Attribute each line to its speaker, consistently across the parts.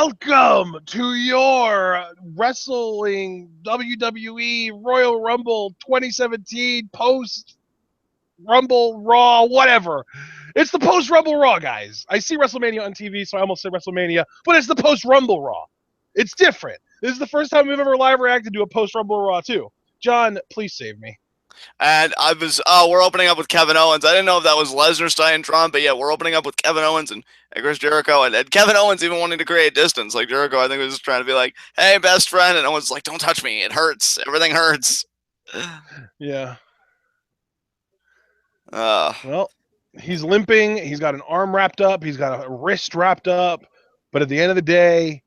Speaker 1: Welcome to your Wrestling WWE Royal Rumble 2017 post Rumble Raw, whatever. It's the post Rumble Raw, guys. I see WrestleMania on TV, so I almost said WrestleMania, but it's the post Rumble Raw. It's different. This is the first time we've ever live reacted to a post Rumble Raw, too. John, please save me.
Speaker 2: And we're opening up with Kevin Owens. I didn't know if that was Lesnar staying Trump, but yeah, we're opening up with Kevin Owens and Chris Jericho. And Kevin Owens even wanting to create distance. Like Jericho, I think, was just trying to be like, hey, best friend. And Owens like, don't touch me. It hurts. Everything hurts.
Speaker 1: Yeah.
Speaker 2: Uh,
Speaker 1: Well, he's limping. He's got an arm wrapped up. He's got a wrist wrapped up. But at the end of the day,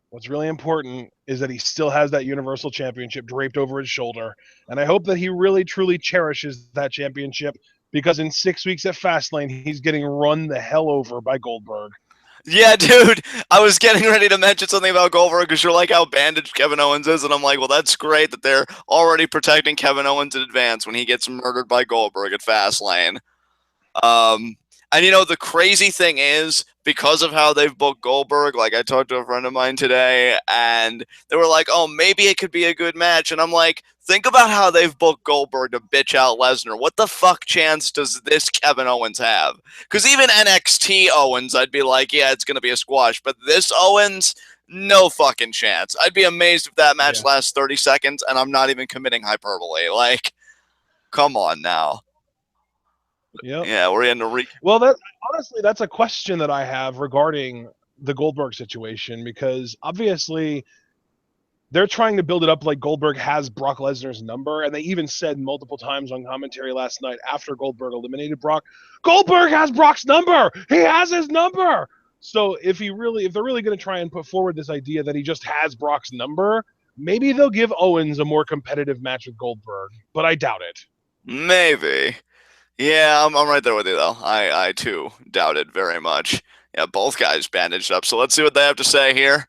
Speaker 1: what's really important is that he still has that Universal Championship draped over his shoulder. And I hope that he really, truly cherishes that championship because in 6 weeks at Fastlane, he's getting run the hell over by Goldberg.
Speaker 2: Yeah, dude, I was getting ready to mention something about Goldberg because you're like how bandaged Kevin Owens is, and I'm like, well, that's great that they're already protecting Kevin Owens in advance when he gets murdered by Goldberg at Fastlane. And you know, the crazy thing is, because of how they've booked Goldberg, like I talked to a friend of mine today, and they were like, oh, maybe it could be a good match. And I'm like, think about how they've booked Goldberg to bitch out Lesnar. What the fuck chance does this Kevin Owens have? Because even NXT Owens, I'd be like, yeah, it's going to be a squash. But this Owens, no fucking chance. I'd be amazed if that match lasts 30 seconds, and I'm not even committing hyperbole. Like, come on now.
Speaker 1: Yep.
Speaker 2: Yeah, we're in the
Speaker 1: Well, honestly, that's a question that I have regarding the Goldberg situation because obviously they're trying to build it up like Goldberg has Brock Lesnar's number, and they even said multiple times on commentary last night after Goldberg eliminated Brock, Goldberg has Brock's number. He has his number. So if they're really going to try and put forward this idea that he just has Brock's number, maybe they'll give Owens a more competitive match with Goldberg, but I doubt it.
Speaker 2: Maybe. Yeah, I'm right there with you, though. I too, doubt it very much. Yeah, both guys bandaged up, so let's see what they have to say here.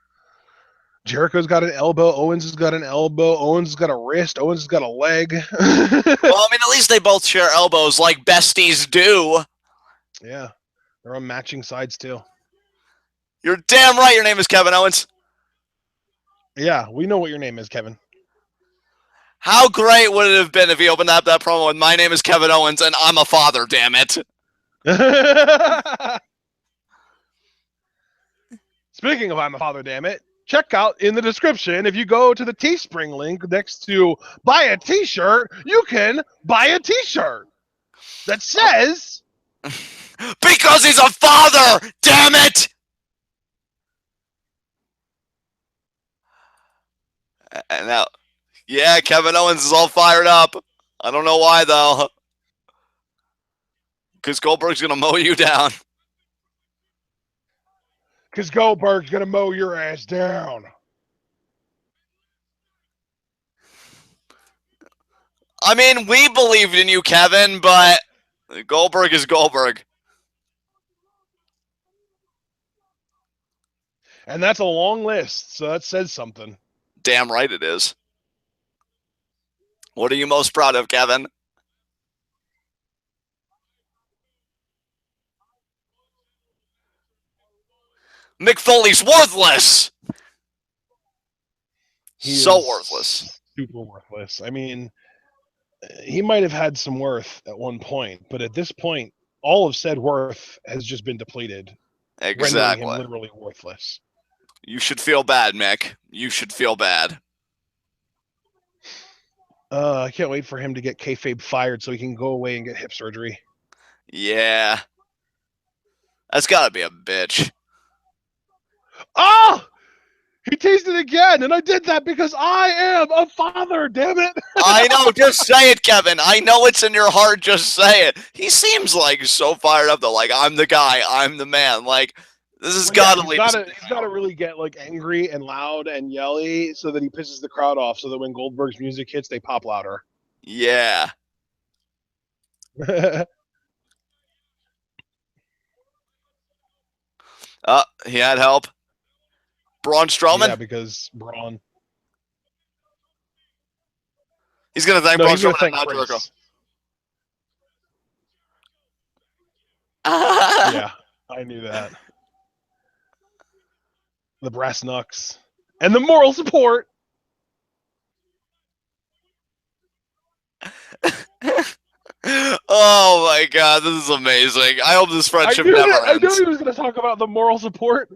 Speaker 1: Jericho's got an elbow. Owens has got an elbow. Owens has got a wrist. Owens has got a leg.
Speaker 2: Well, I mean, at least they both share elbows like besties do.
Speaker 1: Yeah, they're on matching sides, too.
Speaker 2: You're damn right your name is Kevin Owens.
Speaker 1: Yeah, we know what your name is, Kevin.
Speaker 2: How great would it have been if he opened up that promo with, my name is Kevin Owens and I'm a father, damn it.
Speaker 1: Speaking of I'm a father, damn it, check out in the description. If you go to the Teespring link next to buy a t-shirt, you can buy a t-shirt that says
Speaker 2: because he's a father, damn it. And now, yeah, Kevin Owens is all fired up. I don't know why, though. Because Goldberg's going to mow you down.
Speaker 1: Because Goldberg's going to mow your ass down.
Speaker 2: I mean, we believed in you, Kevin, but Goldberg is Goldberg.
Speaker 1: And that's a long list, so that says something.
Speaker 2: Damn right it is. What are you most proud of, Kevin? Mick Foley's worthless. So worthless.
Speaker 1: Super worthless. I mean, he might have had some worth at one point, but at this point, all of said worth has just been depleted.
Speaker 2: Exactly.
Speaker 1: Rendering him literally worthless.
Speaker 2: You should feel bad, Mick. You should feel bad.
Speaker 1: I can't wait for him to get kayfabe fired so he can go away and get hip surgery.
Speaker 2: Yeah. That's gotta be a bitch.
Speaker 1: Oh! He teased it again, and I did that because I am a father, damn it!
Speaker 2: I know, just say it, Kevin. I know it's in your heart, just say it. He seems like so fired up, though. Like, I'm the guy, I'm the man. Like, this has got to leave.
Speaker 1: He's got to really get, like, angry and loud and yelly so that he pisses the crowd off so that when Goldberg's music hits, they pop louder.
Speaker 2: Yeah. He had help. Braun Strowman?
Speaker 1: Yeah, because Braun.
Speaker 2: He's going to thank Braun Strowman, not Jericho.
Speaker 1: Yeah, I knew that. The brass knucks. And the moral support.
Speaker 2: Oh my god, this is amazing. I hope this friendship never
Speaker 1: I knew
Speaker 2: ends.
Speaker 1: he was going to talk about the moral support.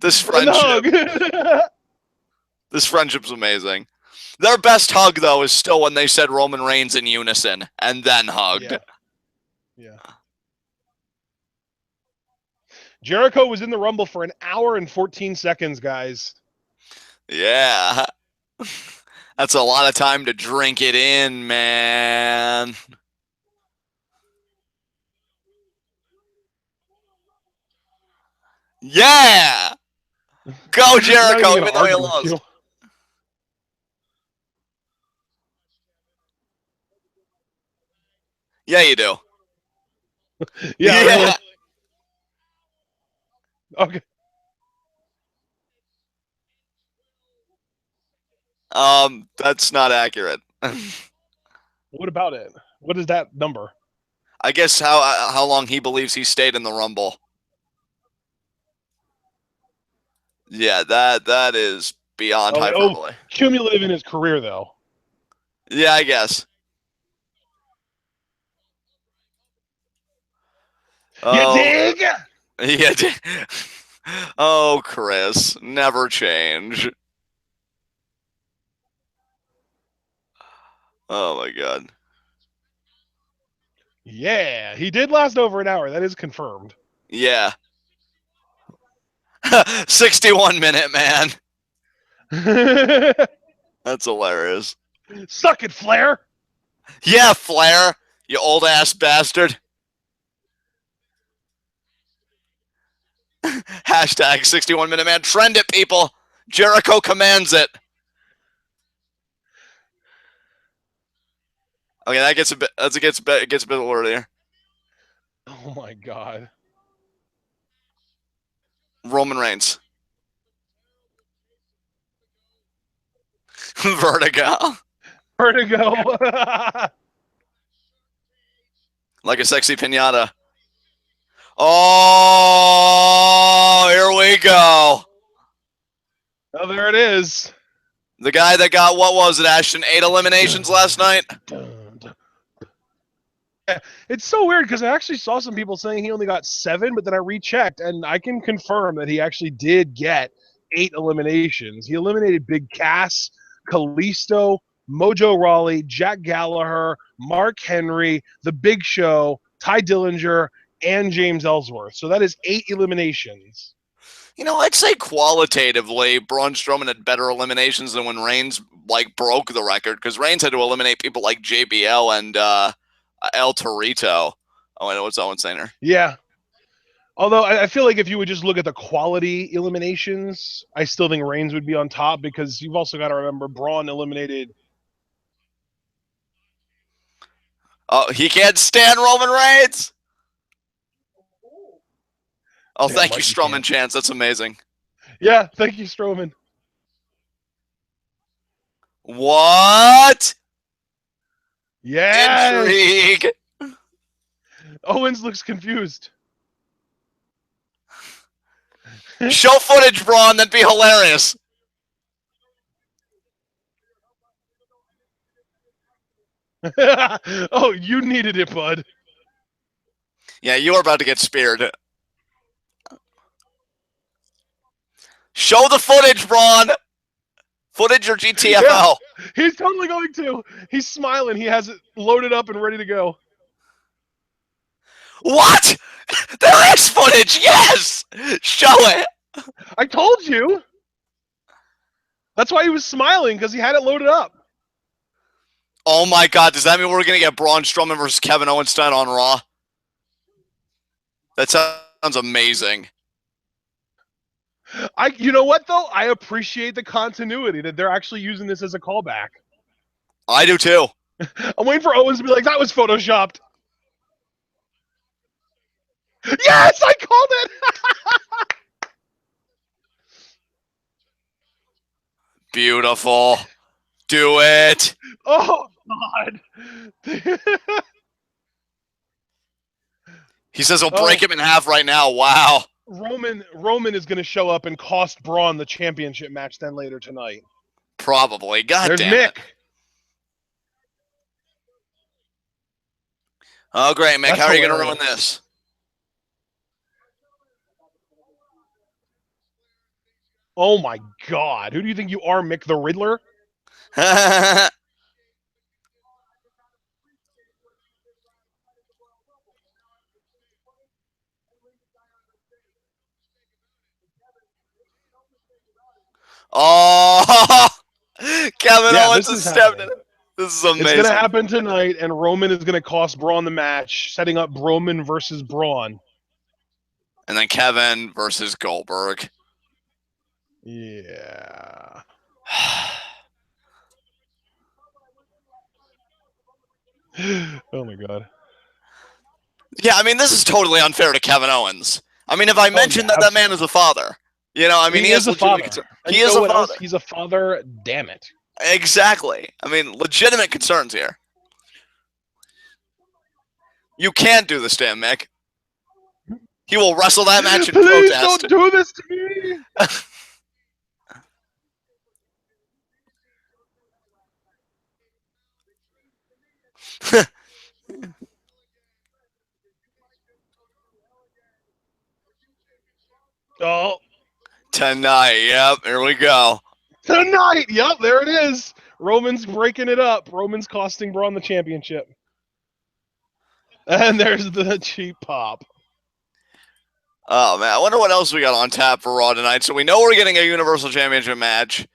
Speaker 2: This
Speaker 1: And the
Speaker 2: friendship.
Speaker 1: hug.
Speaker 2: This friendship's amazing. Their best hug, though, is still when they said Roman Reigns in unison and then hugged.
Speaker 1: Yeah. Jericho was in the Rumble for an hour and 14 seconds, guys.
Speaker 2: Yeah. That's a lot of time to drink it in, man. Yeah! Go, Jericho, even though he lost. Yeah, you do.
Speaker 1: Yeah, really. Okay.
Speaker 2: That's not accurate.
Speaker 1: What about it? What is that number?
Speaker 2: I guess how long he believes he stayed in the Rumble. Yeah, that is beyond hyperbole.
Speaker 1: Cumulative in his career, though.
Speaker 2: Yeah, I guess.
Speaker 1: You dig?
Speaker 2: Yeah. Oh, Chris, never change. Oh my god.
Speaker 1: Yeah, he did last over an hour. That is confirmed.
Speaker 2: Yeah. 61-minute, man. That's hilarious.
Speaker 1: Suck it, Flair.
Speaker 2: Yeah, Flair, you old ass bastard. Hashtag 61-minute man. Trend it, people. Jericho commands it. Okay, that gets a bit. It gets a bit earlier.
Speaker 1: Oh my god.
Speaker 2: Roman Reigns. Vertigo. Like a sexy pinata. Oh, here we go.
Speaker 1: Oh, there it is.
Speaker 2: The guy that got, what was it, Ashton? 8 eliminations last night?
Speaker 1: It's so weird because I actually saw some people saying he only got 7, but then I rechecked and I can confirm that he actually did get 8 eliminations. He eliminated Big Cass, Kalisto, Mojo Rawley, Jack Gallagher, Mark Henry, The Big Show, Ty Dillinger, and James Ellsworth. So that is 8 eliminations.
Speaker 2: You know, I'd say qualitatively, Braun Strowman had better eliminations than when Reigns broke the record, because Reigns had to eliminate people like JBL and El Torito. Oh, wait, what's Owen saying here?
Speaker 1: Yeah. Although I feel like if you would just look at the quality eliminations, I still think Reigns would be on top, because you've also got to remember Braun eliminated.
Speaker 2: Oh, he can't stand Roman Reigns? Oh,
Speaker 1: Damn,
Speaker 2: thank you, Strowman Chance. That's amazing.
Speaker 1: Yeah, thank you, Strowman.
Speaker 2: What?
Speaker 1: Yes!
Speaker 2: Intrigue.
Speaker 1: Owens looks confused.
Speaker 2: Show footage, Braun. That'd be hilarious.
Speaker 1: Oh, you needed it, bud.
Speaker 2: Yeah, you are about to get speared. Show the footage, Braun. Footage or GTFO.
Speaker 1: Yeah, he's totally going to. He's smiling. He has it loaded up and ready to go.
Speaker 2: What? There is footage. Yes. Show it.
Speaker 1: I told you. That's why he was smiling, because he had it loaded up.
Speaker 2: Oh my god, does that mean we're going to get Braun Strowman versus Kevin Owens tonight on Raw? That sounds amazing.
Speaker 1: You know what, though? I appreciate the continuity, that they're actually using this as a callback.
Speaker 2: I do too.
Speaker 1: I'm waiting for Owens to be like, that was photoshopped. Yes, I called it.
Speaker 2: Beautiful. Do it.
Speaker 1: Oh, God.
Speaker 2: He says he'll break him in half right now. Wow.
Speaker 1: Roman is going to show up and cost Braun the championship match then later tonight.
Speaker 2: Probably. God
Speaker 1: There's
Speaker 2: damn it.
Speaker 1: Mick.
Speaker 2: Oh, great, Mick.
Speaker 1: That's
Speaker 2: How are you going to
Speaker 1: hilarious.
Speaker 2: ruin this?
Speaker 1: Oh my God! Who do you think you are, Mick the Riddler?
Speaker 2: Oh, Kevin
Speaker 1: Yeah,
Speaker 2: Owens
Speaker 1: this
Speaker 2: has
Speaker 1: is
Speaker 2: stepped
Speaker 1: happening.
Speaker 2: in. This is
Speaker 1: It's going to
Speaker 2: amazing.
Speaker 1: happen tonight, and Roman is going to cost Braun the match, setting up Roman versus Braun.
Speaker 2: And then Kevin versus Goldberg.
Speaker 1: Yeah. Oh my God.
Speaker 2: Yeah, I mean, this is totally unfair to Kevin Owens. I mean, if I mentioned
Speaker 1: yeah,
Speaker 2: that man is a father, I mean,
Speaker 1: he
Speaker 2: he has
Speaker 1: is a
Speaker 2: legitimate
Speaker 1: father.
Speaker 2: concern.
Speaker 1: And
Speaker 2: He
Speaker 1: you
Speaker 2: is
Speaker 1: know
Speaker 2: a
Speaker 1: what else?
Speaker 2: father.
Speaker 1: He's a father. Damn it.
Speaker 2: Exactly. I mean, legitimate concerns here. You can't do this to him, Mick. He will wrestle that match in
Speaker 1: Please
Speaker 2: protest.
Speaker 1: don't do this to me. Oh,
Speaker 2: Tonight, yep, here we go.
Speaker 1: tonight. Yep, there it is. Roman's breaking it up. Roman's costing Braun the championship. And there's the cheap pop.
Speaker 2: Oh man, I wonder what else we got on tap for Raw tonight. So we know we're getting a Universal Championship match,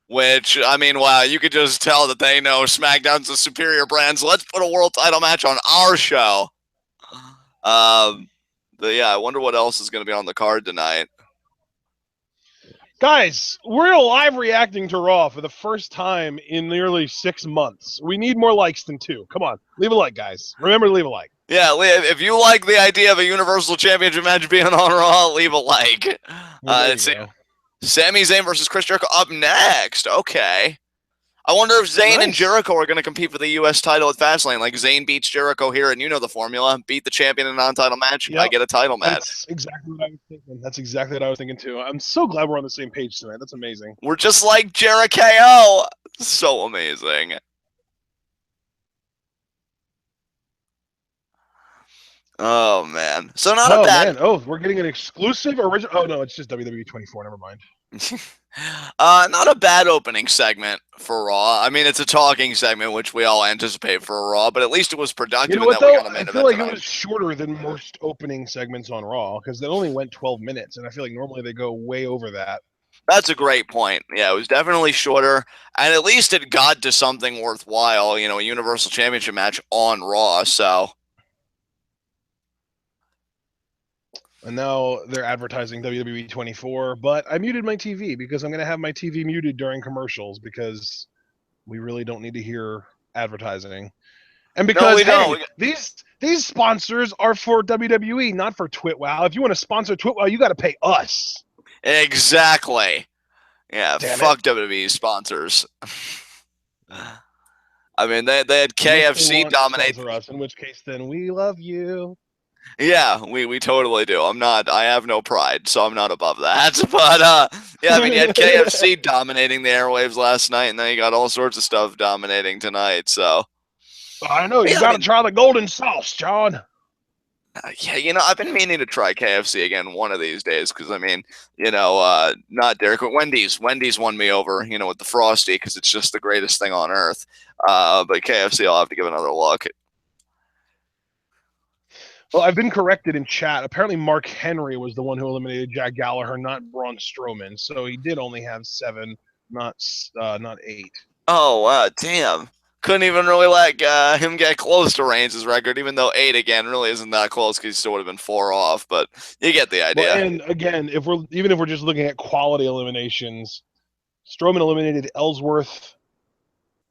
Speaker 2: which, I mean, wow, you could just tell that they know SmackDown's the superior brand. So let's put a world title match on our show. But yeah, I wonder what else is going to be on the card tonight.
Speaker 1: Guys, we're live reacting to Raw for the first time in nearly 6 months. We need more likes than 2. Come on, leave a like, guys. Remember to leave a like.
Speaker 2: Yeah, if you like the idea of a Universal Championship match being on Raw, leave a like.
Speaker 1: There you go.
Speaker 2: Sami Zayn versus Chris Jericho up next. Okay. I wonder if Zayn and Jericho are going to compete for the U.S. title at Fastlane. Like, Zayn beats Jericho here, and you know the formula. Beat the champion in a non-title match, I get a title match.
Speaker 1: That's exactly what I was thinking. That's exactly what I was thinking, too. I'm so glad we're on the same page tonight. That's amazing.
Speaker 2: We're just like Jericho. So amazing. Oh, man. So not a bad...
Speaker 1: Man. Oh, we're getting an exclusive original... Oh, no, it's just WWE 24. Never mind.
Speaker 2: Not a bad opening segment for Raw. I mean, it's a talking segment, which we all anticipate for Raw, but at least it was productive.
Speaker 1: You know what,
Speaker 2: though?
Speaker 1: I feel like it was shorter than most opening segments on Raw, because they only went 12 minutes, and I feel like normally they go way over that.
Speaker 2: That's a great point. Yeah, it was definitely shorter, and at least it got to something worthwhile, a Universal Championship match on Raw, so...
Speaker 1: And now they're advertising WWE 24, but I muted my TV because I'm going to have my TV muted during commercials because we really don't need to hear advertising. And because these sponsors are for WWE, not for TwitWow. If you want to sponsor TwitWow, you got to pay us.
Speaker 2: Exactly. Yeah,
Speaker 1: Damn
Speaker 2: fuck WWE sponsors. I mean, they had KFC dominate
Speaker 1: us, in which case then we love you.
Speaker 2: Yeah, we totally do. I have no pride, so I'm not above that. But yeah, I mean, you had KFC dominating the airwaves last night, and then you got all sorts of stuff dominating tonight. So
Speaker 1: I know you got to try the golden sauce, John.
Speaker 2: Yeah, I've been meaning to try KFC again one of these days because I mean, not Derek, but Wendy's. Wendy's won me over, with the Frosty because it's just the greatest thing on earth. But KFC, I'll have to give another look.
Speaker 1: Well, I've been corrected in chat. Apparently, Mark Henry was the one who eliminated Jack Gallagher, not Braun Strowman. So he did only have 7, not 8.
Speaker 2: Oh, damn. Couldn't even really let him get close to Reigns' record, even though 8 again really isn't that close because he still would have been 4 off. But you get the idea.
Speaker 1: Well, and again, if we're just looking at quality eliminations, Strowman eliminated Ellsworth,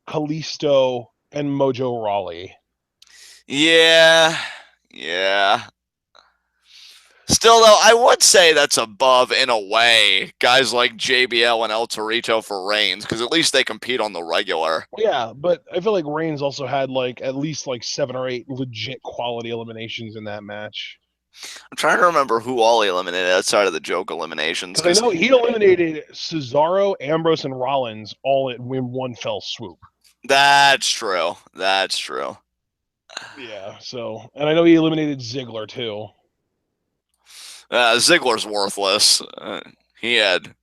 Speaker 1: Kalisto, and Mojo Rawley.
Speaker 2: Yeah. Still, though, I would say that's above, in a way, guys like JBL and El Torito for Reigns, because at least they compete on the regular.
Speaker 1: Yeah, but I feel like Reigns also had at least 7 or 8 legit quality eliminations in that match.
Speaker 2: I'm trying to remember who all he eliminated outside of the joke eliminations.
Speaker 1: Because I
Speaker 2: Because
Speaker 1: know he eliminated Cesaro, Ambrose, and Rollins all in one fell swoop.
Speaker 2: that's true. That's true.
Speaker 1: Yeah. So, and I know he eliminated Ziggler too.
Speaker 2: Ziggler's worthless. He had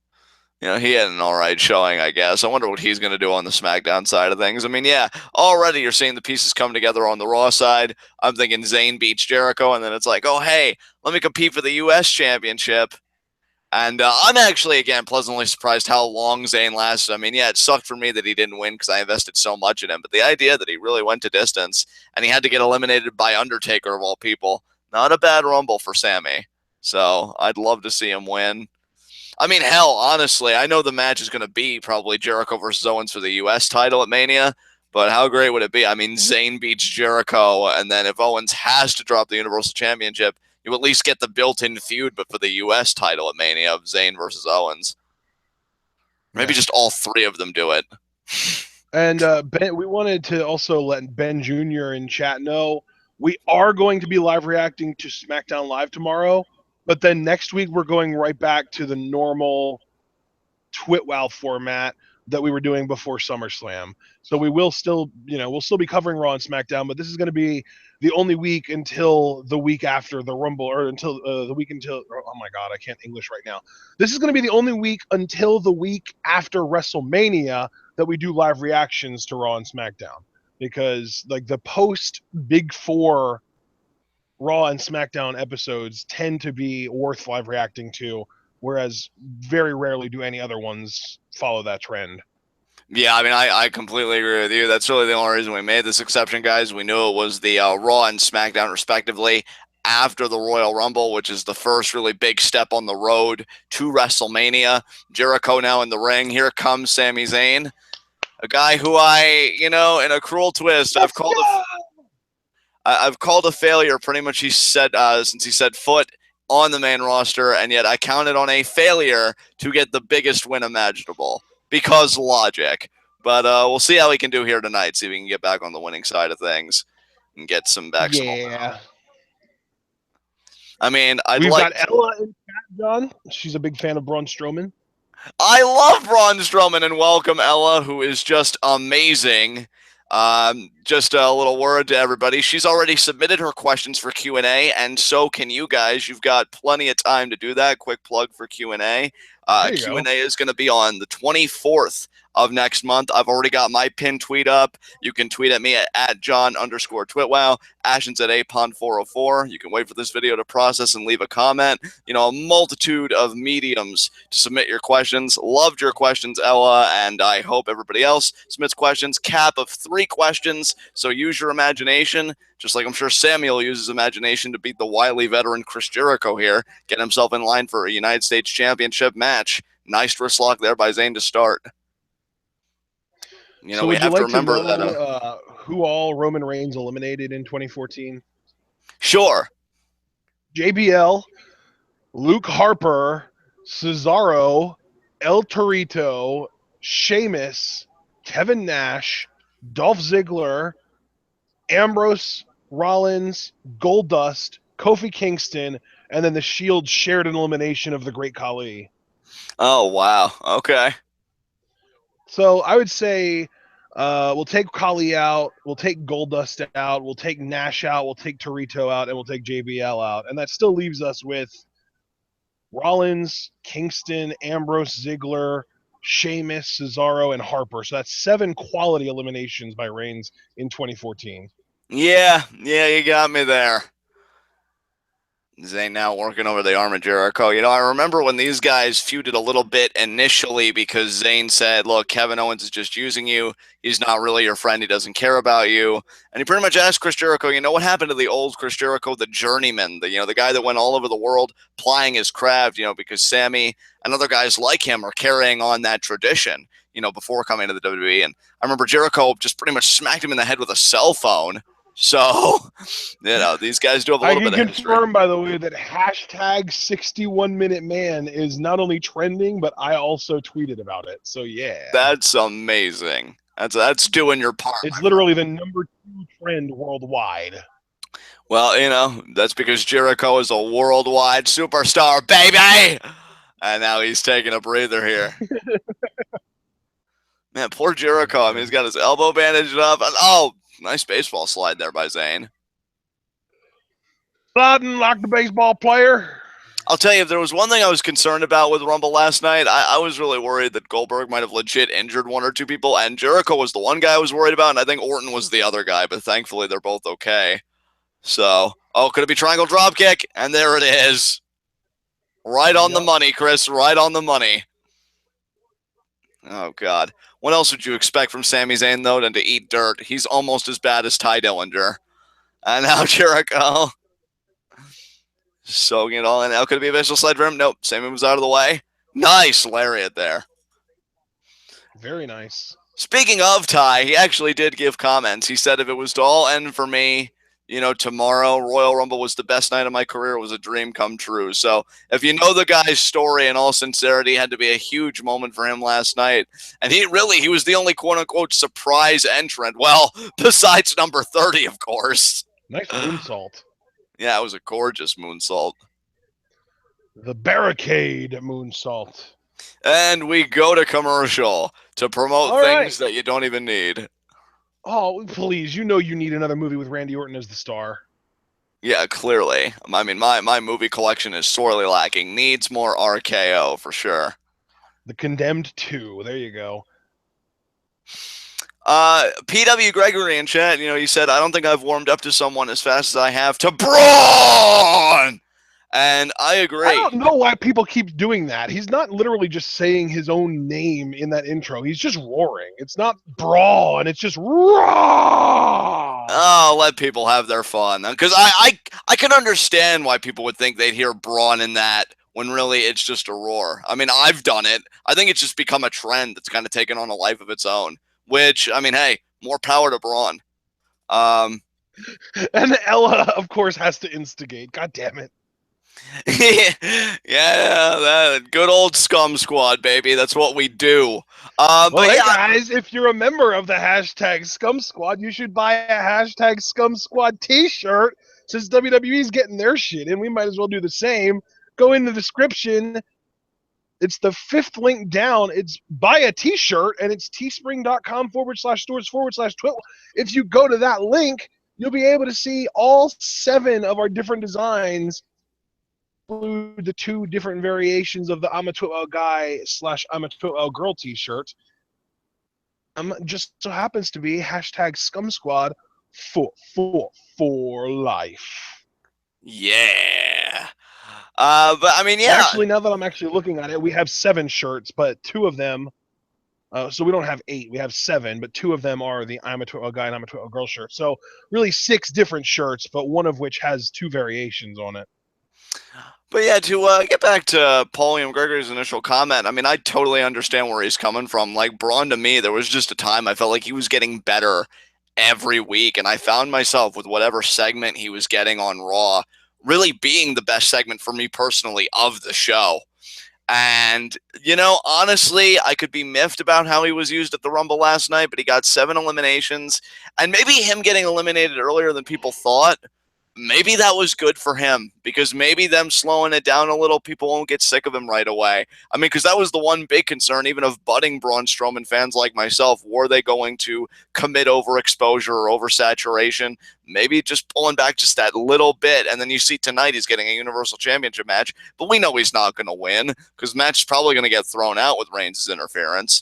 Speaker 2: he had an all right showing, I guess. I wonder what he's going to do on the SmackDown side of things. I mean, yeah, already you're seeing the pieces come together on the Raw side. I'm thinking Zayn beats Jericho, and then it's like, oh, hey, let me compete for the U.S. Championship. And I'm actually, again, pleasantly surprised how long Zayn lasted. I mean, yeah, it sucked for me that he didn't win because I invested so much in him. But the idea that he really went to distance and he had to get eliminated by Undertaker, of all people, not a bad Rumble for Sammy. So I'd love to see him win. I mean, hell, honestly, I know the match is going to be probably Jericho versus Owens for the U.S. title at Mania, but how great would it be? I mean, Zayn beats Jericho, and then if Owens has to drop the Universal Championship, you at least get the built-in feud, but for the U.S. title at Mania of Zayn versus Owens. Maybe
Speaker 1: Yeah.
Speaker 2: just all three of them do it.
Speaker 1: And Ben, we wanted to also let Ben Jr. in chat know we are going to be live reacting to SmackDown Live tomorrow, but then next week we're going right back to the normal TwitWow format that we were doing before SummerSlam. So we will still, we'll still be covering Raw and SmackDown, but this is going to be the only week until the week after the Rumble, or until the week until. Oh my God, I can't English right now. This is going to be the only week until the week after WrestleMania that we do live reactions to Raw and SmackDown, because like the post Big Four Raw and SmackDown episodes tend to be worth live reacting to, whereas very rarely do any other ones follow that trend.
Speaker 2: Yeah, I mean, I completely agree with you. That's really the only reason we made this exception, guys. We knew it was the Raw and SmackDown, respectively, after the Royal Rumble, which is the first really big step on the road to WrestleMania. Jericho now in the ring. Here comes Sami Zayn, a guy who in a cruel twist,
Speaker 1: Let's go!
Speaker 2: I've called a failure pretty much. He said since he said foot on the main roster, and yet I counted on a failure to get the biggest win imaginable because logic. But we'll see how he can do here tonight. See if he can get back on the winning side of things and get some back some momentum.
Speaker 1: Yeah.
Speaker 2: I mean, I'd
Speaker 1: We've
Speaker 2: like.
Speaker 1: got Ella in chat, John. She's a big fan of Braun Strowman.
Speaker 2: I love Braun Strowman and welcome Ella, who is just amazing. Just a little word to everybody. She's already submitted her questions for Q&A, and so can you guys. You've got plenty of time to do that. Quick plug for Q&A.
Speaker 1: There you
Speaker 2: Q&A
Speaker 1: go.
Speaker 2: is going to be on the 24th of next month. I've already got my pinned tweet up. You can tweet at me at John_TwitWow. Ashton's at APON404. You can wait for this video to process and leave a comment. A multitude of mediums to submit your questions. Loved your questions, Ella, and I hope everybody else submits questions. Cap of 3 questions, so use your imagination, just like I'm sure Samuel uses imagination to beat the wily veteran Chris Jericho here, get himself in line for a United States Championship match. Nice wrist lock there by Zayn to start.
Speaker 1: So
Speaker 2: We
Speaker 1: would you
Speaker 2: have to
Speaker 1: like to
Speaker 2: remember
Speaker 1: know
Speaker 2: that.
Speaker 1: who all Roman Reigns eliminated in 2014?
Speaker 2: Sure.
Speaker 1: JBL, Luke Harper, Cesaro, El Torito, Sheamus, Kevin Nash, Dolph Ziggler, Ambrose, Rollins, Goldust, Kofi Kingston, and then the Shield shared an elimination of the Great Khali.
Speaker 2: Oh, wow. Okay.
Speaker 1: So I would say we'll take Khali out, we'll take Goldust out, we'll take Nash out, we'll take Torito out, and we'll take JBL out. And that still leaves us with Rollins, Kingston, Ambrose, Ziggler, Sheamus, Cesaro, and Harper. So that's 7 quality eliminations by Reigns in 2014.
Speaker 2: Yeah, you got me there. Zayn now working over the arm of Jericho. I remember when these guys feuded a little bit initially because Zayn said, look, Kevin Owens is just using you. He's not really your friend. He doesn't care about you. And he pretty much asked Chris Jericho, what happened to the old Chris Jericho, the journeyman, the guy that went all over the world plying his craft, because Sammy and other guys like him are carrying on that tradition, before coming to the WWE. And I remember Jericho just pretty much smacked him in the head with a cell phone. So, these guys do have a little bit of history.
Speaker 1: I can confirm, by the way, that hashtag 61-minute man is not only trending, but I also tweeted about it. So, yeah.
Speaker 2: That's amazing. That's doing your part.
Speaker 1: It's literally the number 2 trend worldwide.
Speaker 2: Well, that's because Jericho is a worldwide superstar, baby! And now he's taking a breather here. Man, poor Jericho. I mean, he's got his elbow bandaged up. And, oh, nice baseball slide there by Zayn.
Speaker 1: Sliding like the baseball player.
Speaker 2: I'll tell you, if there was one thing I was concerned about with Rumble last night, I was really worried that Goldberg might have legit injured one or two people, and Jericho was the one guy I was worried about, and I think Orton was the other guy, but thankfully they're both okay. So, could it be triangle dropkick? And there it is. Right on the money, Chris. Right on the money. Oh, God. What else would you expect from Sami Zayn, though, than to eat dirt? He's almost as bad as Ty Dillinger. And now Jericho. Soaking it all in. Now could it be a visual slide for him? Nope. Sami moves out of the way. Nice lariat there.
Speaker 1: Very nice.
Speaker 2: Speaking of Ty, he actually did give comments. He said if it was to all end for me, tomorrow, Royal Rumble was the best night of my career. It was a dream come true. So if you know the guy's story, in all sincerity, had to be a huge moment for him last night. And he was the only quote-unquote surprise entrant. Well, besides number 30, of course.
Speaker 1: Nice moonsault.
Speaker 2: Yeah, it was a gorgeous moonsault.
Speaker 1: The barricade moonsault.
Speaker 2: And we go to commercial to promote things that you don't even need.
Speaker 1: Oh, please. You need another movie with Randy Orton as the star.
Speaker 2: Yeah, clearly. I mean, my movie collection is sorely lacking. Needs more RKO, for sure.
Speaker 1: The Condemned 2. There you go.
Speaker 2: PW Gregory in chat, he said, I don't think I've warmed up to someone as fast as I have to Braun! And I agree.
Speaker 1: I don't know why people keep doing that. He's not literally just saying his own name in that intro. He's just roaring. It's not Braun. It's just raw.
Speaker 2: Oh, let people have their fun. Because I can understand why people would think they'd hear Braun in that when really it's just a roar. I mean, I've done it. I think it's just become a trend that's kind of taken on a life of its own. Which, I mean, hey, more power to Braun.
Speaker 1: And Ella, of course, has to instigate. God damn it.
Speaker 2: Yeah, that good old Scum Squad, baby. That's what we do.
Speaker 1: Well, hey, guys, if you're a member of the hashtag Scum Squad, you should buy a hashtag Scum Squad t-shirt. Since WWE's getting their shit in, we might as well do the same. Go in the description. It's the 5th link down. It's buy a t-shirt, and it's teespring.com/stores/twit. If you go to that link, you'll be able to see all 7 of our different designs, the 2 different variations of the I'm a Twitwell guy / I'm a Twitwell girl t-shirt. Just so happens to be hashtag Scum Squad for life.
Speaker 2: Yeah. But I mean, yeah.
Speaker 1: Actually, now that I'm actually looking at it, we have 7 shirts, but 2 of them. So we don't have 8, we have 7, but 2 of them are the I'm a Twitwell guy and I'm a Twitwell girl shirt. So really 6 different shirts, but one of which has 2 variations on it.
Speaker 2: But yeah, to get back to Paulium Gregory's initial comment, I mean, I totally understand where he's coming from. Like, Braun, to me, there was just a time I felt like he was getting better every week, and I found myself with whatever segment he was getting on Raw really being the best segment for me personally of the show. And, honestly, I could be miffed about how he was used at the Rumble last night, but he got 7 eliminations, and maybe him getting eliminated earlier than people thought, maybe that was good for him, because maybe them slowing it down a little, people won't get sick of him right away. I mean, because that was the one big concern, even of budding Braun Strowman fans like myself. Were they going to commit overexposure or oversaturation? Maybe just pulling back just that little bit, and then you see tonight he's getting a Universal Championship match, but we know he's not going to win, because the match is probably going to get thrown out with Reigns' interference.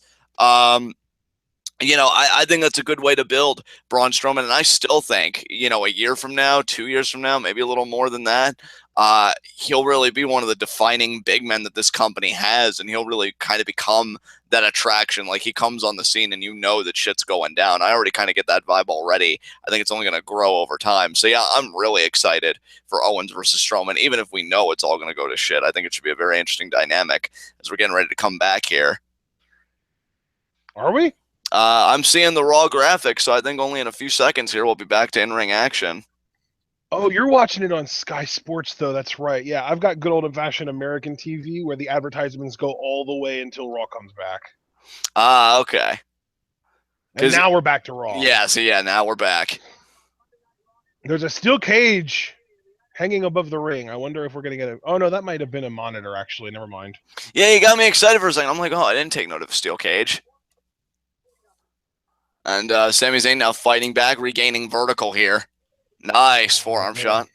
Speaker 2: I think that's a good way to build Braun Strowman, and I still think, a year from now, 2 years from now, maybe a little more than that, he'll really be one of the defining big men that this company has, and he'll really kind of become that attraction. Like, he comes on the scene, and that shit's going down. I already kind of get that vibe already. I think it's only going to grow over time. So, yeah, I'm really excited for Owens versus Strowman, even if we know it's all going to go to shit. I think it should be a very interesting dynamic as we're getting ready to come back here.
Speaker 1: Are we?
Speaker 2: I'm seeing the Raw graphics, so I think only in a few seconds here we'll be back to in-ring action.
Speaker 1: Oh, you're watching it on Sky Sports, though. That's right. Yeah, I've got good old-fashioned American TV where the advertisements go all the way until Raw comes back.
Speaker 2: Okay.
Speaker 1: And now we're back to Raw.
Speaker 2: Yeah, so now we're back.
Speaker 1: There's a steel cage hanging above the ring. I wonder if we're going to get a. Oh, no, that might have been a monitor, actually. Never mind.
Speaker 2: Yeah, you got me excited for a second. I'm like, oh, I didn't take note of a steel cage. And Sami Zayn now fighting back, regaining vertical here. Nice forearm shot.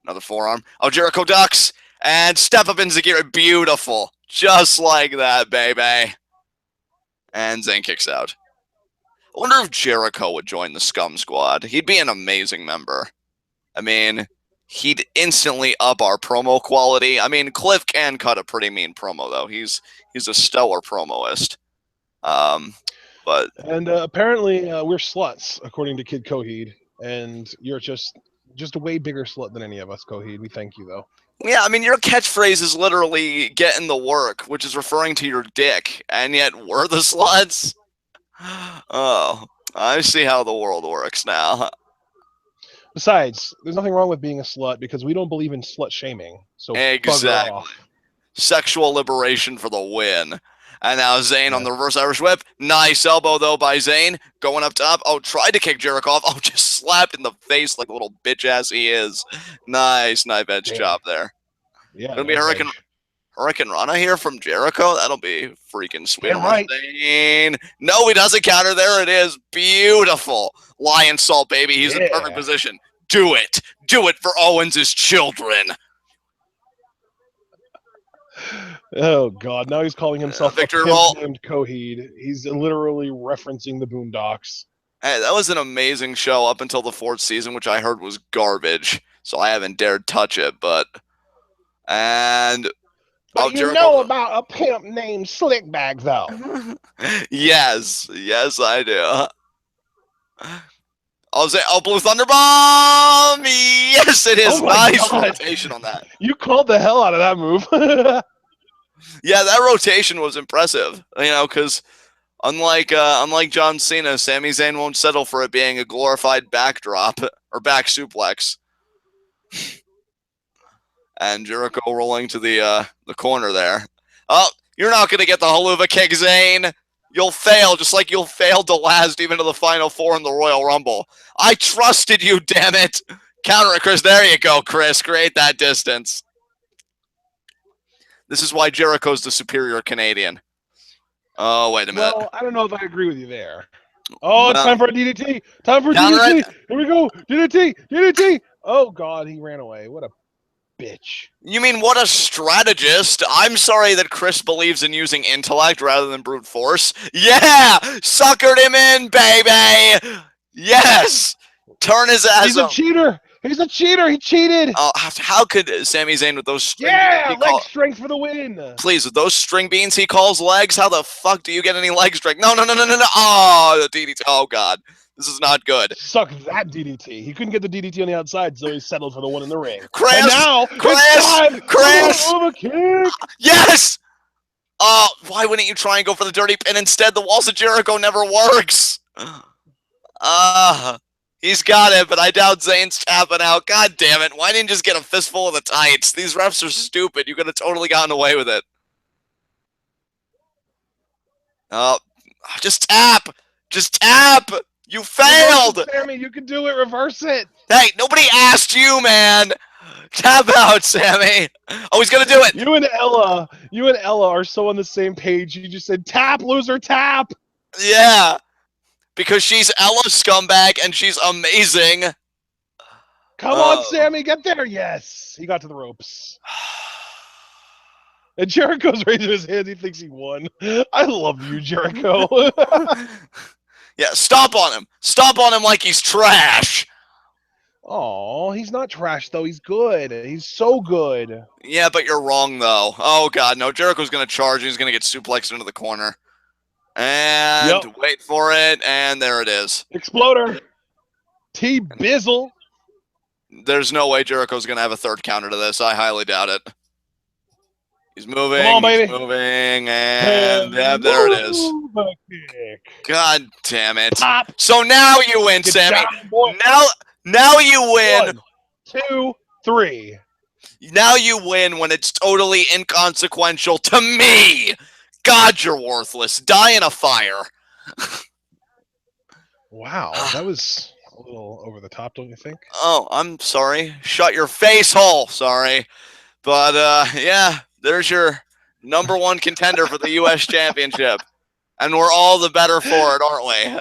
Speaker 2: Another forearm. Oh, Jericho ducks. And step up in Zagiri. Beautiful. Just like that, baby. And Zayn kicks out. I wonder if Jericho would join the Scum Squad. He'd be an amazing member. I mean, he'd instantly up our promo quality. I mean, Cliff can cut a pretty mean promo, though. He's a stellar promoist.
Speaker 1: And apparently we're sluts, according to Kid Coheed. And you're just a way bigger slut than any of us, Coheed. We thank you, though.
Speaker 2: Yeah, I mean, your catchphrase is literally "get in the work," which is referring to your dick, and yet we're the sluts. Oh, I see how the world works now.
Speaker 1: Besides, there's nothing wrong with being a slut because we don't believe in slut shaming. So
Speaker 2: exactly.
Speaker 1: bugger off.
Speaker 2: Sexual liberation for the win. And now Zayn on the reverse Irish whip. Nice elbow, though, by Zayn. Going up top. Oh, tried to kick Jericho off. Oh, just slapped in the face like a little bitch ass he is. Nice knife edge chop there.
Speaker 1: Yeah.
Speaker 2: Gonna be Hurricane Rana here from Jericho. That'll be freaking sweet.
Speaker 1: Yeah, right.
Speaker 2: Zayn. No, he doesn't counter. There it is. Beautiful. Lion salt, baby. He's in perfect position. Do it. Do it for Owens' children.
Speaker 1: Oh God! Now he's calling himself
Speaker 2: Victor
Speaker 1: named Coheed. He's literally referencing the Boondocks.
Speaker 2: Hey, that was an amazing show up until the 4th season, which I heard was garbage. So I haven't dared touch it. But
Speaker 1: you know about a pimp named Slickback, though.
Speaker 2: yes, I do. I'll say, Blue Thunder Bomb! Yes, it is. Nice rotation on that.
Speaker 1: You called the hell out of that move.
Speaker 2: Yeah, that rotation was impressive. You know, because unlike John Cena, Sami Zayn won't settle for it being a glorified backdrop or back suplex. And Jericho rolling to the corner there. Oh, you're not going to get the haluva kick, Zayn. You'll fail, just like you'll fail to last even to the Final Four in the Royal Rumble. I trusted you, damn it. Counter it, Chris. There you go, Chris. Create that distance. This is why Jericho's the superior Canadian. Oh, wait a minute.
Speaker 1: Well, I don't know if I agree with you there. Oh, it's time for a DDT. Time for a DDT. Here we go. DDT. Oh, God, he ran away. What a bitch.
Speaker 2: You mean what a strategist? I'm sorry that Chris believes in using intellect rather than brute force. Yeah! Suckered him in, baby! Yes! Turn his ass
Speaker 1: He's a cheater! He's a cheater! He cheated!
Speaker 2: How could Sami Zayn with those string
Speaker 1: beans? Leg strength for the win!
Speaker 2: Please, with those string beans he calls legs, how the fuck do you get any leg strength? No. Oh, the DDT. Oh, God. This is not good.
Speaker 1: Suck that DDT. He couldn't get the DDT on the outside, so he settled for the one in the ring.
Speaker 2: Chris!
Speaker 1: And now,
Speaker 2: Chris!
Speaker 1: Over kick!
Speaker 2: Yes! Why wouldn't you try and go for the dirty pin instead? The Walls of Jericho never works. He's got it, but I doubt Zayn's tapping out. God damn it. Why didn't you just get a fistful of the tights? These refs are stupid. You could have totally gotten away with it. Just tap! Just tap! You failed!
Speaker 1: Sammy, you can do it. Reverse it.
Speaker 2: Hey, nobody asked you, man. Tap out, Sammy. Oh, he's going to do it.
Speaker 1: You and Ella are so on the same page. You just said, tap, loser, tap.
Speaker 2: Yeah. Because she's Ella scumbag and she's amazing.
Speaker 1: Come on, Sammy, get there. Yes. He got to the ropes. And Jericho's raising his hand. He thinks he won. I love you, Jericho.
Speaker 2: Yeah, stop on him. Stop on him like he's trash.
Speaker 1: Oh, he's not trash, though. He's good. He's so good.
Speaker 2: Yeah, but you're wrong, though. Oh, God, no. Jericho's going to charge. He's going to get suplexed into the corner. And wait for it. And there it is.
Speaker 1: Exploder. T-Bizzle.
Speaker 2: There's no way Jericho's going to have a third counter to this. I highly doubt it. He's moving.
Speaker 1: Come on, baby.
Speaker 2: He's moving. And there it is. God damn it.
Speaker 1: Pop.
Speaker 2: So now you win,
Speaker 1: Good
Speaker 2: Sammy.
Speaker 1: job,
Speaker 2: now you win.
Speaker 1: 1, 2, 3.
Speaker 2: Now you win when it's totally inconsequential to me. God, you're worthless. Die in a fire.
Speaker 1: Wow, that was a little over the top, don't you think?
Speaker 2: Oh, I'm sorry. Shut your face hole. Sorry. But yeah, there's your number one contender for the U.S. Championship. And we're all the better for it, aren't we?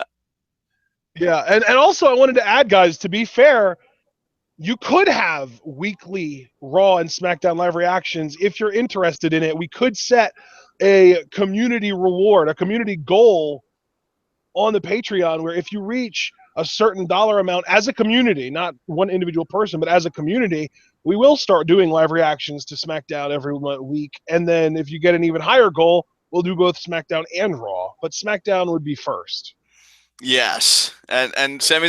Speaker 1: Yeah, and also I wanted to add, guys, to be fair, you could have weekly Raw and SmackDown live reactions if you're interested in it. We could set a community reward, a community goal on the Patreon where if you reach a certain dollar amount as a community, not one individual person, but as a community, we will start doing live reactions to SmackDown every week. And then if you get an even higher goal, we'll do both SmackDown and Raw. But SmackDown would be first.
Speaker 2: Yes, and Sammy.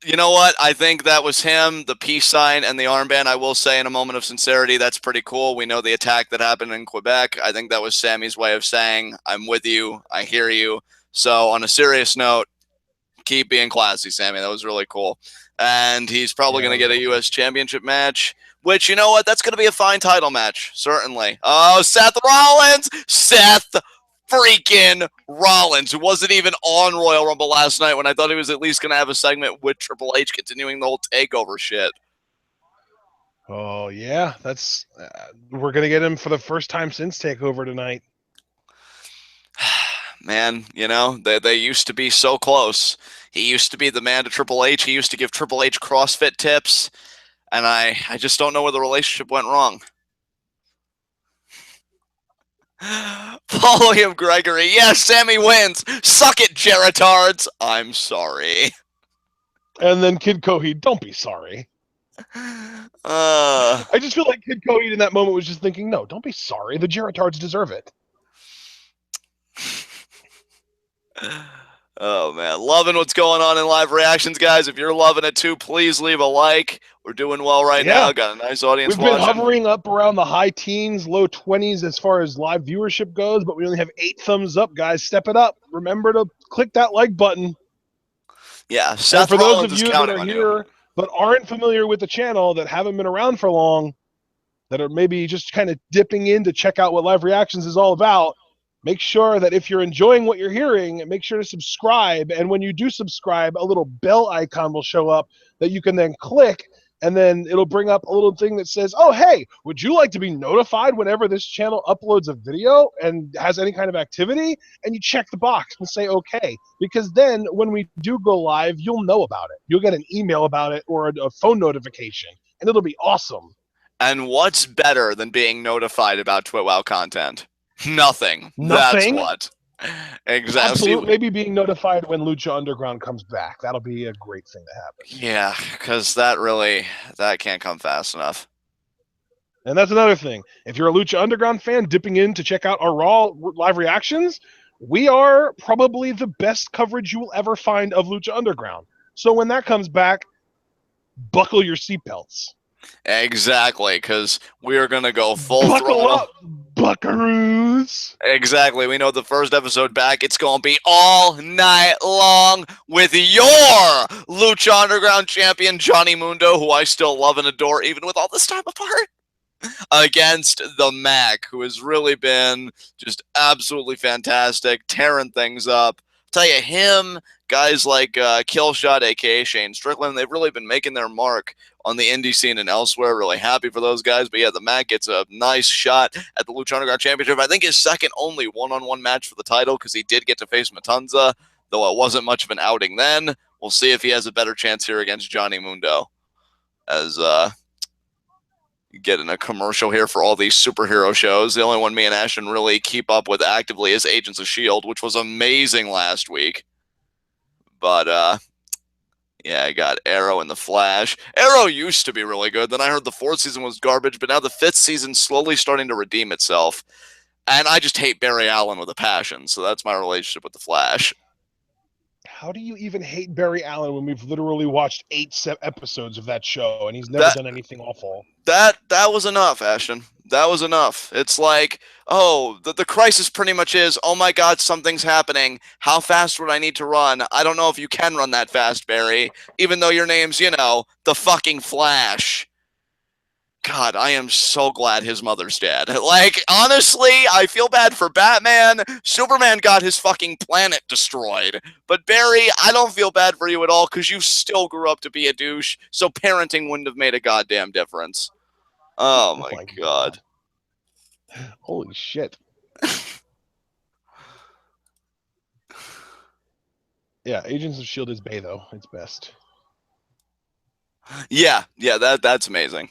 Speaker 2: You know what? I think that was him. The peace sign and the armband. I will say, in a moment of sincerity, that's pretty cool. We know the attack that happened in Quebec. I think that was Sammy's way of saying, "I'm with you. I hear you." So, on a serious note, keep being classy, Sammy. That was really cool. And he's probably going to get a U.S. Championship match. Which, you know what? That's going to be a fine title match, certainly. Oh, Seth Rollins! Seth freaking Rollins, who wasn't even on Royal Rumble last night when I thought he was at least going to have a segment with Triple H continuing the whole takeover shit.
Speaker 1: Oh, yeah. That's we're going to get him for the first time since TakeOver tonight.
Speaker 2: Man, you know, they used to be so close. He used to be the man to Triple H. He used to give Triple H CrossFit tips. And I just don't know where the relationship went wrong. William Gregory. Yes, Sammy wins. Suck it, Geratards. I'm sorry.
Speaker 1: And then Kid Coheed, don't be sorry. I just feel like Kid Coheed in that moment was just thinking, no, don't be sorry. The Geratards deserve it.
Speaker 2: Oh, man. Loving what's going on in live reactions, guys. If you're loving it, too, please leave a like. We're doing well right now. Got a nice audience
Speaker 1: We've been
Speaker 2: watching.
Speaker 1: hovering up around the high teens, low 20s as far as live viewership goes, but we only have 8 thumbs up, guys. Step it up. Remember to click that like button.
Speaker 2: Yeah, Seth
Speaker 1: and for
Speaker 2: Rollins
Speaker 1: those of you that are here but aren't familiar with the channel, that haven't been around for long, that are maybe just kind of dipping in to check out what live reactions is all about, make sure that if you're enjoying what you're hearing, make sure to subscribe. And when you do subscribe, a little bell icon will show up that you can then click, and then it'll bring up a little thing that says, oh, hey, would you like to be notified whenever this channel uploads a video and has any kind of activity? And you check the box and say, okay, because then when we do go live, you'll know about it. You'll get an email about it or a phone notification, and it'll be awesome.
Speaker 2: And what's better than being notified about TwitWow content? Nothing.
Speaker 1: Nothing.
Speaker 2: That's what. Exactly.
Speaker 1: Absolutely. Maybe being notified when Lucha Underground comes back. That'll be a great thing to happen.
Speaker 2: Yeah, because that can't come fast enough.
Speaker 1: And that's another thing. If you're a Lucha Underground fan dipping in to check out our Raw live reactions, we are probably the best coverage you will ever find of Lucha Underground. So when that comes back, buckle your seatbelts.
Speaker 2: Exactly, because we are going to go full
Speaker 1: Buckle
Speaker 2: throttle.
Speaker 1: up, buckaroos.
Speaker 2: Exactly. We know the first episode back, it's going to be all night long with your Lucha Underground champion, Johnny Mundo, who I still love and adore, even with all this time apart, against the Mac, who has really been just absolutely fantastic, tearing things up. I'll tell you, him, guys like Killshot, aka Shane Strickland, they've really been making their mark on the indie scene and elsewhere. Really happy for those guys. But yeah, the Mac gets a nice shot at the Lucha Underground Championship. I think his second only one-on-one match for the title, because he did get to face Matanza, though it wasn't much of an outing then. We'll see if he has a better chance here against Johnny Mundo. As getting a commercial here for all these superhero shows. The only one me and Ashton really keep up with actively is Agents of S.H.I.E.L.D., which was amazing last week. But, yeah, I got Arrow and The Flash. Arrow used to be really good. Then I heard the 4th season was garbage, but now the 5th season's slowly starting to redeem itself. And I just hate Barry Allen with a passion, so that's my relationship with The Flash.
Speaker 1: How do you even hate Barry Allen when we've literally watched 8 episodes of that show and he's never done anything awful?
Speaker 2: That was enough, Ashton. That was enough. It's like, oh, the crisis pretty much is, oh my God, something's happening. How fast would I need to run? I don't know if you can run that fast, Barry, even though your name's, the fucking Flash. God, I am so glad his mother's dead. Like, honestly, I feel bad for Batman. Superman got his fucking planet destroyed. But Barry, I don't feel bad for you at all because you still grew up to be a douche, so parenting wouldn't have made a goddamn difference. Oh
Speaker 1: Oh
Speaker 2: my
Speaker 1: my
Speaker 2: God.
Speaker 1: Holy shit. Yeah, Agents of S.H.I.E.L.D. is Bay, though. It's best.
Speaker 2: Yeah, that's amazing.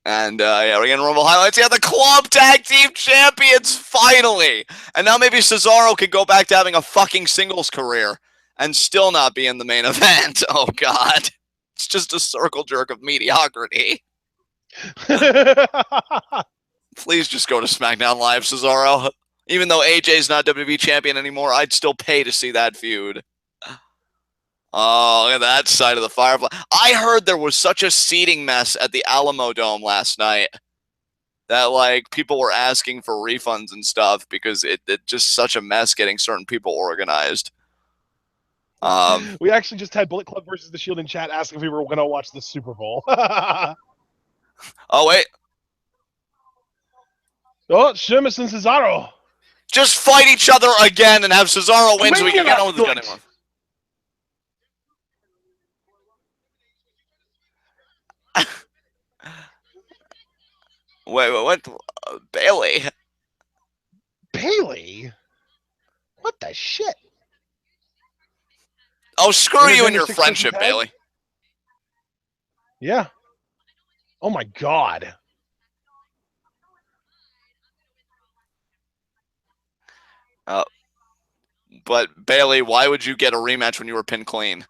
Speaker 2: And yeah, we're getting Rumble highlights. Yeah, the club tag team champions finally. And now maybe Cesaro can go back to having a fucking singles career and still not be in the main event. Oh God, it's just a circle jerk of mediocrity. Please just go to SmackDown Live, Cesaro. Even though AJ's not WWE champion anymore, I'd still pay to see that feud. Oh, look at that side of the Firefly. I heard there was such a seating mess at the Alamo Dome last night that, like, people were asking for refunds and stuff because it just such a mess getting certain people organized.
Speaker 1: We actually just had Bullet Club versus the Shield in chat asking if we were going to watch the Super Bowl.
Speaker 2: Oh, wait.
Speaker 1: Oh, Sheamus and Cesaro.
Speaker 2: Just fight each other again and have Cesaro win so we can get on with this goddamn one. Wait, what? Bailey?
Speaker 1: Bailey? What the shit?
Speaker 2: Oh, screw you and your friendship, Bailey.
Speaker 1: Yeah. Oh my God.
Speaker 2: But Bailey, why would you get a rematch when you were pinned clean?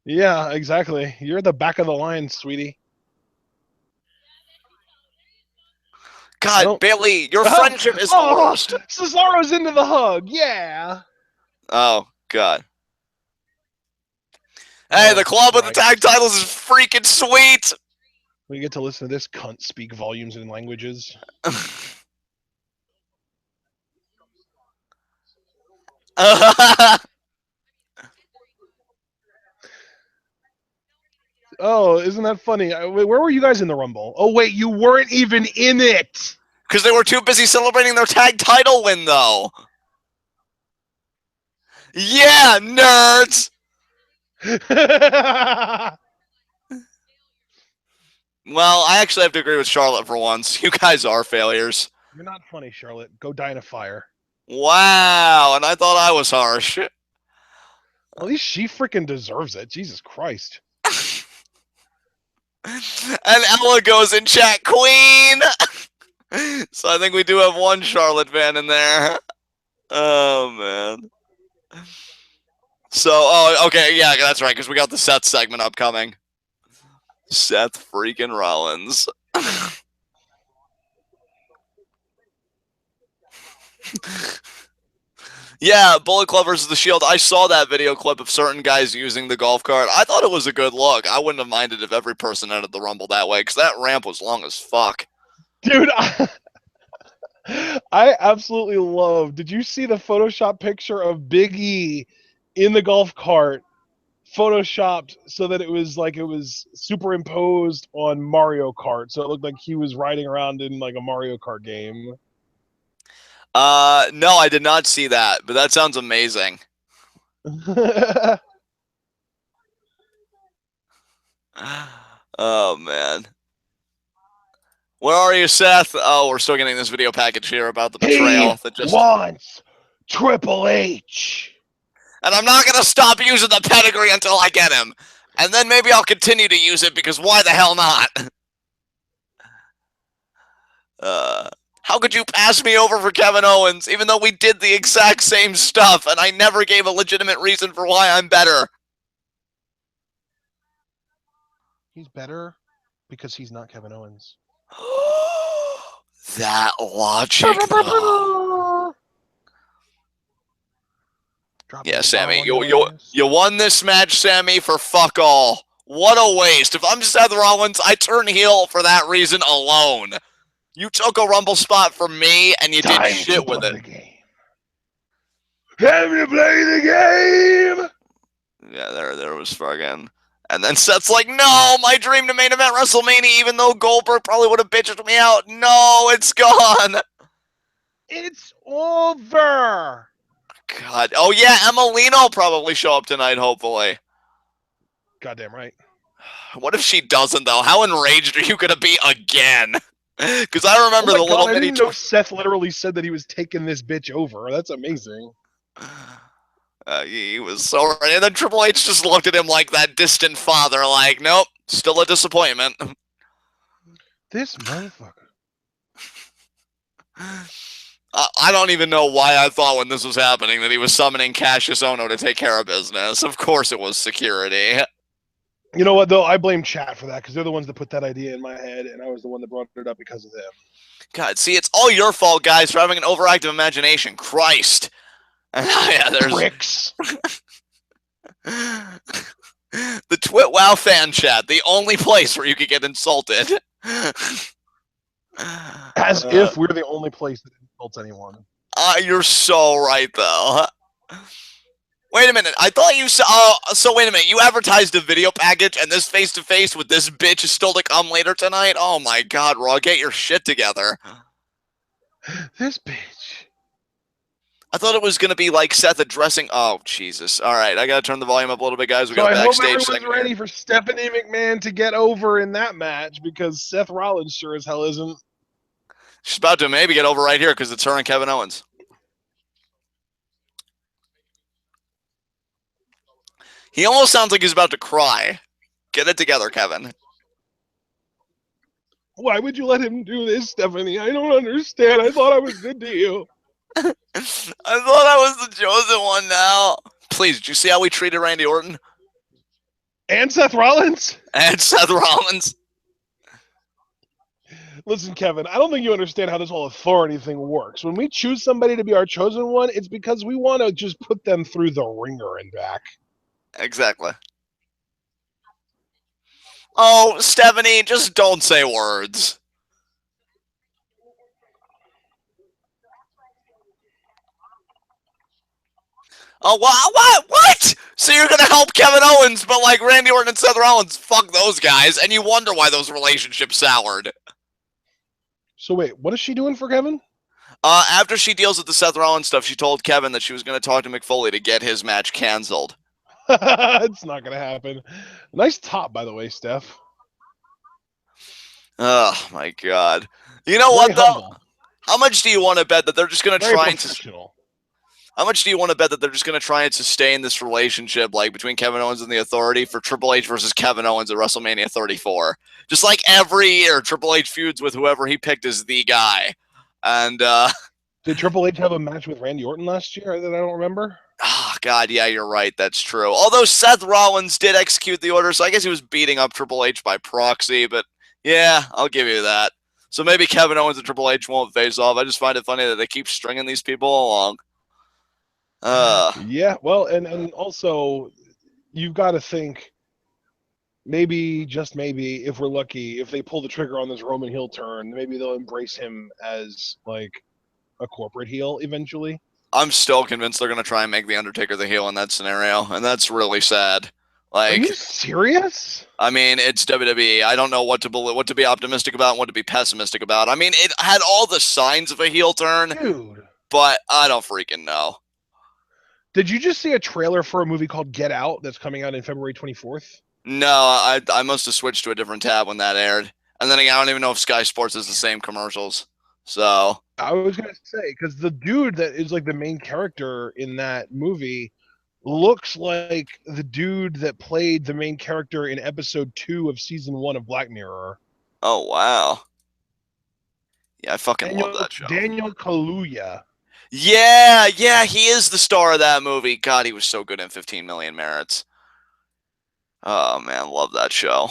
Speaker 1: Yeah, exactly. You're the back of the line, sweetie.
Speaker 2: God, Bailey, your friendship is the worst.
Speaker 1: Cesaro's into the hug. Yeah.
Speaker 2: Oh, God. Hey, the club with the tag titles is freaking sweet.
Speaker 1: We get to listen to this cunt speak volumes in languages. Oh, isn't that funny? Wait, where were you guys in the Rumble? Oh, wait, you weren't even in it.
Speaker 2: Because they were too busy celebrating their tag title win, though. Yeah, nerds. Well, I actually have to agree with Charlotte for once. You guys are failures.
Speaker 1: You're not funny, Charlotte. Go die in a fire.
Speaker 2: Wow, and I thought I was harsh.
Speaker 1: At least she freaking deserves it. Jesus Christ.
Speaker 2: And Ella goes in chat, Queen. So I think we do have one Charlotte fan in there. Oh, man. So, oh, okay, yeah, that's right, because we got the Seth segment upcoming. Seth freaking Rollins. Yeah, Bullet Club versus the Shield. I saw that video clip of certain guys using the golf cart. I thought it was a good look. I wouldn't have minded if every person entered the Rumble that way, because that ramp was long as fuck.
Speaker 1: Dude, I absolutely love. Did you see the Photoshop picture of Big E in the golf cart, photoshopped so that it was superimposed on Mario Kart, so it looked like he was riding around in like a Mario Kart game?
Speaker 2: No, I did not see that, but that sounds amazing. Oh, man. Where are you, Seth? Oh, we're still getting this video package here about the betrayal.
Speaker 1: He wants Triple H.
Speaker 2: And I'm not going to stop using the pedigree until I get him. And then maybe I'll continue to use it, because why the hell not? How could you pass me over for Kevin Owens, even though we did the exact same stuff, and I never gave a legitimate reason for why I'm better?
Speaker 1: He's better because he's not Kevin Owens.
Speaker 2: That logic, though. Yeah, Sammy, you won this match, Sammy, for fuck all. What a waste. If I'm Seth Rollins, I turn heel for that reason alone. You took a Rumble spot from me, and you did shit with it.
Speaker 1: Time to play the game!
Speaker 2: Yeah, there was fucking And then Seth's like, no, my dream to main event WrestleMania, even though Goldberg probably would have bitched me out. No, it's gone.
Speaker 1: It's over.
Speaker 2: God. Oh, yeah, Emelina will probably show up tonight, hopefully.
Speaker 1: Goddamn right.
Speaker 2: What if she doesn't, though? How enraged are you going to be again? Because I remember the little
Speaker 1: I
Speaker 2: mini...
Speaker 1: didn't know Seth literally said that he was taking this bitch over. That's amazing.
Speaker 2: He was so ready. And then Triple H just looked at him like that distant father, like, nope, still a disappointment.
Speaker 1: This motherfucker.
Speaker 2: I don't even know why I thought when this was happening that he was summoning Cassius Ohno to take care of business. Of course it was security.
Speaker 1: You know what, though? I blame chat for that because they're the ones that put that idea in my head, and I was the one that brought it up because of them.
Speaker 2: God, see, it's all your fault, guys, for having an overactive imagination. Christ. Yeah, there's...
Speaker 1: Pricks.
Speaker 2: The Twit Wow fan chat, the only place where you could get insulted.
Speaker 1: As if we're the only place that insults anyone.
Speaker 2: You're so right, though. Wait a minute. I thought you said... so wait a minute. You advertised a video package, and this face-to-face with this bitch is still to come later tonight? Oh, my God, Raw. Get your shit together.
Speaker 1: This bitch.
Speaker 2: I thought it was going to be like Seth addressing... Oh, Jesus. All right. I got to turn the volume up a little bit, guys. We got a backstage
Speaker 1: segment. I hope everyone's ready for Stephanie McMahon to get over in that match, because Seth Rollins sure as hell isn't.
Speaker 2: She's about to maybe get over right here because it's her and Kevin Owens. He almost sounds like he's about to cry. Get it together, Kevin.
Speaker 1: Why would you let him do this, Stephanie? I don't understand. I thought I was good to you.
Speaker 2: I thought I was the chosen one now. Please, did you see how we treated Randy Orton?
Speaker 1: And Seth Rollins?
Speaker 2: And Seth Rollins.
Speaker 1: Listen, Kevin, I don't think you understand how this whole authority thing works. When we choose somebody to be our chosen one, it's because we want to just put them through the ringer and back.
Speaker 2: Exactly. Oh, Stephanie, just don't say words. Oh, what? So you're going to help Kevin Owens, but like Randy Orton and Seth Rollins, fuck those guys, and you wonder why those relationships soured.
Speaker 1: So wait, what is she doing for Kevin?
Speaker 2: After she deals with the Seth Rollins stuff, she told Kevin that she was going to talk to McFoley to get his match canceled.
Speaker 1: It's not going to happen. Nice top, by the way, Steph.
Speaker 2: Oh, my God. You know what, though? How much do you want to bet that they're just going to try and... How much do you want to bet that they're just going to try and sustain this relationship, like, between Kevin Owens and the Authority for Triple H versus Kevin Owens at WrestleMania 34? Just like every year, Triple H feuds with whoever he picked as the guy. And,
Speaker 1: did Triple H have a match with Randy Orton last year that I don't remember?
Speaker 2: Oh, God, yeah, you're right. That's true. Although Seth Rollins did execute the order, so I guess he was beating up Triple H by proxy, but yeah, I'll give you that. So maybe Kevin Owens and Triple H won't face off. I just find it funny that they keep stringing these people along.
Speaker 1: Yeah, well, and also, you've got to think, maybe, just maybe, if we're lucky, if they pull the trigger on this Roman heel turn, maybe they'll embrace him as, like, a corporate heel eventually.
Speaker 2: I'm still convinced they're going to try and make The Undertaker the heel in that scenario, and that's really sad. Like,
Speaker 1: are you serious?
Speaker 2: I mean, it's WWE. I don't know what to be optimistic about and what to be pessimistic about. I mean, it had all the signs of a heel turn,
Speaker 1: dude,
Speaker 2: but I don't freaking know.
Speaker 1: Did you just see a trailer for a movie called Get Out that's coming out in February 24th?
Speaker 2: No, I must have switched to a different tab when that aired. And then again, I don't even know if Sky Sports has the same commercials. So
Speaker 1: I was going to say, because the dude that is like the main character in that movie looks like the dude that played the main character in episode 2 of season 1 of Black Mirror.
Speaker 2: Oh, wow. Yeah, I fucking love that show.
Speaker 1: Daniel Kaluuya.
Speaker 2: Yeah, he is the star of that movie. God, he was so good in 15 Million Merits. Oh, man, love that show.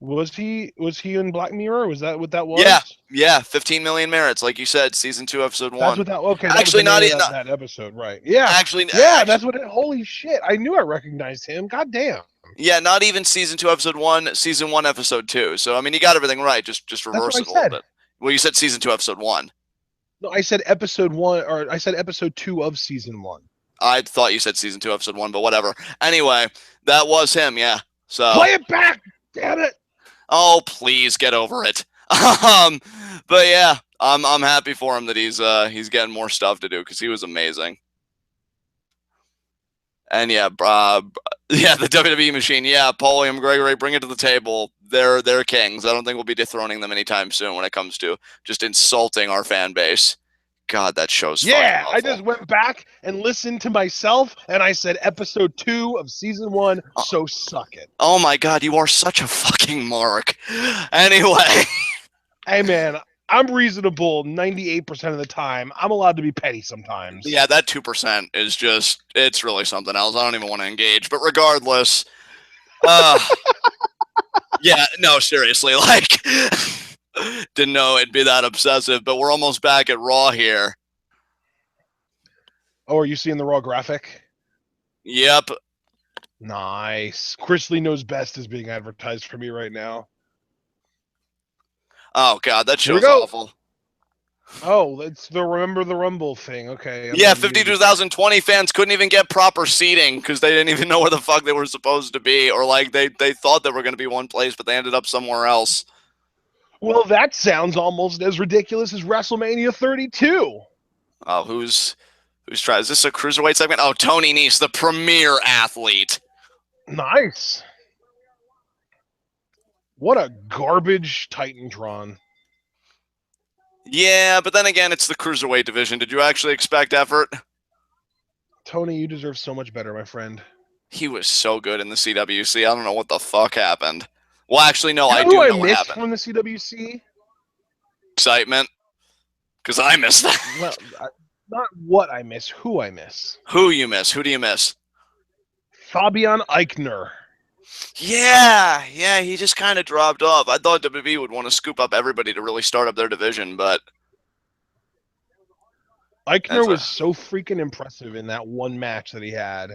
Speaker 1: Was he in Black Mirror? Was that what that was?
Speaker 2: Yeah, 15 Million Merits, like you said, season 2, episode 1.
Speaker 1: That's what that. Okay,
Speaker 2: actually,
Speaker 1: that was that episode, right? Yeah,
Speaker 2: actually,
Speaker 1: that's what. Holy shit! I knew I recognized him. God damn.
Speaker 2: Yeah, not even season 2, episode 1. Season 1, episode 2. So I mean, you got everything right. Just reverse it a little bit. Well, you said season 2, episode 1.
Speaker 1: No, I said episode 1, or I said episode 2 of season 1.
Speaker 2: I thought you said season 2, episode 1, but whatever. Anyway, that was him. Yeah. So,
Speaker 1: Play it back, damn it.
Speaker 2: oh, please get over it. But yeah, I'm happy for him that he's getting more stuff to do because he was amazing. And yeah, yeah, the WWE machine. Yeah, Paulie and Gregory, bring it to the table. They're kings. I don't think we'll be dethroning them anytime soon when it comes to just insulting our fan base. God, that show's fucking
Speaker 1: Yeah, I
Speaker 2: awful.
Speaker 1: just went back and listened to myself, and I said episode 2 of season 1, so suck it.
Speaker 2: Oh my God, you are such a fucking mark. Anyway.
Speaker 1: Hey, man, I'm reasonable 98% of the time. I'm allowed to be petty sometimes.
Speaker 2: Yeah, that 2% is just, it's really something else. I don't even want to engage. But regardless, yeah, no, seriously, like, didn't know it'd be that obsessive, but we're almost back at Raw here.
Speaker 1: Oh, are you seeing the Raw graphic?
Speaker 2: Yep.
Speaker 1: Nice. Chris Lee Knows Best is being advertised for me right now.
Speaker 2: Oh, God, that
Speaker 1: Here we
Speaker 2: show's
Speaker 1: go.
Speaker 2: awful.
Speaker 1: Oh, it's the Remember the Rumble thing. Okay.
Speaker 2: Yeah, 52,020 fans couldn't even get proper seating because they didn't even know where the fuck they were supposed to be, or like they thought they were going to be one place, but they ended up somewhere else.
Speaker 1: Well, that sounds almost as ridiculous as WrestleMania 32.
Speaker 2: Oh, who's trying? Is this a cruiserweight segment? Oh, Tony Nese, the premier athlete.
Speaker 1: Nice. What a garbage Titantron.
Speaker 2: Yeah, but then again, it's the cruiserweight division. Did you actually expect effort?
Speaker 1: Tony, you deserve so much better, my friend.
Speaker 2: He was so good in the CWC. I don't know what the fuck happened. Well, actually, no,
Speaker 1: You
Speaker 2: I
Speaker 1: know
Speaker 2: do
Speaker 1: who I
Speaker 2: know what
Speaker 1: missed
Speaker 2: happened.
Speaker 1: from the CWC?
Speaker 2: Excitement. Because I missed that.
Speaker 1: Well, not what I miss, who I miss.
Speaker 2: Who you miss? Who do you miss?
Speaker 1: Fabian Eichner.
Speaker 2: Yeah, he just kind of dropped off. I thought WWE would want to scoop up everybody to really start up their division, but
Speaker 1: Eichner was so freaking impressive in that one match that he had.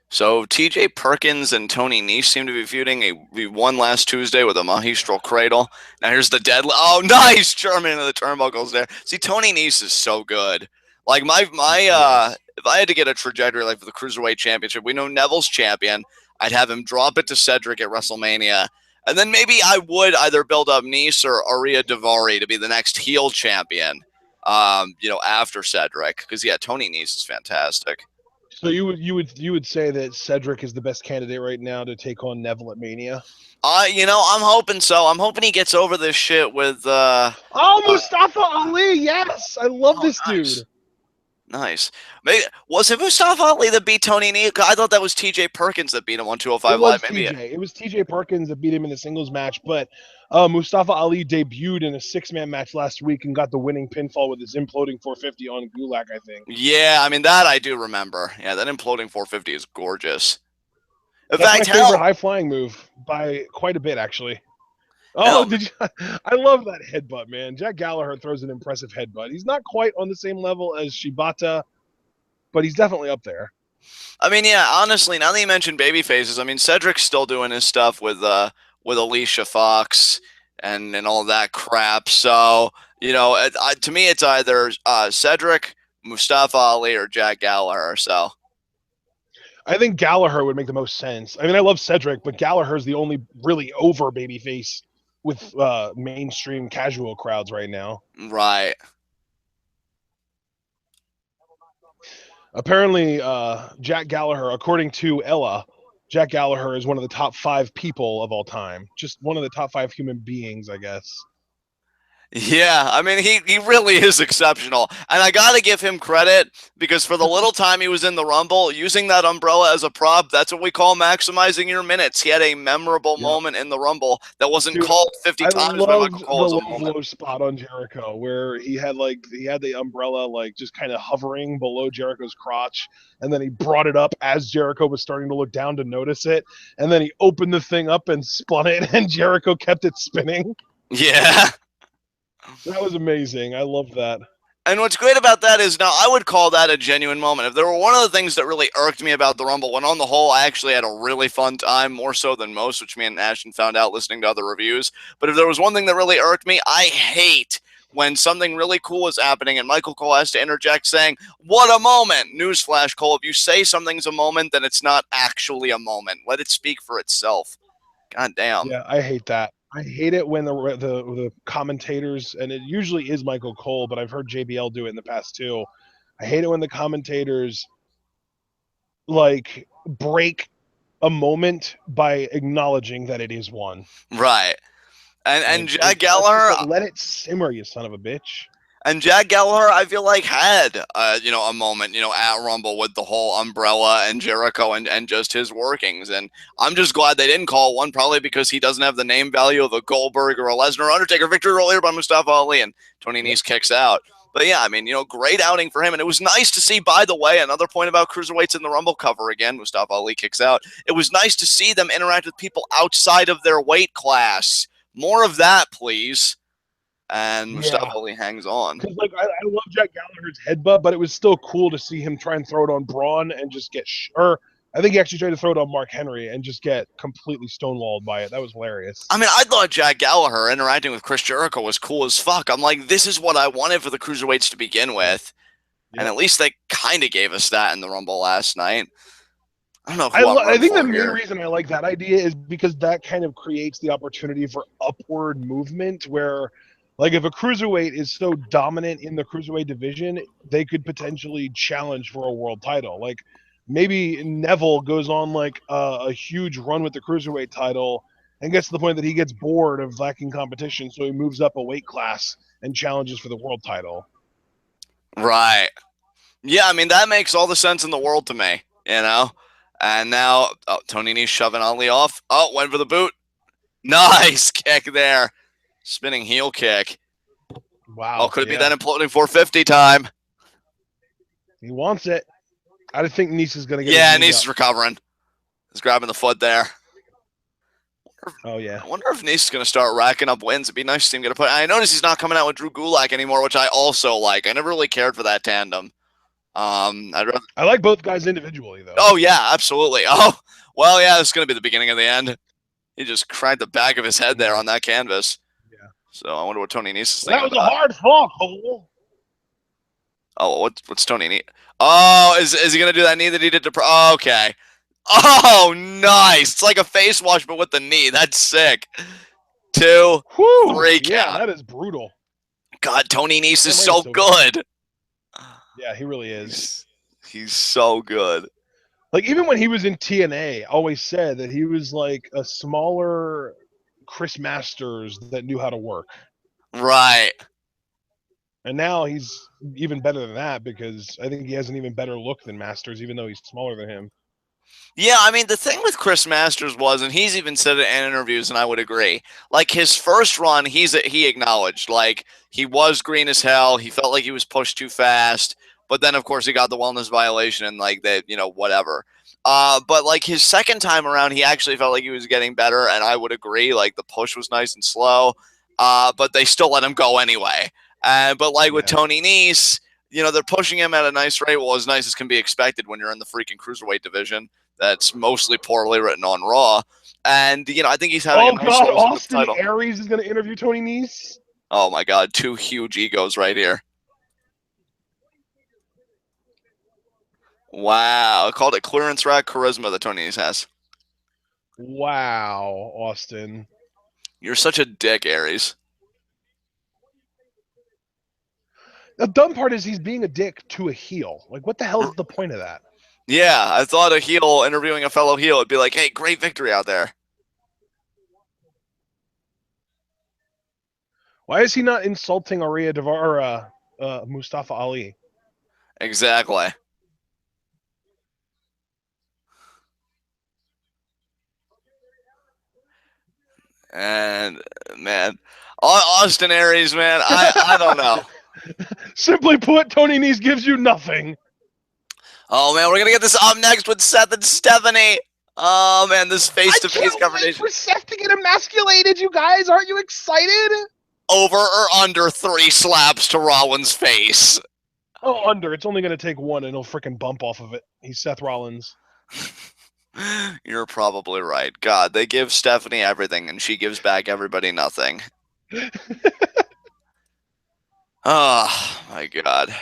Speaker 2: So T.J. Perkins and Tony Nese seem to be feuding. We won last Tuesday with a Mahistral Cradle. Now here's the deadlift. Oh, nice German into the turnbuckles there. See, Tony Nese is so good. Like if I had to get a trajectory like for the Cruiserweight Championship, we know Neville's champion. I'd have him drop it to Cedric at WrestleMania. And then maybe I would either build up Nese or Aria Daivari to be the next heel champion, after Cedric. Because, yeah, Tony Nese is fantastic.
Speaker 1: So you would say that Cedric is the best candidate right now to take on Neville at Mania?
Speaker 2: I'm hoping so. I'm hoping he gets over this shit with
Speaker 1: Mustafa Ali, yes! I love this
Speaker 2: nice.
Speaker 1: dude.
Speaker 2: Nice. Maybe, was it Mustafa Ali that beat Tony Nese? I thought that was T.J. Perkins that beat him on 205 Live. Maybe
Speaker 1: it was T.J. Perkins that beat him in the singles match, but Mustafa Ali debuted in a 6-man match last week and got the winning pinfall with his imploding 450 on Gulak, I think.
Speaker 2: Yeah, I mean, that I do remember. Yeah, that imploding 450 is gorgeous.
Speaker 1: That's my favorite high-flying move by quite a bit, actually. Oh, did you? I love that headbutt, man. Jack Gallagher throws an impressive headbutt. He's not quite on the same level as Shibata, but he's definitely up there.
Speaker 2: I mean, yeah, honestly, now that you mentioned baby faces, I mean, Cedric's still doing his stuff with Alicia Fox and all that crap. So, to me, it's either Cedric, Mustafa Ali, or Jack Gallagher. So,
Speaker 1: I think Gallagher would make the most sense. I mean, I love Cedric, but Gallagher's the only really over babyface with mainstream casual crowds right now.
Speaker 2: Right.
Speaker 1: Apparently, Jack Gallagher, according to Ella, Jack Gallagher is one of the top 5 people of all time. Just one of the top 5 human beings, I guess.
Speaker 2: Yeah, I mean, he really is exceptional. And I got to give him credit because for the little time he was in the Rumble, using that umbrella as a prop, that's what we call maximizing your minutes. He had a memorable moment in the Rumble that wasn't called 50 times by Michael Cole as a moment.
Speaker 1: Low spot on Jericho where he had the umbrella just kind of hovering below Jericho's crotch, and then he brought it up as Jericho was starting to look down to notice it, and then he opened the thing up and spun it, and Jericho kept it spinning.
Speaker 2: Yeah.
Speaker 1: That was amazing. I love that.
Speaker 2: And what's great about that is now I would call that a genuine moment. If there were one of the things that really irked me about the Rumble, when on the whole I actually had a really fun time, more so than most, which me and Ashton found out listening to other reviews. But if there was one thing that really irked me, I hate when something really cool is happening and Michael Cole has to interject saying, "What a moment." Newsflash, Cole, if you say something's a moment, then it's not actually a moment. Let it speak for itself. God damn.
Speaker 1: Yeah, I hate that. I hate it when the commentators, and it usually is Michael Cole, but I've heard JBL do it in the past too. I hate it when the commentators like break a moment by acknowledging that it is one.
Speaker 2: Right. And
Speaker 1: Like
Speaker 2: Jack
Speaker 1: that's just
Speaker 2: Gallagher,
Speaker 1: like, let it simmer, you son of a bitch.
Speaker 2: And Jack Gallagher, I feel like had a moment, at Rumble with the whole umbrella and Jericho and just his workings. And I'm just glad they didn't call one, probably because he doesn't have the name value of a Goldberg or a Lesnar. Undertaker victory earlier by Mustafa Ali, and Tony Nese kicks out. But yeah, I mean, great outing for him. And it was nice to see, by the way, another point about cruiserweights in the Rumble cover again. Mustafa Ali kicks out. It was nice to see them interact with people outside of their weight class. More of that, please. And Mustafa Ali hangs on.
Speaker 1: Because like I love Jack Gallagher's headbutt, but it was still cool to see him try and throw it on Braun and just get or I think he actually tried to throw it on Mark Henry and just get completely stonewalled by it. That was hilarious.
Speaker 2: I mean, I thought Jack Gallagher interacting with Chris Jericho was cool as fuck. I'm like, this is what I wanted for the cruiserweights to begin with. Yep. And at least they kind of gave us that in the Rumble last night. I don't know who
Speaker 1: I think the main reason I like that idea is because that kind of creates the opportunity for upward movement where, like, if a cruiserweight is so dominant in the cruiserweight division, they could potentially challenge for a world title. Like, maybe Neville goes on, like, a huge run with the cruiserweight title and gets to the point that he gets bored of lacking competition, so he moves up a weight class and challenges for the world title.
Speaker 2: Right. Yeah, I mean, that makes all the sense in the world to me, And now, Tony Nese shoving Ali off. Oh, went for the boot. Nice kick there. Spinning heel kick.
Speaker 1: Wow.
Speaker 2: Oh, could it be that imploding 450 time?
Speaker 1: He wants it. I think Nese is going to get
Speaker 2: Nese is recovering. He's grabbing the foot there.
Speaker 1: Oh, yeah.
Speaker 2: I wonder if Nese is going to start racking up wins. It'd be nice to see him get a put. I notice he's not coming out with Drew Gulak anymore, which I also like. I never really cared for that tandem. I
Speaker 1: like both guys individually, though.
Speaker 2: Oh, yeah, absolutely. Oh, well, yeah, this is going to be the beginning of the end. He just cracked the back of his head there on that canvas.
Speaker 1: Yeah.
Speaker 2: So I wonder what Tony Nese is thinking.
Speaker 1: That was a hard fall, Cole.
Speaker 2: Oh, what's Tony Nese? Oh, is he going to do that knee that he did to... okay. Oh, nice. It's like a face wash, but with the knee. That's sick. 2, 3 count.
Speaker 1: Yeah, that is brutal.
Speaker 2: God, Tony Nese is so good.
Speaker 1: Yeah, he really is.
Speaker 2: He's so good.
Speaker 1: Like, even when he was in TNA, always said that he was like a smaller Chris Masters that knew how to work.
Speaker 2: Right.
Speaker 1: And now he's even better than that because I think he has an even better look than Masters, even though he's smaller than him.
Speaker 2: Yeah, I mean, the thing with Chris Masters was, and he's even said it in interviews, and I would agree, like, his first run, he acknowledged, like, he was green as hell, he felt like he was pushed too fast, but then, of course, he got the wellness violation and, like, whatever. But, like, his second time around, he actually felt like he was getting better, and I would agree, like, the push was nice and slow, but they still let him go anyway. But, like, with Tony Nese, they're pushing him at a nice rate, well, as nice as can be expected when you're in the freaking cruiserweight division. That's mostly poorly written on Raw. And, I think he's having a nice
Speaker 1: role Austin in the title. Aries is going to interview Tony Nese?
Speaker 2: Oh, my God. 2 huge egos right here. Wow. I called it clearance rack charisma that Tony Nese has.
Speaker 1: Wow, Austin.
Speaker 2: You're such a dick, Aries.
Speaker 1: The dumb part is he's being a dick to a heel. Like, what the hell is the point of that?
Speaker 2: Yeah, I thought a heel interviewing a fellow heel would be like, hey, great victory out there.
Speaker 1: Why is he not insulting Ariya Daivari or Mustafa Ali?
Speaker 2: Exactly. And, man, Austin Aries, man, I don't know.
Speaker 1: Simply put, Tony Nese gives you nothing.
Speaker 2: Oh, man, we're going to get this up next with Seth and Stephanie. Oh, man, this face-to-face conversation.
Speaker 1: For Seth to get emasculated, you guys. Aren't you excited?
Speaker 2: Over or under 3 slaps to Rollins' face?
Speaker 1: Oh, under. It's only going to take 1, and he'll freaking bump off of it. He's Seth Rollins.
Speaker 2: You're probably right. God, they give Stephanie everything, and she gives back everybody nothing. Oh my god.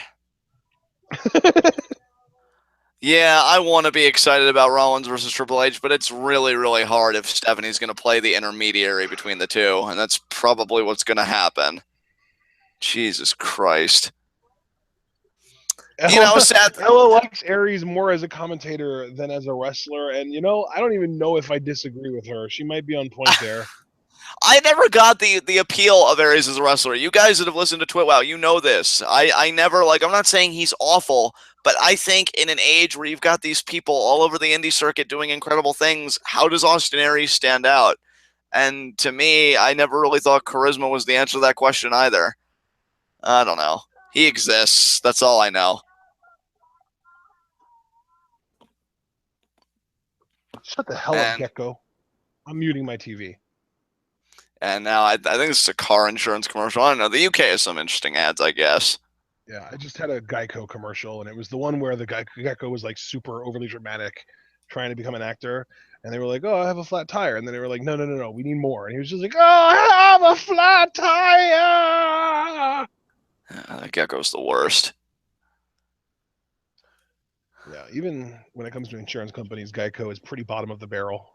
Speaker 2: Yeah, I want to be excited about Rollins versus Triple H, but it's really, really hard if Stephanie's going to play the intermediary between the two, and that's probably what's going to happen. Jesus Christ. You
Speaker 1: Ella,
Speaker 2: know, Seth,
Speaker 1: Ella likes Aries more as a commentator than as a wrestler, and I don't even know if I disagree with her. She might be on point there.
Speaker 2: I never got the appeal of Aries as a wrestler. You guys that have listened to TwitWow, you know this. I never like. I'm not saying he's awful, but I think in an age where you've got these people all over the indie circuit doing incredible things, how does Austin Aries stand out? And to me, I never really thought charisma was the answer to that question either. I don't know. He exists. That's all I know.
Speaker 1: Shut the hell up,
Speaker 2: And
Speaker 1: Gecko. I'm muting my TV.
Speaker 2: and now I think this is a car insurance commercial. I don't know. The UK has some interesting ads, I guess.
Speaker 1: Yeah, I just had a Geico commercial, and it was the one where the Gecko was like super overly dramatic, trying to become an actor, and they were like, "Oh, I have a flat tire," and then they were like, "No, no, no, no, we need more," and he was just like, "Oh, I have a flat tire."
Speaker 2: Gecko's the worst.
Speaker 1: Yeah, even when it comes to insurance companies, Geico is pretty bottom of the barrel.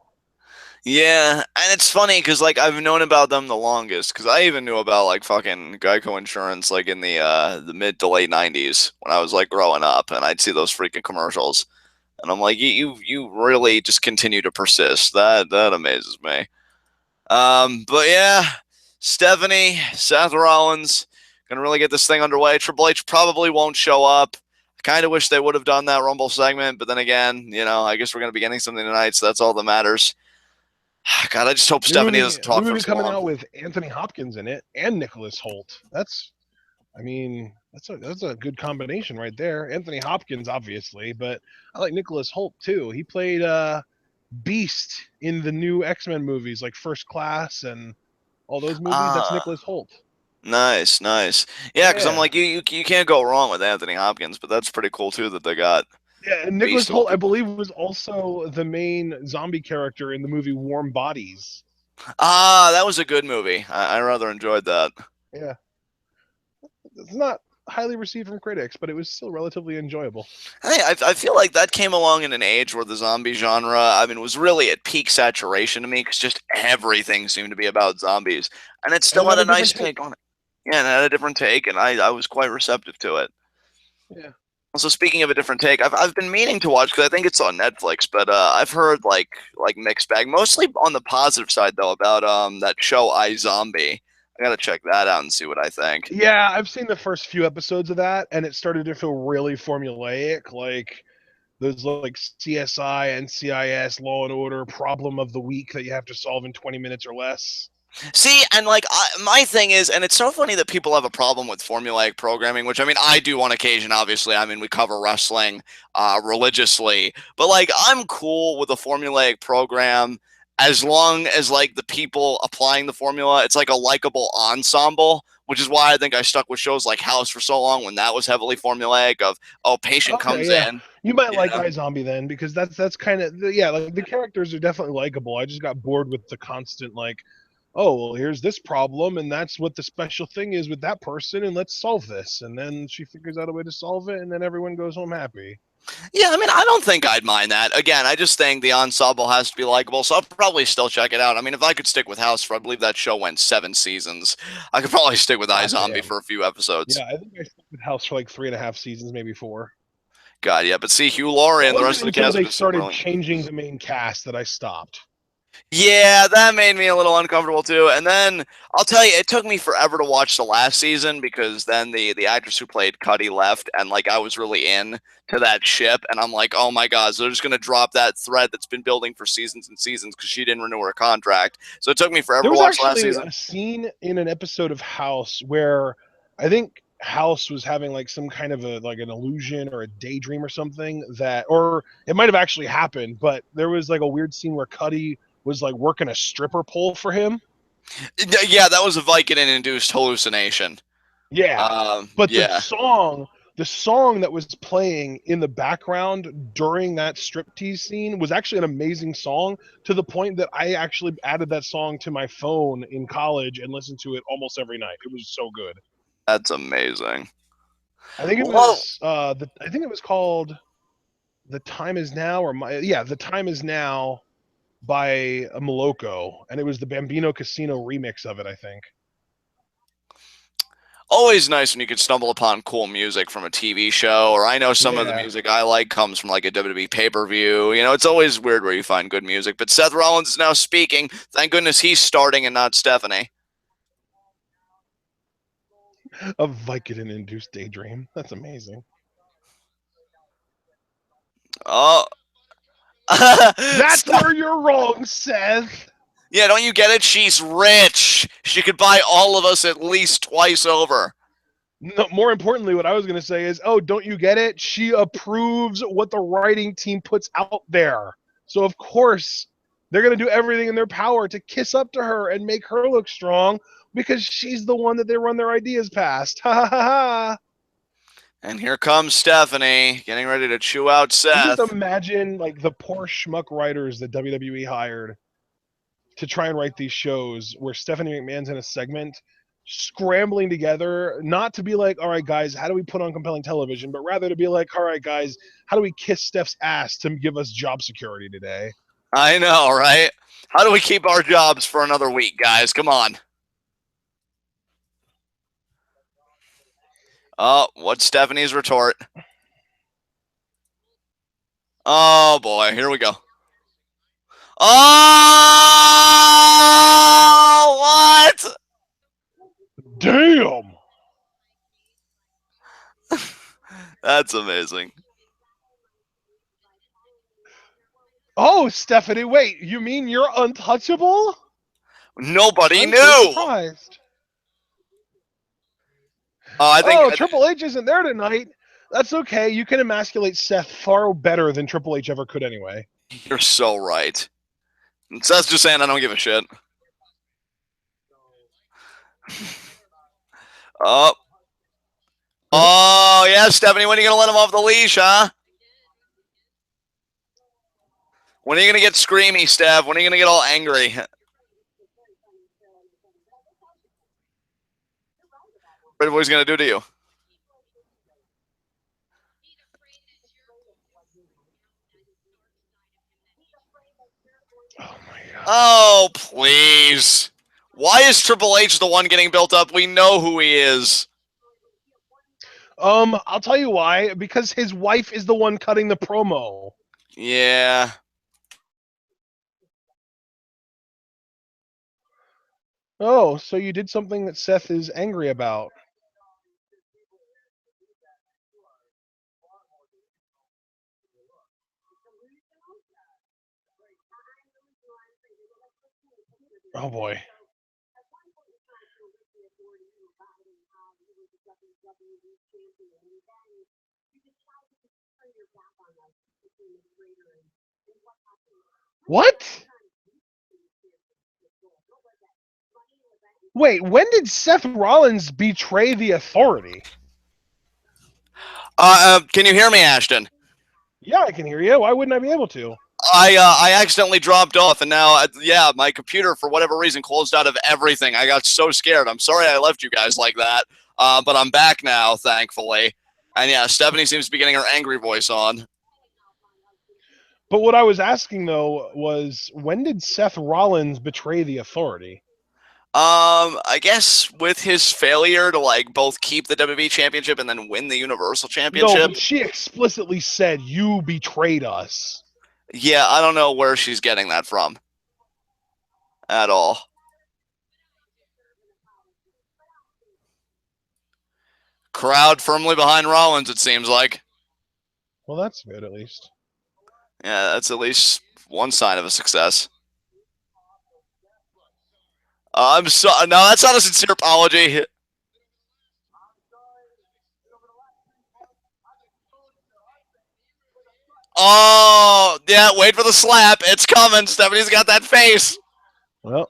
Speaker 2: Yeah, and it's funny because like I've known about them the longest because I even knew about like fucking Geico insurance like in the mid to late '90s when I was like growing up, and I'd see those freaking commercials, and I'm like, you really just continue to persist. That amazes me. But yeah, Stephanie, Seth Rollins, gonna really get this thing underway. Triple H probably won't show up. I kind of wish they would have done that Rumble segment, but then again, I guess we're gonna be getting something tonight, so that's all that matters. God, I just hope Stephanie doesn't
Speaker 1: New
Speaker 2: talk for
Speaker 1: movie
Speaker 2: too
Speaker 1: coming
Speaker 2: long.
Speaker 1: out with Anthony Hopkins in it and Nicholas Holt. I mean, that's a good combination right there. Anthony Hopkins, obviously, but I like Nicholas Holt too. He played Beast in the new X-Men movies, like First Class and all those movies. That's
Speaker 2: Ah,
Speaker 1: Nicholas Holt.
Speaker 2: nice, nice. Yeah, because I'm
Speaker 1: Yeah.
Speaker 2: like, you can't go wrong with Anthony Hopkins, but that's pretty cool too that they got
Speaker 1: Yeah, and Nicholas
Speaker 2: Beast of all
Speaker 1: Holt, I
Speaker 2: people.
Speaker 1: believe, was also the main zombie character in the movie Warm Bodies.
Speaker 2: Ah, that was a good movie. I rather enjoyed that.
Speaker 1: Yeah, it's not highly received from critics, but it was still relatively enjoyable.
Speaker 2: Hey, I feel like that came along in an age where the zombie genre, I mean, was really at peak saturation to me because just everything seemed to be about zombies, and it
Speaker 1: And
Speaker 2: still
Speaker 1: it
Speaker 2: had
Speaker 1: had
Speaker 2: a
Speaker 1: a
Speaker 2: nice
Speaker 1: different
Speaker 2: take
Speaker 1: take.
Speaker 2: on it. Yeah, and it had a different take, and I was quite receptive to it.
Speaker 1: Yeah.
Speaker 2: Also, speaking of a different take, I've been meaning to watch because I think it's on Netflix, but I've heard like mixed bag, mostly on the positive side though about that show I Zombie. I gotta check that out and see what I think.
Speaker 1: Yeah, I've seen the first few episodes of that, and it started to feel really formulaic, like those like CSI, NCIS, Law and Order problem of the week that you have to solve in 20 minutes or less.
Speaker 2: See, and like my thing is, and it's so funny that people have a problem with formulaic programming, which I mean I do on occasion. Obviously, I mean we cover wrestling religiously, but like I'm cool with a formulaic program as long as like the people applying the formula, it's like a likable ensemble. Which is why I think I stuck with shows like House for so long when that was heavily formulaic. Of patient
Speaker 1: Okay,
Speaker 2: comes
Speaker 1: yeah.
Speaker 2: in,
Speaker 1: You might
Speaker 2: you
Speaker 1: like
Speaker 2: know.
Speaker 1: iZombie then, because that's kind of yeah, like the characters are definitely likable. I just got bored with the constant like, oh well, here's this problem, and that's what the special thing is with that person, and let's solve this. And then she figures out a way to solve it, and then everyone goes home happy.
Speaker 2: Yeah, I mean, I don't think I'd mind that. Again, I just think the ensemble has to be likable, so I'll probably still check it out. I mean, if I could stick with House for, I believe that show went 7 seasons, I could probably stick with
Speaker 1: God
Speaker 2: iZombie
Speaker 1: damn.
Speaker 2: for a few episodes.
Speaker 1: Yeah, I think I stuck with House for like 3.5 seasons, maybe four.
Speaker 2: God, yeah, but see, Hugh Laurie
Speaker 1: It
Speaker 2: and the
Speaker 1: wasn't
Speaker 2: rest of the
Speaker 1: until
Speaker 2: cast are
Speaker 1: they
Speaker 2: just so
Speaker 1: started
Speaker 2: brilliant.
Speaker 1: changing the main cast that I stopped.
Speaker 2: Yeah, that made me a little uncomfortable too. And then I'll tell you, it took me forever to watch the last season because then the actress who played Cuddy left, and like I was really in to that ship, and I'm like, oh my god, so they're just gonna drop that thread that's been building for seasons and seasons because she didn't renew her contract. So it took me forever
Speaker 1: There
Speaker 2: to
Speaker 1: was
Speaker 2: watch the last
Speaker 1: actually
Speaker 2: season.
Speaker 1: a scene in an episode of House where I think House was having like some kind of a like an illusion or a daydream or something that, or it might have actually happened, but there was like a weird scene where Cuddy was like working a stripper pole for him.
Speaker 2: Yeah, that was a Vicodin-induced hallucination.
Speaker 1: Yeah. But
Speaker 2: Yeah.
Speaker 1: the song that was playing in the background during that striptease scene was actually an amazing song, to the point that I actually added that song to my phone in college and listened to it almost every night. It was so good.
Speaker 2: That's amazing.
Speaker 1: I think it
Speaker 2: Whoa.
Speaker 1: was I think it was called "The Time Is Now" "The Time Is Now" by Moloko, and it was the Bambino Casino remix of it, I think.
Speaker 2: Always nice when you can stumble upon cool music from a TV show, or I know some of the
Speaker 1: Yeah.
Speaker 2: music I like comes from like a WWE pay-per-view. You know, it's always weird where you find good music. But Seth Rollins is now speaking. Thank goodness he's starting and not Stephanie.
Speaker 1: A Vicodin-induced daydream. That's amazing.
Speaker 2: Oh.
Speaker 1: That's where you're wrong, Seth.
Speaker 2: Yeah, don't you get it? She's rich. She could buy all of us at least twice over.
Speaker 1: No, more importantly, what I was going to say is, oh, don't you get it? She approves what the writing team puts out there. So, of course, they're going to do everything in their power to kiss up to her and make her look strong because she's the one that they run their ideas past. Ha ha ha ha.
Speaker 2: And here comes Stephanie, getting ready to chew out
Speaker 1: You just
Speaker 2: Seth.
Speaker 1: imagine like the poor schmuck writers that WWE hired to try and write these shows where Stephanie McMahon's in a segment scrambling together, not to be like, all right, guys, how do we put on compelling television, but rather to be like, all right, guys, how do we kiss Steph's ass to give us job security today?
Speaker 2: I know, right? How do we keep our jobs for another week, guys? Come on. Oh, what's Stephanie's retort? Oh boy, here we go. Oh, what?
Speaker 1: Damn.
Speaker 2: That's amazing.
Speaker 1: Oh, Stephanie, wait, you mean you're untouchable?
Speaker 2: Nobody
Speaker 1: I'm so
Speaker 2: knew.
Speaker 1: surprised.
Speaker 2: Oh, I think
Speaker 1: Oh, Triple H isn't there tonight. That's okay. You can emasculate Seth far better than Triple H ever could anyway.
Speaker 2: you're so right. Seth's just saying I don't give a shit. Oh, oh yeah, Stephanie. When are you gonna let him off the leash, huh? When are you gonna get screamy, Steph? When are you gonna get all angry? What are he gonna do to you?
Speaker 1: Oh my god.
Speaker 2: Oh, please. Why is Triple H the one getting built up? We know who he is.
Speaker 1: I'll tell you why. Because his wife is the one cutting the promo.
Speaker 2: Yeah.
Speaker 1: Oh, so you did something that Seth is angry about. Oh boy. What? Wait, when did Seth Rollins betray the authority?
Speaker 2: Can you hear me, Ashton?
Speaker 1: Yeah, I can hear you. Why wouldn't I be able to?
Speaker 2: I accidentally dropped off, and now yeah, my computer for whatever reason closed out of everything. I got so scared. I'm sorry I left you guys like that. But I'm back now, thankfully. And yeah, Stephanie seems to be getting her angry voice on.
Speaker 1: But what I was asking though was when did Seth Rollins betray the authority?
Speaker 2: I guess with his failure to like both keep the WWE Championship and then win the Universal
Speaker 1: No,
Speaker 2: Championship.
Speaker 1: but she explicitly said you betrayed us.
Speaker 2: Yeah, I don't know where she's getting that from at all. Crowd firmly behind Rollins, it seems like.
Speaker 1: Well, that's good at least.
Speaker 2: Yeah, that's at least one sign of a success. I'm so no, that's not a sincere apology. Oh, yeah, wait for the slap. It's coming. Stephanie's got that face.
Speaker 1: Well,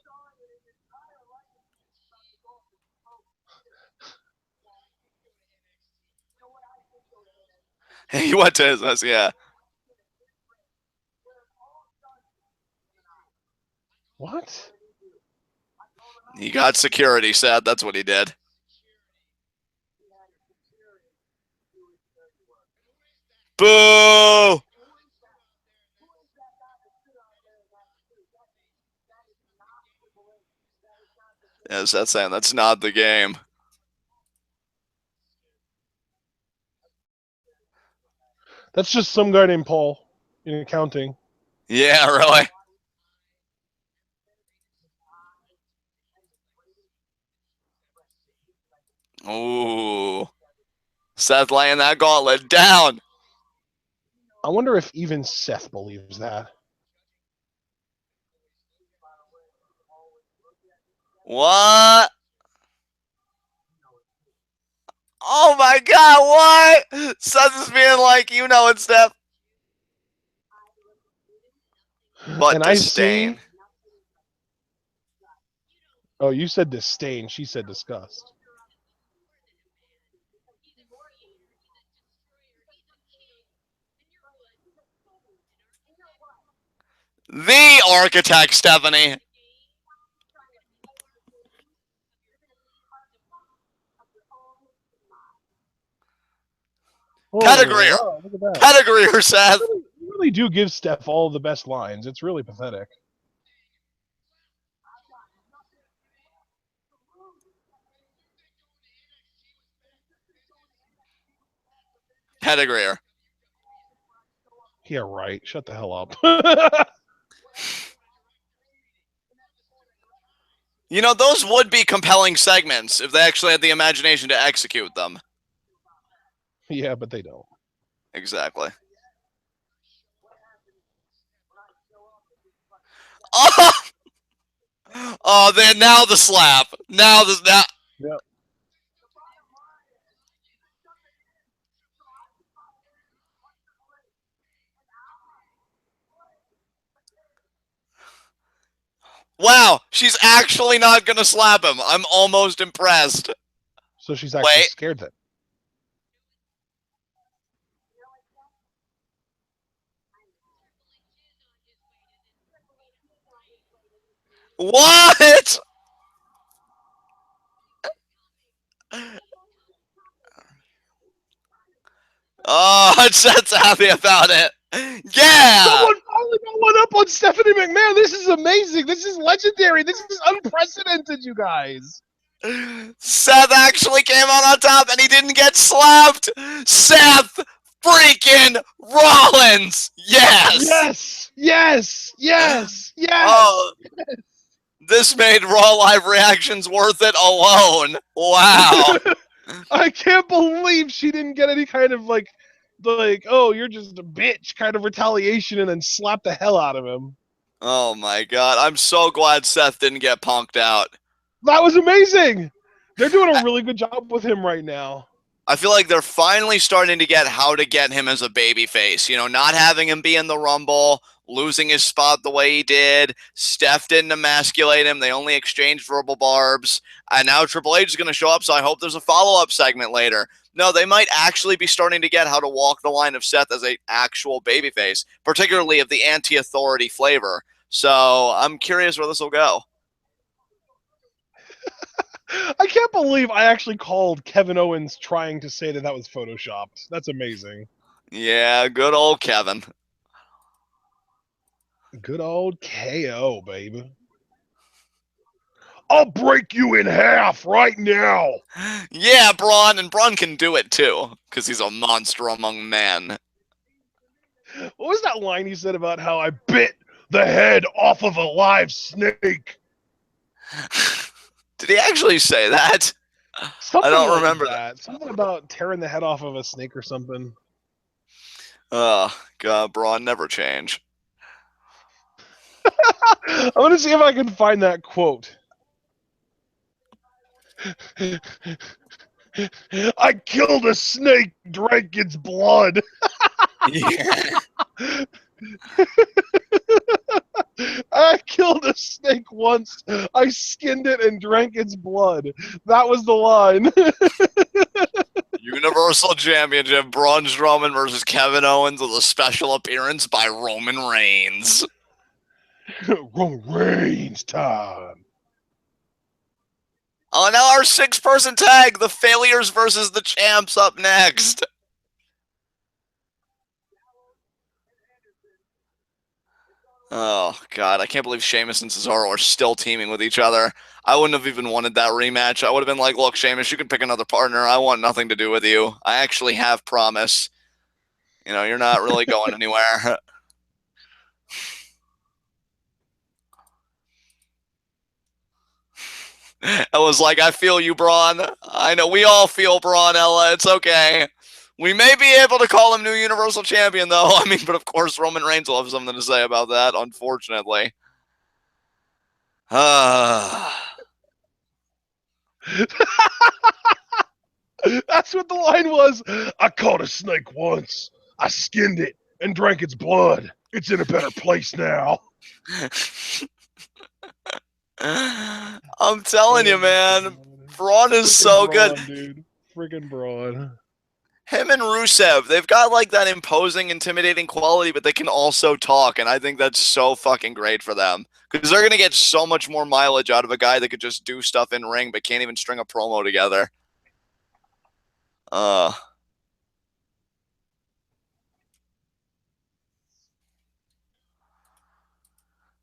Speaker 2: He went to his, yeah.
Speaker 1: what?
Speaker 2: He got security, Seth. That's what he did. Boo! Yes, that's saying that's not the game.
Speaker 1: That's just some guy named Paul in accounting.
Speaker 2: Yeah, really. Ooh. Seth laying that gauntlet down.
Speaker 1: I wonder if even Seth believes that.
Speaker 2: What? Oh my god, what? Seth is being like, you know it, Steph. But
Speaker 1: And I see.
Speaker 2: disdain.
Speaker 1: Oh, you said disdain. She said disgust.
Speaker 2: The architect, Stephanie.
Speaker 1: Oh,
Speaker 2: Pedigree.
Speaker 1: wow, look at that.
Speaker 2: Pedigree, Seth.
Speaker 1: You really do give Steph all the best lines. It's really pathetic.
Speaker 2: Pedigree.
Speaker 1: Yeah, right. Shut the hell up.
Speaker 2: You know, those would be compelling segments if they actually had the imagination to execute them.
Speaker 1: Yeah, but they don't.
Speaker 2: Exactly. Oh, oh, then now the slap. Now.
Speaker 1: Yep.
Speaker 2: Wow, she's actually not gonna slap him. I'm almost impressed.
Speaker 1: So she's actually
Speaker 2: Wait.
Speaker 1: scared then.
Speaker 2: What? Oh, Chet's happy about it. Yeah.
Speaker 1: Someone finally got one up on Stephanie McMahon. This is amazing. This is legendary. This is unprecedented, you guys.
Speaker 2: Seth actually came out on top and he didn't get slapped. Seth freaking Rollins. Yes.
Speaker 1: Yes. Yes. Yes. Yes.
Speaker 2: Oh, this made Raw Live reactions worth it alone. Wow.
Speaker 1: I can't believe she didn't get any kind of like, oh, you're just a bitch kind of retaliation and then slap the hell out of him.
Speaker 2: Oh my god. I'm so glad Seth didn't get punked out.
Speaker 1: That was amazing. They're doing a really good job with him right now.
Speaker 2: I feel like they're finally starting to get how to get him as a babyface. You know, not having him be in the Rumble, losing his spot the way he did. Steph didn't emasculate him. They only exchanged verbal barbs. And now Triple H is going to show up, so I hope there's a follow-up segment later. No, they might actually be starting to get how to walk the line of Seth as an actual babyface, particularly of the anti-authority flavor. So I'm curious where this will go.
Speaker 1: I can't believe I actually called Kevin Owens trying to say that that was photoshopped. That's amazing.
Speaker 2: Yeah, good old Kevin.
Speaker 1: Good old KO, baby. I'll break you in half right now.
Speaker 2: Yeah, Braun, and Braun can do it too, because he's a monster among men.
Speaker 1: What was that line he said about how I bit the head off of a live snake?
Speaker 2: Did he actually say that?
Speaker 1: Something
Speaker 2: I don't
Speaker 1: like
Speaker 2: remember
Speaker 1: that. Something about tearing the head off of a snake or something.
Speaker 2: Oh, God, Braun never change.
Speaker 1: I'm going to see if I can find that quote. I killed a snake, drank its blood.
Speaker 2: Yeah.
Speaker 1: I killed a snake once. I skinned it and drank its blood. That was the line.
Speaker 2: Universal Championship, Braun Strowman versus Kevin Owens with a special appearance by Roman Reigns.
Speaker 1: Roman Reigns time.
Speaker 2: Oh, now our 6-person tag, the Failures versus the Champs, up next. Oh God, I can't believe Sheamus and Cesaro are still teaming with each other. I wouldn't have even wanted that rematch. I would have been like, look, Sheamus, you can pick another partner. I want nothing to do with you. I actually have promise. You know, you're not really going anywhere. I was like, I feel you, Braun. I know we all feel Braun, Ella. It's okay. We may be able to call him new Universal Champion, though. I mean, but of course, Roman Reigns will have something to say about that, unfortunately.
Speaker 1: That's what the line was. I caught a snake once. I skinned it and drank its blood. It's in a better place now.
Speaker 2: I'm telling you,
Speaker 1: Oh my
Speaker 2: man.
Speaker 1: god.
Speaker 2: Braun is
Speaker 1: Freaking
Speaker 2: so good.
Speaker 1: Braun, dude. Freaking Braun.
Speaker 2: Him and Rusev, they've got like that imposing, intimidating quality, but they can also talk, and I think that's so fucking great for them. Because they're gonna get so much more mileage out of a guy that could just do stuff in ring but can't even string a promo together. Uh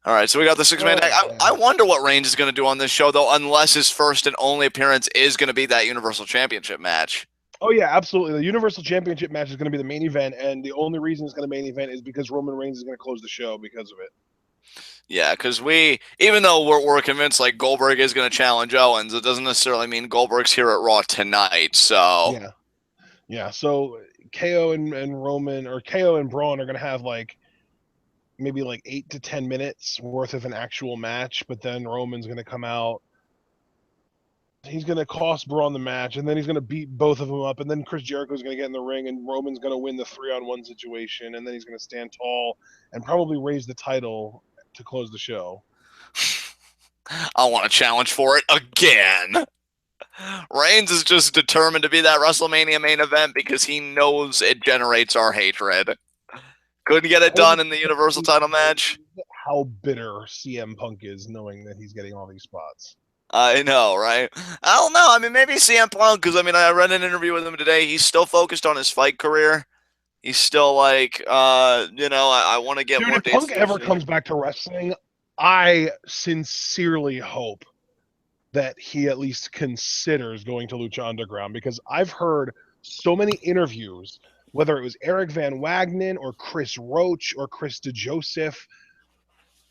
Speaker 2: all right, so we got the six-man tag.
Speaker 1: Oh
Speaker 2: I
Speaker 1: man.
Speaker 2: wonder what Reigns is going to do on this show, though, unless his first and only appearance is going to be that Universal Championship match.
Speaker 1: Oh yeah, absolutely. The Universal Championship match is going to be the main event, and the only reason it's going to be main event is because Roman Reigns is going to close the show because of it.
Speaker 2: Yeah, because even though we're convinced like Goldberg is going to challenge Owens, it doesn't necessarily mean Goldberg's here at Raw tonight. So
Speaker 1: Yeah, yeah. So KO and Roman or KO and Braun are going to have like maybe like 8 to 10 minutes worth of an actual match, but then Roman's going to come out. He's going to cost Braun the match, and then he's going to beat both of them up, and then Chris Jericho's going to get in the ring, and Roman's going to win the 3-on-1 situation, and then he's going to stand tall and probably raise the title to close the show.
Speaker 2: I want to challenge for it again. Reigns is just determined to be that WrestleMania main event because he knows it generates our hatred. Couldn't get it done in the Universal
Speaker 1: Everybody
Speaker 2: title
Speaker 1: knows
Speaker 2: match.
Speaker 1: how bitter CM Punk is, knowing that he's getting all these spots.
Speaker 2: I know, right? I don't know. I mean, maybe CM Punk, because I mean, I read an interview with him today. He's still focused on his fight career. He's still like, I want to get
Speaker 1: Dude,
Speaker 2: more
Speaker 1: if
Speaker 2: dates
Speaker 1: Punk
Speaker 2: with
Speaker 1: ever
Speaker 2: UFC.
Speaker 1: comes back to wrestling, I sincerely hope that he at least considers going to Lucha Underground, because I've heard so many interviews, whether it was Eric Van Wagenen or Chris Roach or Chris DeJoseph,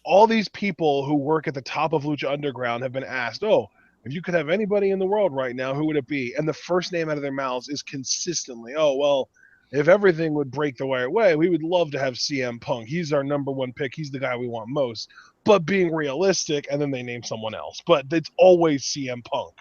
Speaker 1: all these people who work at the top of Lucha Underground have been asked, "Oh, if you could have anybody in the world right now, who would it be?" And the first name out of their mouths is consistently, "Oh, well, if everything would break the right way, we would love to have CM Punk. He's our number one pick. He's the guy we want most." But being realistic, and then they name someone else. But it's always CM Punk.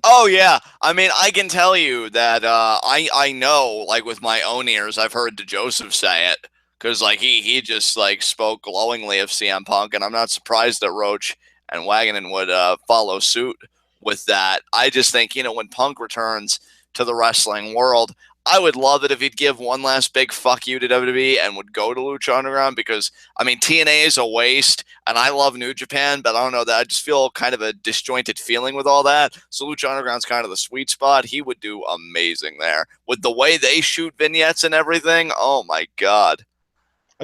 Speaker 2: Oh yeah, I mean, I can tell you that I know, like with my own ears, I've heard DeJoseph say it because like he just like spoke glowingly of CM Punk, and I'm not surprised that Roach and Wagner would follow suit with that. I just think when Punk returns to the wrestling world, I would love it if he'd give one last big fuck you to WWE and would go to Lucha Underground because I mean TNA is a waste and I love New Japan, but I don't know that I just feel kind of a disjointed feeling with all that. So Lucha Underground's kind of the sweet spot. He would do amazing there with the way they shoot vignettes and everything. Oh my god.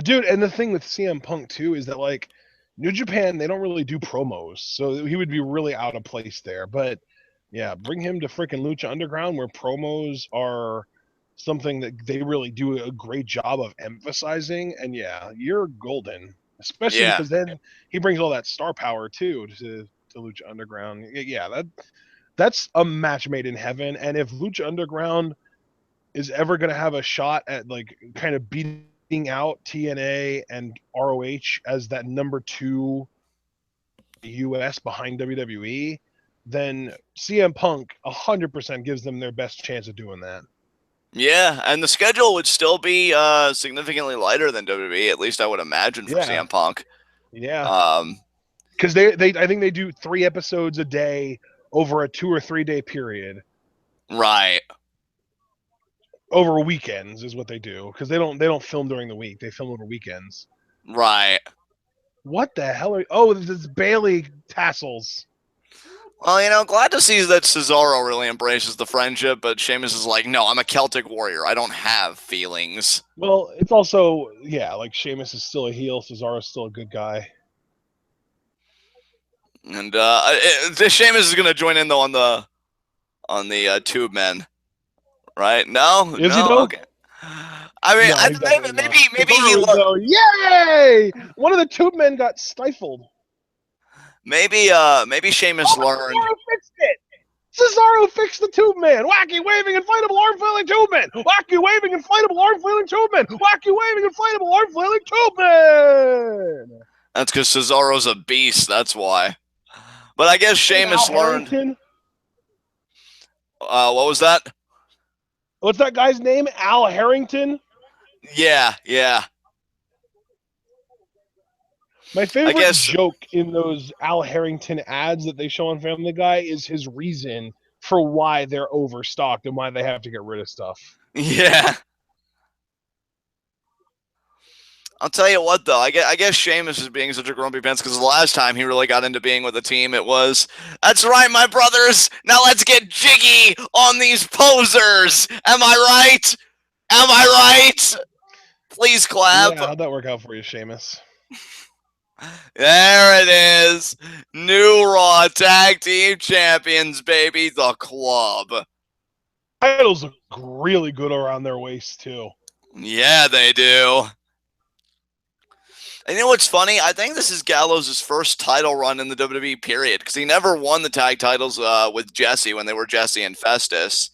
Speaker 1: Dude, and the thing with CM Punk too is that like New Japan, they don't really do promos, so he would be really out of place there. But yeah, bring him to freaking Lucha Underground where promos are something that they really do a great job of emphasizing, and yeah, you're golden. Especially
Speaker 2: Yeah.
Speaker 1: because then he brings all that star power too to Lucha Underground. Yeah, that's a match made in heaven. And if Lucha Underground is ever going to have a shot at like kind of beating out TNA and ROH as that number two US behind WWE, then CM Punk 100% gives them their best chance of doing that.
Speaker 2: Yeah, and the schedule would still be significantly lighter than WWE, at least I would imagine for
Speaker 1: Yeah,
Speaker 2: CM Punk.
Speaker 1: yeah,
Speaker 2: Um,
Speaker 1: because they I think they do 3 episodes a day over a 2 or 3 day period.
Speaker 2: right,
Speaker 1: Over weekends is what they do, because they don't film during the week. They film over weekends.
Speaker 2: right.
Speaker 1: What the hell are? Oh, this is Bailey tassels.
Speaker 2: Well, glad to see that Cesaro really embraces the friendship, but Sheamus is like, no, I'm a Celtic warrior. I don't have feelings.
Speaker 1: Well, it's also, yeah, like Sheamus is still a heel, Cesaro's still a good guy.
Speaker 2: And Sheamus is gonna join in though on the Tube Men, right? No,
Speaker 1: Is he
Speaker 2: no,
Speaker 1: though?
Speaker 2: okay. I mean,
Speaker 1: No, he's definitely
Speaker 2: maybe
Speaker 1: not.
Speaker 2: maybe he
Speaker 1: Cesaro would go, yay! One of the tube men got stifled.
Speaker 2: maybe Sheamus
Speaker 1: Oh,
Speaker 2: learned.
Speaker 1: Cesaro fixed it! Cesaro fixed the tube man! Wacky waving inflatable arm flailing tube man! Wacky waving inflatable arm flailing tube man! Wacky waving inflatable arm flailing tube man!
Speaker 2: That's because Cesaro's a beast. That's why. But I guess Sheamus
Speaker 1: Al
Speaker 2: learned.
Speaker 1: Harrington?
Speaker 2: What was that?
Speaker 1: What's that guy's name? Al Harrington?
Speaker 2: Yeah.
Speaker 1: My favorite joke in those Al Harrington ads that they show on Family Guy is his reason for why they're overstocked and why they have to get rid of stuff.
Speaker 2: Yeah. I'll tell you what, though. I guess Sheamus is being such a grumpy pants because the last time he really got into being with a team, it was, that's right, my brothers. Now let's get jiggy on these posers. Am I right? Am I right? Please clap.
Speaker 1: Yeah, how'd that work out for you, Sheamus?
Speaker 2: There it is. New Raw Tag Team Champions, baby. The Club.
Speaker 1: Titles look really good around their waist, too.
Speaker 2: Yeah, they do. And you know what's funny? I think this is Gallows' first title run in the WWE period because he never won the tag titles with Jesse when they were Jesse and Festus.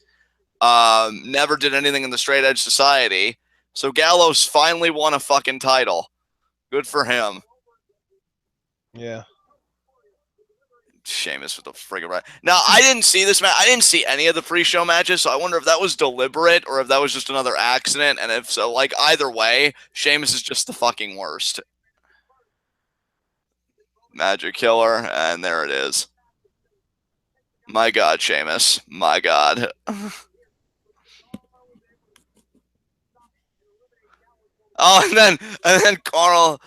Speaker 2: Never did anything in the Straight Edge Society. So Gallows finally won a fucking title. Good for him.
Speaker 1: Yeah.
Speaker 2: Sheamus with the friggin' right. Now, I didn't see this match. I didn't see any of the pre-show matches, so I wonder if that was deliberate or if that was just another accident. And if so, like, either way, Sheamus is just the fucking worst. Magic Killer, and there it is. My God, Sheamus. My God. and then Carl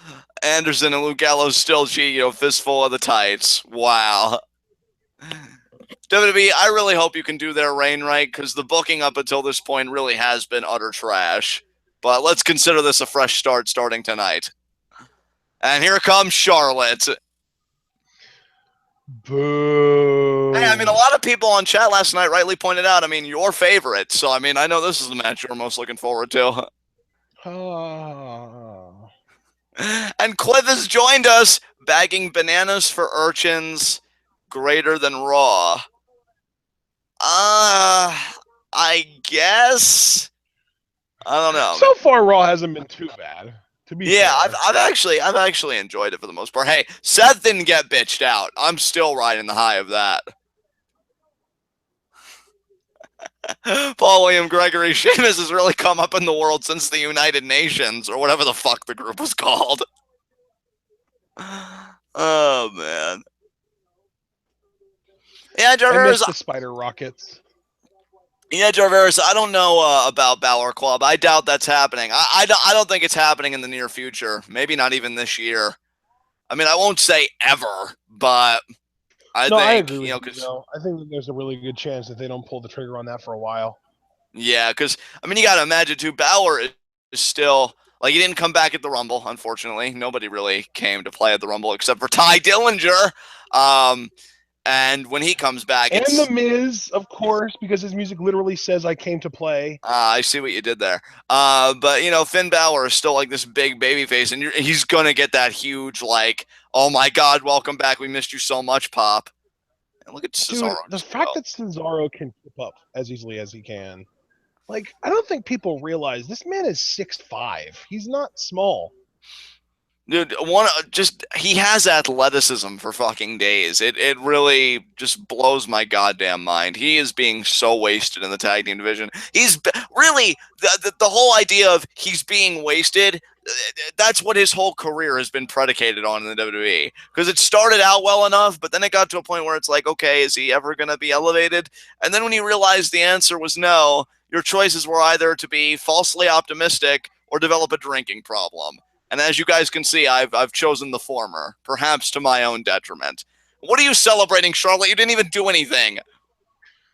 Speaker 2: Anderson and Luke Gallows still cheat, fistful of the tights. Wow. WWE, I really hope you can do their reign right, because the booking up until this point really has been utter trash. But let's consider this a fresh start starting tonight. And here comes Charlotte.
Speaker 1: Boo.
Speaker 2: Hey, I mean, a lot of people on chat last night rightly pointed out, I mean, your favorite. So, I mean, I know this is the match you're most looking forward to.
Speaker 1: Oh.
Speaker 2: And Cliff has joined us, bagging bananas for urchins greater than Raw. I guess. I don't know.
Speaker 1: So far, Raw hasn't been too bad. To be fair.
Speaker 2: I've actually enjoyed it for the most part. Hey, Seth didn't get bitched out. I'm still riding the high of that. Paul William Gregory, Sheamus has really come up in the world since the United Nations, or whatever the fuck the group was called. Oh, man. Yeah,
Speaker 1: I miss the spider rockets.
Speaker 2: Yeah, Jarveris, I don't know about Balor Club. I doubt that's happening. I don't think it's happening in the near future. Maybe not even this year. I mean, I won't say ever, but I think,
Speaker 1: I agree with you. I think that there's a really good chance that they don't pull the trigger on that for a while.
Speaker 2: Yeah, because, I mean, you got to imagine, too, Balor is still, like, he didn't come back at the Rumble, unfortunately. Nobody really came to play at the Rumble except for Ty Dillinger. And when he comes back,
Speaker 1: and The Miz, of course, because his music literally says "I came to play."
Speaker 2: I see what you did there. But Finn Balor is still like this big baby face, and he's gonna get that huge, like, oh my God, welcome back, we missed you so much, pop. And look at Cesaro.
Speaker 1: Dude, the fact that Cesaro can keep up as easily as he can, like, I don't think people realize this man is 6'5". He's not small.
Speaker 2: Dude, he has athleticism for fucking days. It really just blows my goddamn mind. He is being so wasted in the tag team division. He's really the whole idea of he's being wasted. That's what his whole career has been predicated on in the WWE. Because it started out well enough, but then it got to a point where it's like, okay, is he ever going to be elevated? And then when he realized the answer was no, your choices were either to be falsely optimistic or develop a drinking problem. And as you guys can see, I've chosen the former, perhaps to my own detriment. What are you celebrating, Charlotte? You didn't even do anything.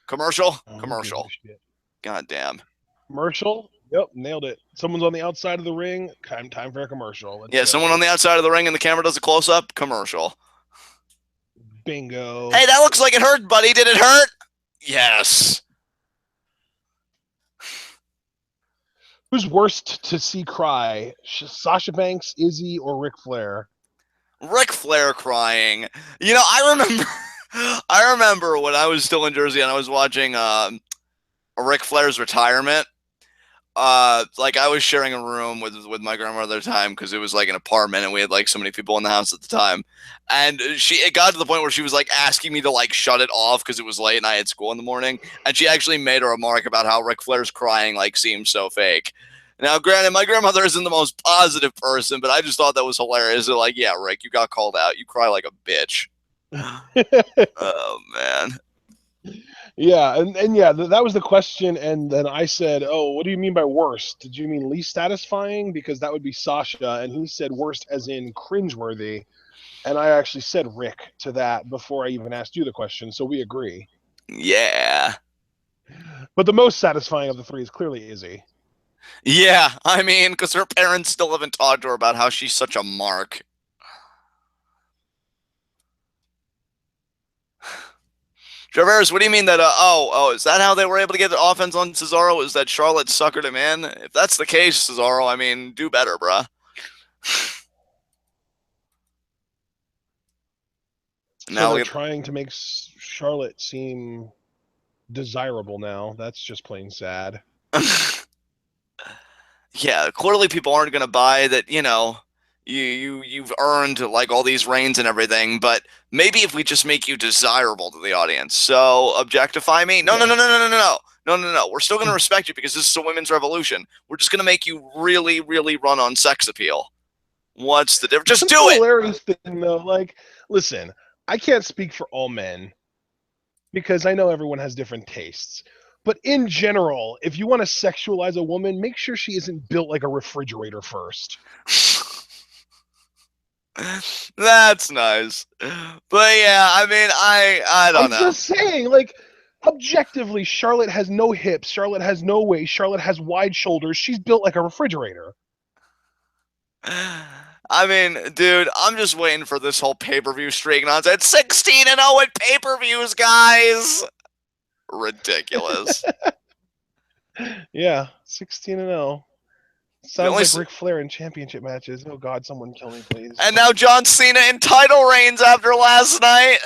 Speaker 2: Commercial?
Speaker 1: Oh,
Speaker 2: Commercial. God damn.
Speaker 1: Commercial? Yep, nailed it. Someone's on the outside of the ring. Time for a commercial. Let's
Speaker 2: Yeah,
Speaker 1: go.
Speaker 2: someone on the outside of the ring and the camera does a close-up. Commercial.
Speaker 1: Bingo.
Speaker 2: Hey, that looks like it hurt, buddy. Did it hurt? Yes.
Speaker 1: Who's worst to see cry? Sasha Banks, Izzy, or Ric Flair?
Speaker 2: Ric Flair crying. You know, I remember when I was still in Jersey and I was watching Ric Flair's retirement. Like I was sharing a room with my grandmother at the time because it was like an apartment and we had like so many people in the house at the time, and it got to the point where she was like asking me to like shut it off because it was late and I had school in the morning, and she actually made a remark about how Ric Flair's crying like seems so fake. Now, granted, my grandmother isn't the most positive person, but I just thought that was hilarious. They're like, yeah, Rick, you got called out. You cry like a bitch. Oh man.
Speaker 1: Yeah, and yeah, that was the question, and then I said, "Oh, what do you mean by worst? Did you mean least satisfying? Because that would be Sasha." And he said worst as in cringeworthy, and I actually said Rick to that before I even asked you the question, so we agree.
Speaker 2: Yeah.
Speaker 1: But the most satisfying of the three is clearly Izzy.
Speaker 2: Yeah, I mean, because her parents still haven't talked to her about how she's such a mark. Traverse, what do you mean that? Is that how they were able to get the offense on Cesaro? Is that Charlotte suckered him in? If that's the case, Cesaro, I mean, do better, bruh.
Speaker 1: So they're trying to make Charlotte seem desirable now. That's just plain sad.
Speaker 2: Yeah, clearly people aren't going to buy that. You know, you've earned like all these reigns and everything, but maybe if we just make you desirable to the audience, so objectify me. No. We're still going to respect you because this is a women's revolution. We're just going to make you really, really run on sex appeal. What's the difference? Just do it.
Speaker 1: Hilarious thing though. Like, listen, I can't speak for all men because I know everyone has different tastes. But in general, if you want to sexualize a woman, make sure she isn't built like a refrigerator first.
Speaker 2: That's nice. But yeah, I mean, I don't know.
Speaker 1: I'm just saying, like, objectively, Charlotte has no hips, Charlotte has no waist, Charlotte has wide shoulders. She's built like a refrigerator.
Speaker 2: I mean, dude, I'm just waiting for this whole pay-per-view streak nonsense. 16-0 at pay-per-views, guys. Ridiculous.
Speaker 1: Yeah, 16-0. Sounds like Ric Flair in championship matches. Oh God, someone kill me, please.
Speaker 2: And now John Cena in title reigns after last night.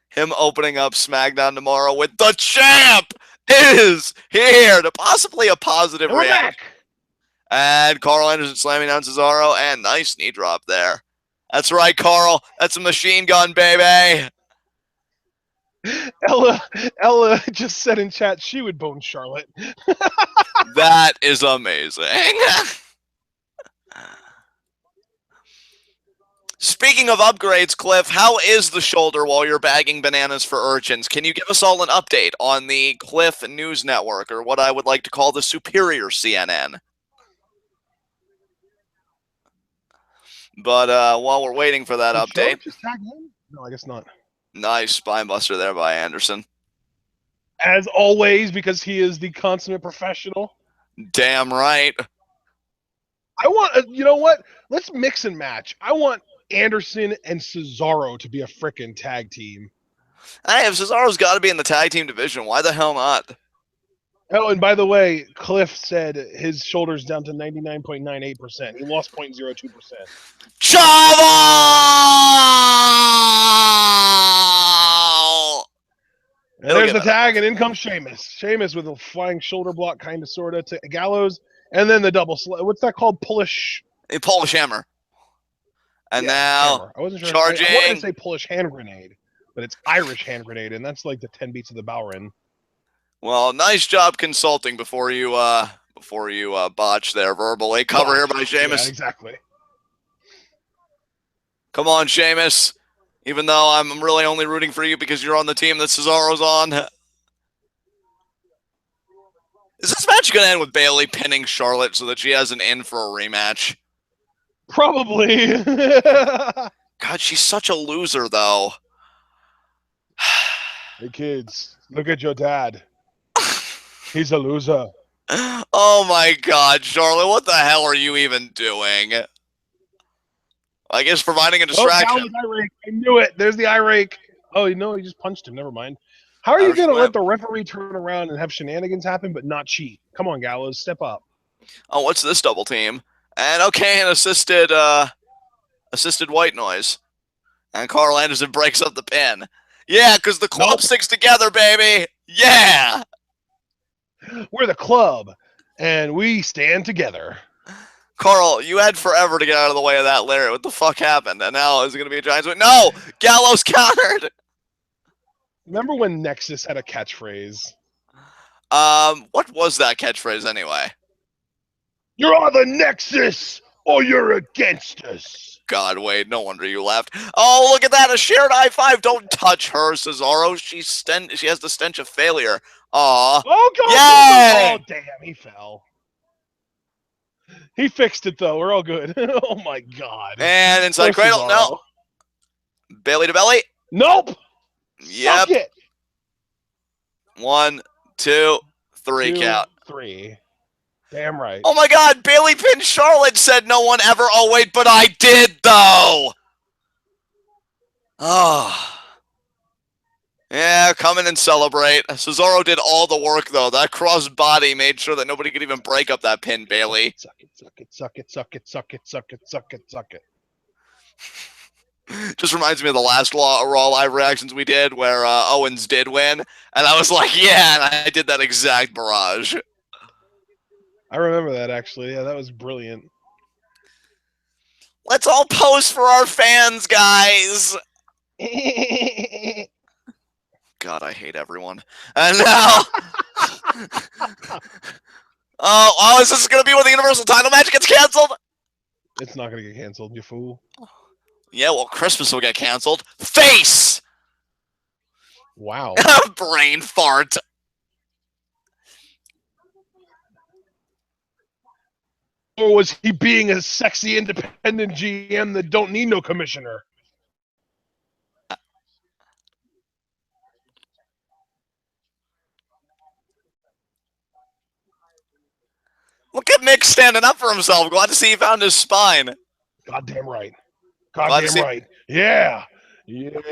Speaker 2: Him opening up SmackDown tomorrow with the champ is here to possibly a positive reaction. And Carl Anderson slamming down Cesaro, and nice knee drop there. That's right, Carl. That's a machine gun, baby.
Speaker 1: Ella just said in chat she would bone Charlotte.
Speaker 2: That is amazing. Speaking of upgrades, Cliff, how is the shoulder while you're bagging bananas for urchins? Can you give us all an update on the Cliff News Network, or what I would like to call the superior CNN? But while we're waiting for that update...
Speaker 1: Just tag him? No, I guess not.
Speaker 2: Nice spine buster there by Anderson.
Speaker 1: As always, because he is the consummate professional.
Speaker 2: Damn right.
Speaker 1: I want, you know what? Let's mix and match. I want Anderson and Cesaro to be a frickin' tag team.
Speaker 2: Hey, if Cesaro's got to be in the tag team division, why the hell not?
Speaker 1: Oh, and by the way, Cliff said his shoulder's down to 99.98%. He lost 0.02%.
Speaker 2: Chavo!
Speaker 1: And there's the tag, and in comes Sheamus. Sheamus with a flying shoulder block, kind of, sort of, to Gallows. And then the double, what's that called? Polish
Speaker 2: hammer. And now,
Speaker 1: hammer. I wasn't sure.
Speaker 2: Charging.
Speaker 1: I wanted to say Polish hand grenade, but it's Irish hand grenade, and that's like the 10 beats of the Bowrin.
Speaker 2: Well, nice job consulting before you botch there verbally. Cover here by Sheamus.
Speaker 1: Yeah, exactly.
Speaker 2: Come on, Sheamus. Even though I'm really only rooting for you because you're on the team that Cesaro's on. Is this match going to end with Bayley pinning Charlotte so that she has an in for a rematch?
Speaker 1: Probably.
Speaker 2: God, she's such a loser, though.
Speaker 1: Hey kids, look at your dad. He's a loser.
Speaker 2: Oh my God, Charlotte, what the hell are you even doing? I guess providing a
Speaker 1: Oh,
Speaker 2: distraction.
Speaker 1: Gallows eye rake. I knew it. There's the eye rake. Oh, no, he just punched him. Never mind. How are you
Speaker 2: Irish
Speaker 1: going to let
Speaker 2: whip.
Speaker 1: the referee turn around and have shenanigans happen but not cheat? Come on, Gallows, step up.
Speaker 2: Oh, what's this double team? And okay, an assisted white noise. And Carl Anderson breaks up the pin. Yeah, because the club
Speaker 1: Nope.
Speaker 2: sticks together, baby. Yeah.
Speaker 1: We're the club, and we stand together.
Speaker 2: Carl, you had forever to get out of the way of that Larry. What the fuck happened? And now is it going to be a Giants win? No! Gallows countered!
Speaker 1: Remember when Nexus had a catchphrase?
Speaker 2: What was that catchphrase anyway?
Speaker 1: You're on the Nexus, or you're against us.
Speaker 2: God, Wade, no wonder you laughed. Oh, look at that, a shared high five. Don't touch her, Cesaro. She has the stench of failure. Aw.
Speaker 1: Oh, God.
Speaker 2: Yay!
Speaker 1: Oh, damn, he fell. He fixed it, though. We're all good. Oh, my God.
Speaker 2: And inside
Speaker 1: Poor
Speaker 2: cradle.
Speaker 1: Cesaro.
Speaker 2: No. Bailey to belly.
Speaker 1: Nope.
Speaker 2: Yep.
Speaker 1: Suck it.
Speaker 2: 1, 2, 3
Speaker 1: 2,
Speaker 2: count.
Speaker 1: 3. Damn right.
Speaker 2: Oh my God, Bailey pinned Charlotte, said no one ever. Oh wait, but I did though. Oh. Yeah, come in and celebrate. Cesaro did all the work though. That cross body made sure that nobody could even break up that pin, Bailey.
Speaker 1: Suck it, suck it, suck it, suck it, suck it, suck it, suck it, suck it.
Speaker 2: Just reminds me of the last Raw live reactions we did where Owens did win. And I was like, yeah, and I did that exact barrage.
Speaker 1: I remember that, actually. Yeah, that was brilliant.
Speaker 2: Let's all pose for our fans, guys. God, I hate everyone. And now... oh, is this going to be where the Universal title match gets canceled?
Speaker 1: It's not going to get canceled, you fool.
Speaker 2: Yeah, well, Christmas will get canceled. Face!
Speaker 1: Wow.
Speaker 2: Brain fart.
Speaker 1: Or was he being a sexy independent GM that don't need no commissioner?
Speaker 2: Look at Mick standing up for himself. Glad to see he found his spine.
Speaker 1: Goddamn right. Goddamn right. Yeah. Yeah.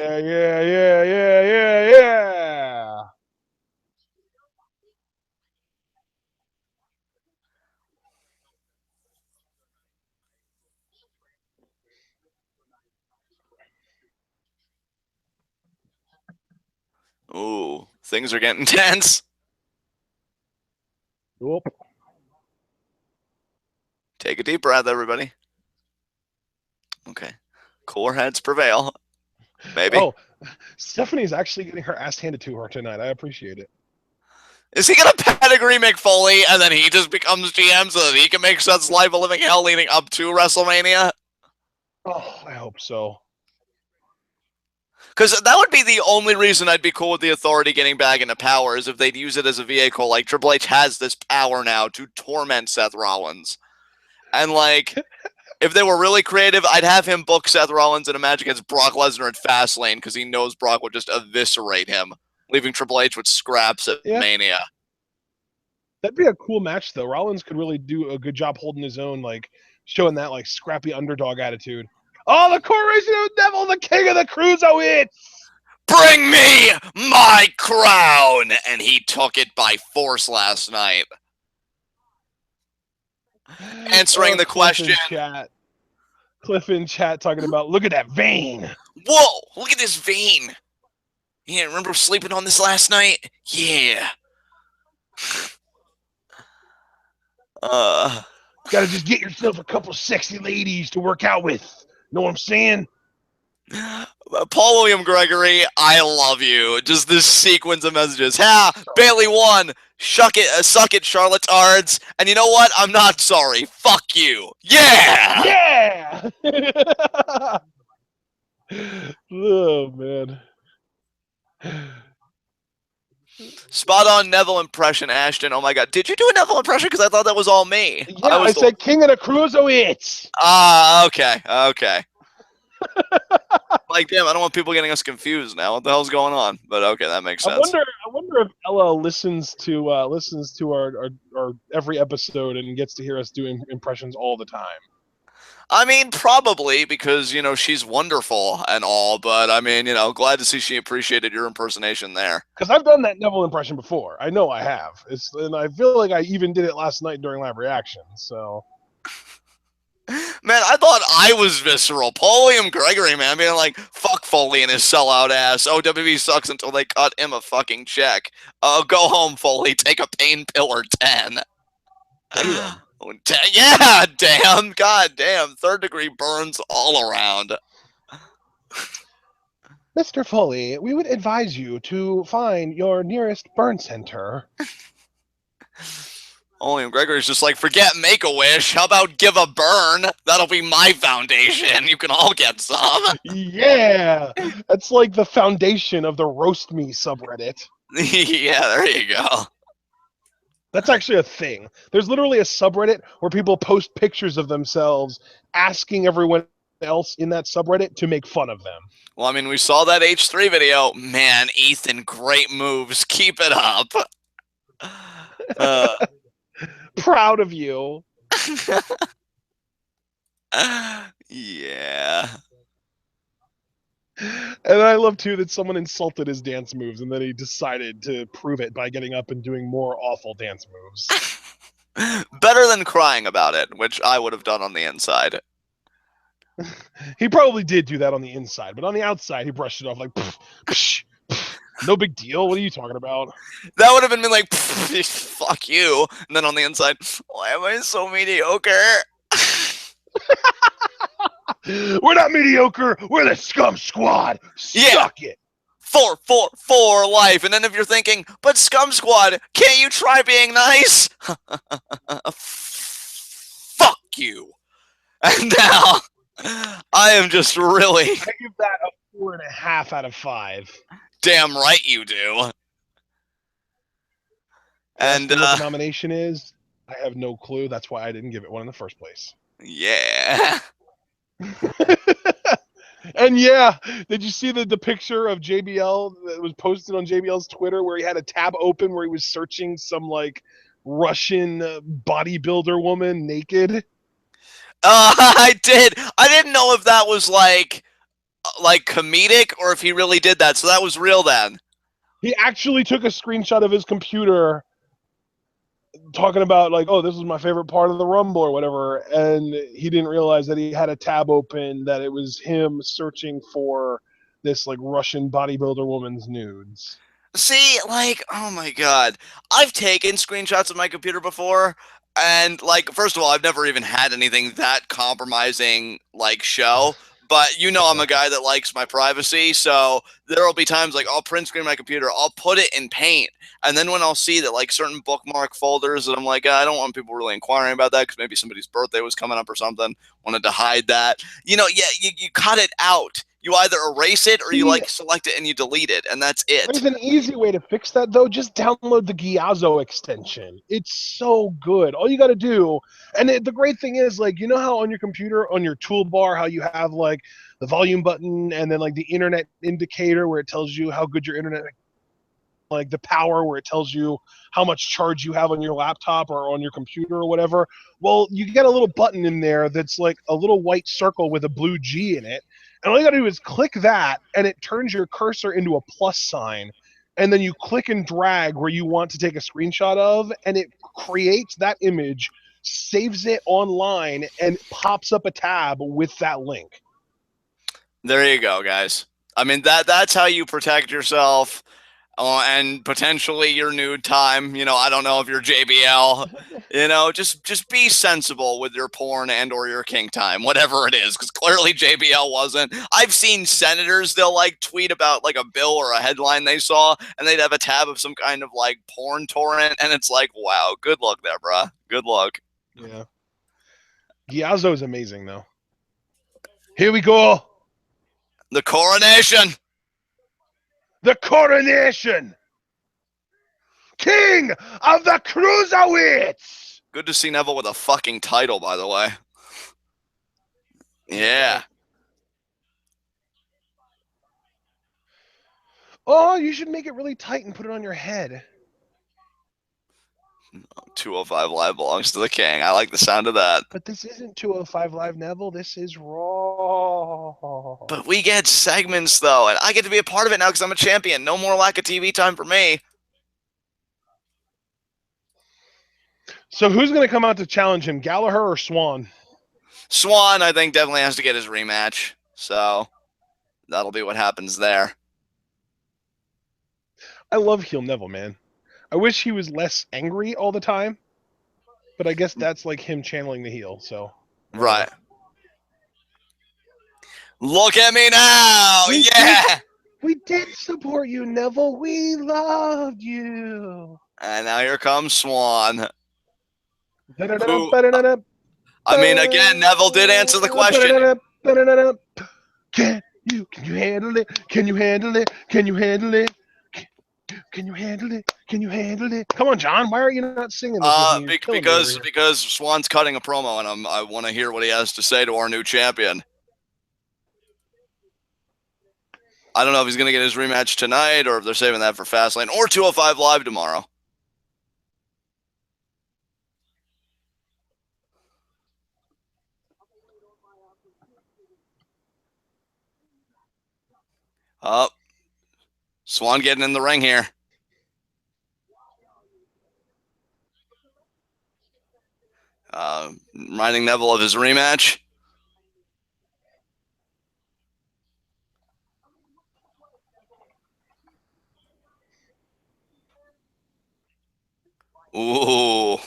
Speaker 2: Ooh, things are getting tense.
Speaker 1: Whoop.
Speaker 2: Take a deep breath, everybody. Okay. Cooler heads prevail. Maybe.
Speaker 1: Oh, Stephanie's actually getting her ass handed to her tonight. I appreciate it.
Speaker 2: Is he going to pedigree Mick Foley and then he just becomes GM so that he can make Seth's life a living hell leading up to WrestleMania?
Speaker 1: Oh, I hope so.
Speaker 2: Because that would be the only reason I'd be cool with the Authority getting back into power is if they'd use it as a vehicle. Like, Triple H has this power now to torment Seth Rollins. And, like, if they were really creative, I'd have him book Seth Rollins in a match against Brock Lesnar at Fastlane because he knows Brock would just eviscerate him, leaving Triple H with scraps at Mania.
Speaker 1: That'd be a cool match, though. Rollins could really do a good job holding his own, like, showing that, like, scrappy underdog attitude. Oh, the Coronation of the Devil, the King of the Cruiserweights!
Speaker 2: Bring me my crown! And he took it by force last night. Answering the question.
Speaker 1: Cliff in chat talking about, look at that vein.
Speaker 2: Whoa, look at this vein. Yeah, remember sleeping on this last night? Yeah.
Speaker 1: Gotta just get yourself a couple sexy ladies to work out with. Know what I'm saying?
Speaker 2: Paul William Gregory, I love you. Just this sequence of messages. Bailey won. Suck it, Charlotte Tards. And you know what? I'm not sorry. Fuck you. Yeah!
Speaker 1: Yeah! Oh, man.
Speaker 2: Spot on Neville impression, Ashton. Oh my god. Did you do a Neville impression? Because I thought that was all me. I
Speaker 1: Yeah, I
Speaker 2: was the.
Speaker 1: said King of the Cruiserweights.
Speaker 2: Okay. Okay. Like, damn, I don't want people getting us confused now. What the hell's going on? But okay, that makes sense.
Speaker 1: I wonder if Ella listens to our every episode and gets to hear us doing impressions all the time.
Speaker 2: I mean, probably because, she's wonderful and all, but I mean, glad to see she appreciated your impersonation there.
Speaker 1: Because I've done that Neville impression before. I know I have. And I feel like I even did it last night during live reaction. So.
Speaker 2: Man, I thought I was visceral. Paulium Gregory, man, being like, fuck Foley and his sellout ass. Oh, WWE sucks until they cut him a fucking check. Go home, Foley. Take a pain pill or 10.
Speaker 1: Damn.
Speaker 2: Yeah, damn. God damn. Third degree burns all around.
Speaker 1: Mr. Foley, we would advise you to find your nearest burn center.
Speaker 2: William Gregory's just like, forget Make-A-Wish. How about give a burn? That'll be my foundation. You can all get some.
Speaker 1: Yeah! That's like the foundation of the Roast Me subreddit.
Speaker 2: Yeah, there you go.
Speaker 1: That's actually a thing. There's literally a subreddit where people post pictures of themselves asking everyone else in that subreddit to make fun of them.
Speaker 2: Well, I mean, we saw that H3 video. Man, Ethan, great moves. Keep it up.
Speaker 1: Proud of you.
Speaker 2: Yeah.
Speaker 1: And I love, too, that someone insulted his dance moves, and then he decided to prove it by getting up and doing more awful dance moves.
Speaker 2: Better than crying about it, which I would have done on the inside.
Speaker 1: He probably did do that on the inside, but on the outside, he brushed it off like, pff, psh, pff, no big deal. What are you talking about?
Speaker 2: That would have been like, fuck you. And then on the inside, why am I so mediocre?
Speaker 1: We're not mediocre. We're the Scum Squad. Suck it.
Speaker 2: 4-4-4 life. And then if you're thinking, but Scum Squad, can't you try being nice? Fuck you. And now, I am just really.
Speaker 1: I give that a 4.5 out of 5.
Speaker 2: Damn right you do. And
Speaker 1: what the nomination is, I have no clue. That's why I didn't give it one in the first place.
Speaker 2: Yeah.
Speaker 1: And yeah, did you see the picture of JBL that was posted on JBL's Twitter where he had a tab open where he was searching some like Russian bodybuilder woman naked?
Speaker 2: I did. I didn't know if that was like comedic or if he really did that. So that was real then.
Speaker 1: He actually took a screenshot of his computer talking about like, oh, this was my favorite part of the Rumble or whatever, and he didn't realize that he had a tab open that it was him searching for this like Russian bodybuilder woman's nudes.
Speaker 2: See, like, oh my god, I've taken screenshots of my computer before, and like, first of all, I've never even had anything that compromising like show. But I'm a guy that likes my privacy, so there will be times like I'll print screen my computer, I'll put it in Paint, and then when I'll see that like certain bookmark folders that I'm like, I don't want people really inquiring about that because maybe somebody's birthday was coming up or something, wanted to hide that. You cut it out. You either erase it or you like select it and you delete it, and that's it.
Speaker 1: There's an easy way to fix that though. Just download the Giazzo extension. It's so good. All you got to do, and the great thing is, like, you know how on your computer, on your toolbar, how you have like the volume button and then like the internet indicator where it tells you how good your internet, like the power where it tells you how much charge you have on your laptop or on your computer or whatever. Well, you get a little button in there that's like a little white circle with a blue G in it. And all you gotta do is click that, and it turns your cursor into a plus sign. And then you click and drag where you want to take a screenshot of, and it creates that image, saves it online, and pops up a tab with that link.
Speaker 2: There you go, guys. I mean, that's how you protect yourself. And potentially your nude time. I don't know if you're JBL. Just be sensible with your porn and or your kink time, whatever it is, because clearly JBL wasn't. I've seen senators, they'll like tweet about like a bill or a headline they saw, and they'd have a tab of some kind of like porn torrent, and it's like, wow, good luck there, bruh. Good luck.
Speaker 1: Yeah. Giazzo is amazing, though. Here we go.
Speaker 2: The coronation.
Speaker 1: The coronation. king of the cruiserweights.
Speaker 2: Good to see Neville with a fucking title, by the way. Yeah.
Speaker 1: Right. Oh, you should make it really tight and put it on your head.
Speaker 2: 205 Live belongs to the king. I like the sound of that.
Speaker 1: But this isn't 205 Live, Neville. This is Raw.
Speaker 2: But we get segments, though, and I get to be a part of it now because I'm a champion. No more lack of TV time for me.
Speaker 1: So who's going to come out to challenge him, Gallagher or Swan?
Speaker 2: Swan, I think, definitely has to get his rematch. So that'll be what happens there.
Speaker 1: I love heel Neville, man. I wish he was less angry all the time, but I guess that's like him channeling the heel. So
Speaker 2: right. Look at me now! Yeah!
Speaker 1: We did support you, Neville. We loved you.
Speaker 2: And now here comes Swan. Who,
Speaker 1: I
Speaker 2: mean, again, Neville did answer the question.
Speaker 1: Can you handle it? Can you handle it? Can you handle it? Can you handle it? Can you handle it? Come on, John. Why are you not singing this with me?
Speaker 2: Because Swan's cutting a promo, and I want to hear what he has to say to our new champion. I don't know if he's going to get his rematch tonight or if they're saving that for Fastlane or 205 Live tomorrow. Swan getting in the ring here. Reminding Neville of his rematch. Ooh.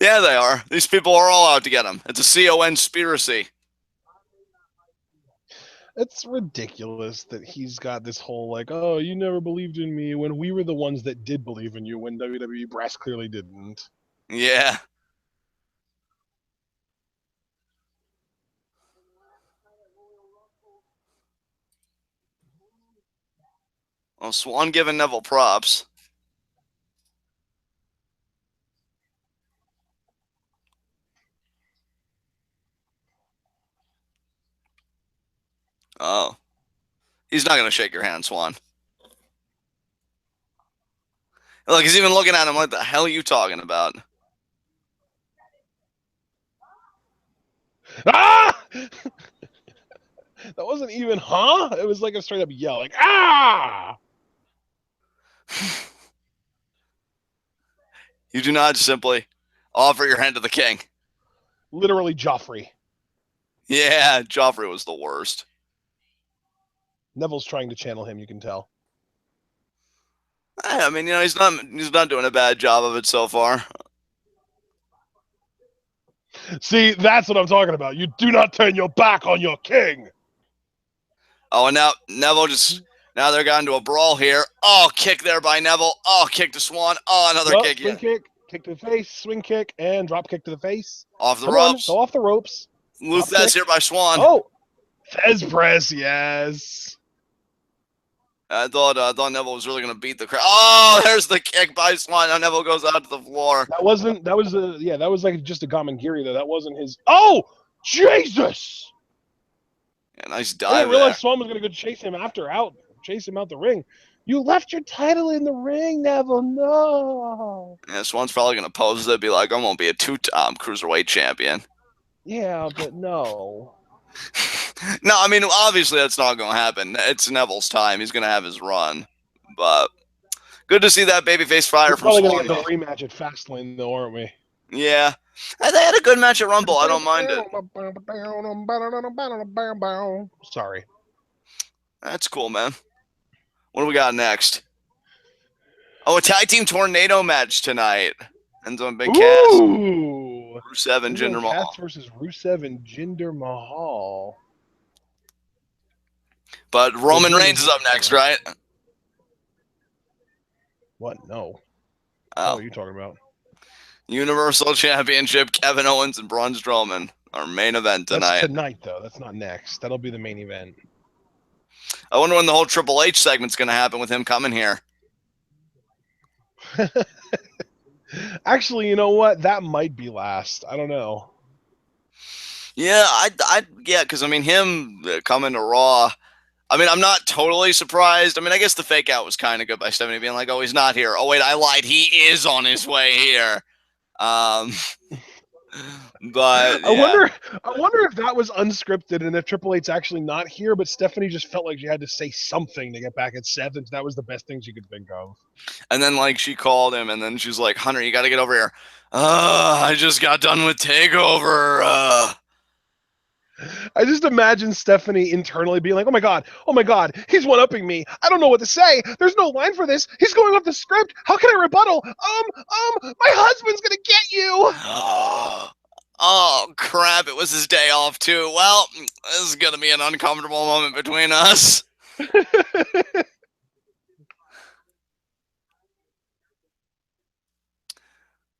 Speaker 2: Yeah, they are. These people are all out to get him. It's a conspiracy.
Speaker 1: It's ridiculous that he's got this whole like, oh, you never believed in me when we were the ones that did believe in you when WWE brass clearly didn't.
Speaker 2: Yeah. Well, Swan giving Neville props. Oh. He's not going to shake your hand, Swan. Look, he's even looking at him like, the hell are you talking about?
Speaker 1: Ah! That wasn't even, huh? It was like a straight up yell, like, ah!
Speaker 2: You do not simply offer your hand to the king.
Speaker 1: Literally Joffrey.
Speaker 2: Yeah, Joffrey was the worst.
Speaker 1: Neville's trying to channel him, you can tell.
Speaker 2: I mean, he's not doing a bad job of it so far.
Speaker 1: See, that's what I'm talking about. You do not turn your back on your king.
Speaker 2: Oh, and now Neville now they're got into a brawl here. Oh, kick there by Neville. Oh, kick to Swan. Oh, another kick.
Speaker 1: Swing kick, kick to the face, swing kick, and drop kick to the face.
Speaker 2: Off the ropes.
Speaker 1: Go off the ropes.
Speaker 2: Luthez here by Swan.
Speaker 1: Oh, Fez press, yes.
Speaker 2: I thought Neville was really going to beat the crowd. Oh, there's the kick by Swan. Now Neville goes out to the floor.
Speaker 1: That was like just a Gamangiri, though. That wasn't his. Oh, Jesus!
Speaker 2: Yeah, nice dive.
Speaker 1: I didn't realize Swan was going to go chase him out the ring. You left your title in the ring, Neville. No.
Speaker 2: Yeah, Swan's probably going to pose it, be like, I'm going to be a two-time cruiserweight champion.
Speaker 1: Yeah, but no.
Speaker 2: No, I mean, obviously that's not going to happen. It's Neville's time. He's going to have his run. But good to see that babyface fire from Swan.
Speaker 1: We're probably going to get the rematch at Fastlane, though, aren't we?
Speaker 2: Yeah. And they had a good match at Rumble. I don't mind it.
Speaker 1: Sorry.
Speaker 2: That's cool, man. What do we got next? Oh, a tag team tornado match tonight. Ends on Big Cass.
Speaker 1: Ooh.
Speaker 2: Rusev and Jinder Mahal.
Speaker 1: Cass versus Rusev and Jinder Mahal.
Speaker 2: But Roman Reigns is up next, right?
Speaker 1: What? No.
Speaker 2: Oh.
Speaker 1: What are you talking about?
Speaker 2: Universal Championship, Kevin Owens and Braun Strowman. Our main event tonight.
Speaker 1: That's tonight, though. That's not next. That'll be the main event.
Speaker 2: I wonder when the whole Triple H segment's going to happen with him coming here.
Speaker 1: Actually, you know what? That might be last. I don't know.
Speaker 2: Yeah, yeah, because I mean, him coming to Raw. I mean, I'm not totally surprised. I mean, I guess the fake out was kind of good by Stephanie being like, "Oh, he's not here." Oh, wait, I lied. He is on his way here. Um, but
Speaker 1: I
Speaker 2: yeah,
Speaker 1: wonder. I wonder if that was unscripted and if Triple H's actually not here, but Stephanie just felt like she had to say something to get back at Seth, and that was the best thing she could think of.
Speaker 2: and then like she called him, and then she's like, "Hunter, you got to get over here." I just got done with Takeover.
Speaker 1: I just imagine Stephanie internally being like, oh my God, he's one-upping me. I don't know what to say. There's no line for this. He's going off the script. How can I rebuttal? My husband's gonna get you."
Speaker 2: Oh crap! It was his day off too. Well, this is gonna be an uncomfortable moment between us.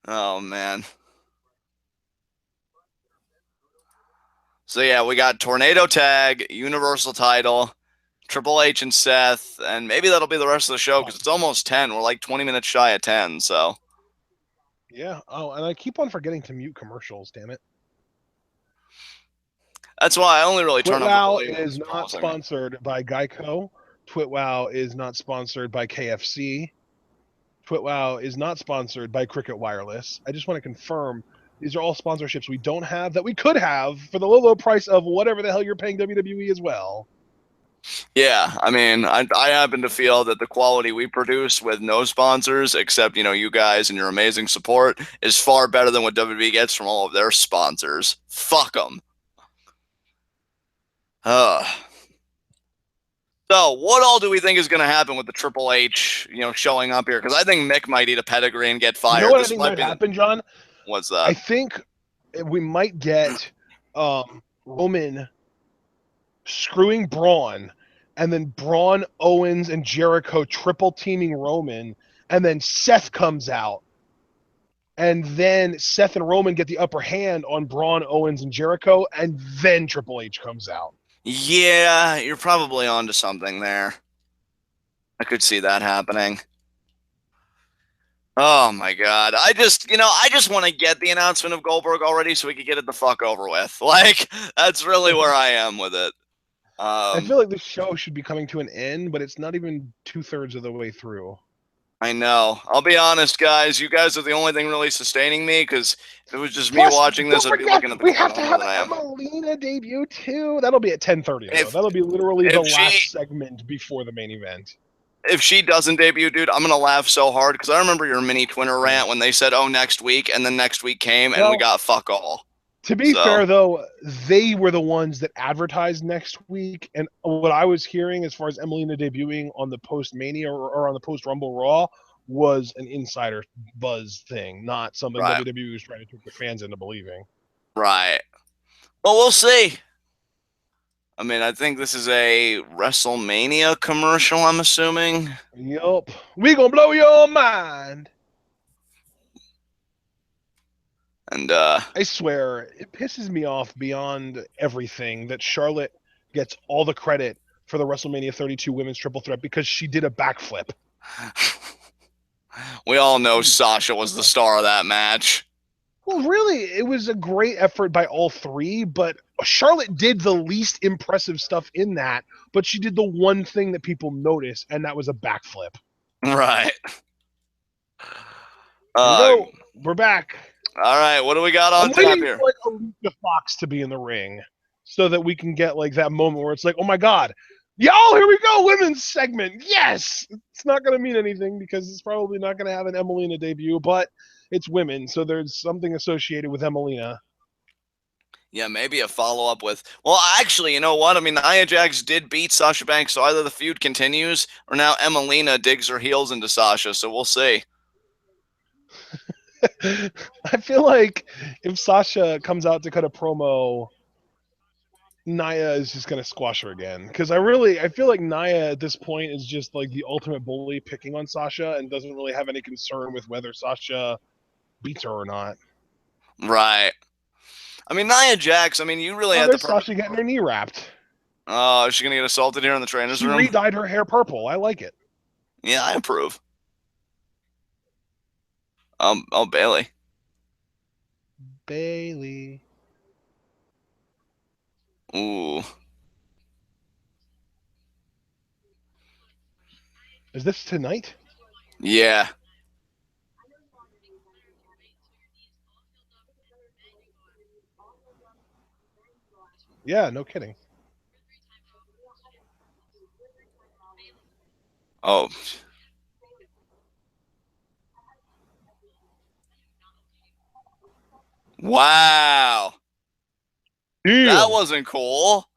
Speaker 2: Oh man. So yeah, we got Tornado Tag, Universal Title, Triple H and Seth, and maybe that'll be the rest of the show because it's almost 10. We're like 20 minutes shy of 10. So
Speaker 1: Yeah. Oh, and I keep on forgetting to mute commercials. Damn it.
Speaker 2: that's why I only really turn off the
Speaker 1: TwitWow
Speaker 2: volume on
Speaker 1: is
Speaker 2: this promo
Speaker 1: not
Speaker 2: segment.
Speaker 1: sponsored by Geico. TwitWow is not sponsored by KFC. TwitWow is not sponsored by Cricket Wireless. I just want to confirm these are all sponsorships we don't have that we could have for the low, low price of whatever the hell you're paying WWE as well.
Speaker 2: Yeah, I mean, I happen to feel that the quality we produce with no sponsors, except you guys and your amazing support, is far better than what WWE gets from all of their sponsors. Fuck them. So, what all do we think is going to happen with the Triple H, showing up here? Because I think Mick might eat a pedigree and get
Speaker 1: You know
Speaker 2: fired.
Speaker 1: what I
Speaker 2: This
Speaker 1: think
Speaker 2: might
Speaker 1: might
Speaker 2: be the
Speaker 1: happen, John?
Speaker 2: what's that?
Speaker 1: I think we might get Roman screwing Braun, and then Braun, Owens, and Jericho triple teaming Roman, and then Seth comes out. And then Seth and Roman get the upper hand on Braun, Owens, and Jericho, and then Triple H comes out.
Speaker 2: Yeah, you're probably onto something there. I could see that happening. Oh my god. I just want to get the announcement of Goldberg already so we can get it the fuck over with. Like, that's really where I am with it.
Speaker 1: I feel like this show should be coming to an end, but it's not even 2/3 of the way through.
Speaker 2: I know. I'll be honest, guys. You guys are the only thing really sustaining me because if it was just me
Speaker 1: Plus,
Speaker 2: watching this,
Speaker 1: don't
Speaker 2: I'd be
Speaker 1: forget,
Speaker 2: looking at the
Speaker 1: we
Speaker 2: clock
Speaker 1: have to
Speaker 2: more
Speaker 1: have
Speaker 2: than I am.
Speaker 1: Emelina debut too. That'll be at 10:30 though.
Speaker 2: If
Speaker 1: That'll be literally the
Speaker 2: if she
Speaker 1: last segment before the main event.
Speaker 2: if she doesn't debut, dude, I'm gonna laugh so hard because I remember your mini Twinner rant when they said, "Oh, next week," and then next week came and we
Speaker 1: Well,
Speaker 2: got fuck all.
Speaker 1: to be
Speaker 2: So
Speaker 1: fair though, they were the ones that advertised next week, and what I was hearing as far as Emelina debuting on the post Mania or on the post Rumble Raw was an insider buzz thing, not something
Speaker 2: right,
Speaker 1: WWE was trying to trick the fans into believing.
Speaker 2: right. Well, we'll see. I mean, I think this is a WrestleMania commercial. I'm assuming.
Speaker 1: Yup, we gonna blow your mind.
Speaker 2: And
Speaker 1: I swear, it pisses me off beyond everything that Charlotte gets all the credit for the WrestleMania 32 Women's Triple Threat because she did a backflip.
Speaker 2: we all know Sasha was the star of that match.
Speaker 1: Well, really, it was a great effort by all three, but Charlotte did the least impressive stuff in that, but she did the one thing that people notice, and that was a backflip.
Speaker 2: Right.
Speaker 1: Here we
Speaker 2: Uh,
Speaker 1: go. We're back.
Speaker 2: all right. What do we got on
Speaker 1: I'm
Speaker 2: tap
Speaker 1: waiting
Speaker 2: here?
Speaker 1: for like Alicia Fox to be in the ring so that we can get like that moment where it's like, oh my god, y'all, here we go, women's segment. Yes, it's not going to mean anything because it's probably not going to have an Emelina debut, but it's women, so there's something associated with Emelina.
Speaker 2: Yeah, maybe a follow up with. Well, actually, you know what? I mean, Nia Jax did beat Sasha Banks, so either the feud continues or now Emelina digs her heels into Sasha. So we'll see.
Speaker 1: I feel like if Sasha comes out to cut a promo, Nia is just gonna squash her again. Because I feel like Nia at this point is just like the ultimate bully picking on Sasha and doesn't really have any concern with whether Sasha beats her or not.
Speaker 2: Right. I mean, Nia Jax. I mean, you really
Speaker 1: Oh,
Speaker 2: had the
Speaker 1: there's
Speaker 2: perfect.
Speaker 1: Sasha getting her knee wrapped.
Speaker 2: Oh, is she gonna get assaulted here in the trainer's
Speaker 1: She
Speaker 2: room?
Speaker 1: re-dyed her hair purple. I like it.
Speaker 2: Yeah, I approve. Oh, Bailey.
Speaker 1: Bailey.
Speaker 2: Ooh.
Speaker 1: Is this tonight?
Speaker 2: Yeah.
Speaker 1: Yeah, no kidding.
Speaker 2: Oh. Wow. That
Speaker 1: Damn.
Speaker 2: wasn't cool.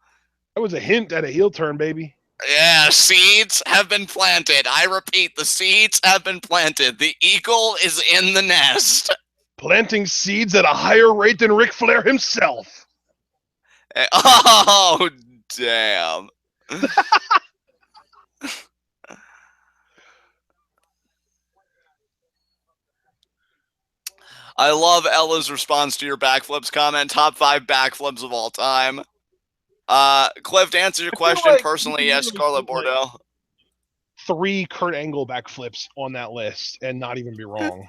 Speaker 1: That was a hint at a heel turn, baby.
Speaker 2: Yeah, seeds have been planted. I repeat, the seeds have been planted. The eagle is in the nest.
Speaker 1: Planting seeds at a higher rate than Ric Flair himself.
Speaker 2: Oh, damn. I love Ella's response to your backflips comment. Top 5 backflips of all time. Cliff, to answer your question,
Speaker 1: Like you
Speaker 2: personally,
Speaker 1: can
Speaker 2: yes,
Speaker 1: literally
Speaker 2: Scarlett
Speaker 1: put, like,
Speaker 2: Bordeaux.
Speaker 1: 3 Kurt Angle backflips on that list and not even be wrong.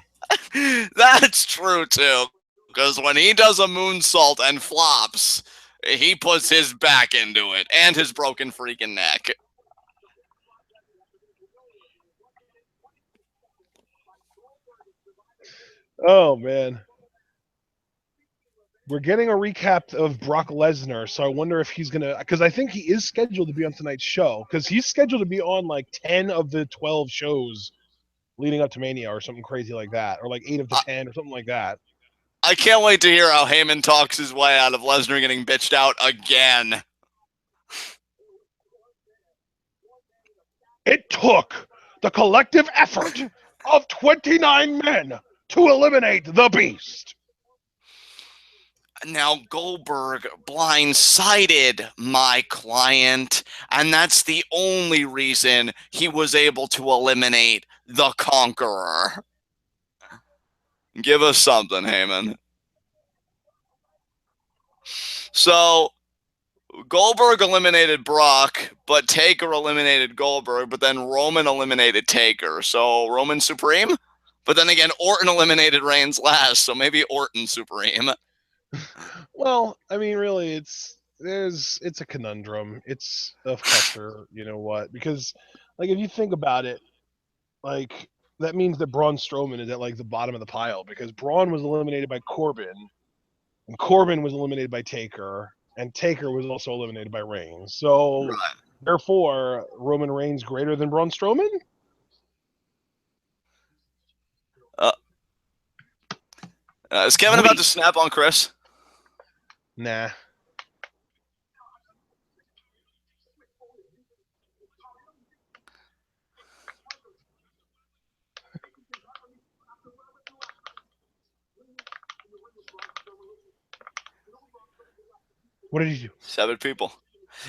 Speaker 2: That's true, too. Because when he does a moonsault and flops, he puts his back into it and his broken freaking neck.
Speaker 1: Oh, man. We're getting a recap of Brock Lesnar, so I wonder if he's going to... Because I think he is scheduled to be on tonight's show. Because he's scheduled to be on, like, 10 of the 12 shows leading up to Mania or something crazy like that. Or, like, 8 of the 10 or something like that.
Speaker 2: I can't wait to hear how Heyman talks his way out of Lesnar getting bitched out again.
Speaker 1: It took the collective effort of 29 men to eliminate the Beast.
Speaker 2: Now Goldberg blindsided my client, and that's the only reason he was able to eliminate the Conqueror. Give us something, Heyman. So Goldberg eliminated Brock, but Taker eliminated Goldberg, but then Roman eliminated Taker. So Roman Supreme? But then again, Orton eliminated Reigns last, so maybe Orton Supreme.
Speaker 1: Well, I mean, really, it's a conundrum. It's a cluster, you know what? Because, like, if you think about it, like, that means that Braun Strowman is at, like, the bottom of the pile because Braun was eliminated by Corbin, and Corbin was eliminated by Taker, and Taker was also eliminated by Reigns. So,
Speaker 2: Right.
Speaker 1: therefore, Roman Reigns greater than Braun Strowman?
Speaker 2: Is Kevin about to snap on Chris?
Speaker 1: Nah. What did you do?
Speaker 2: 7 people.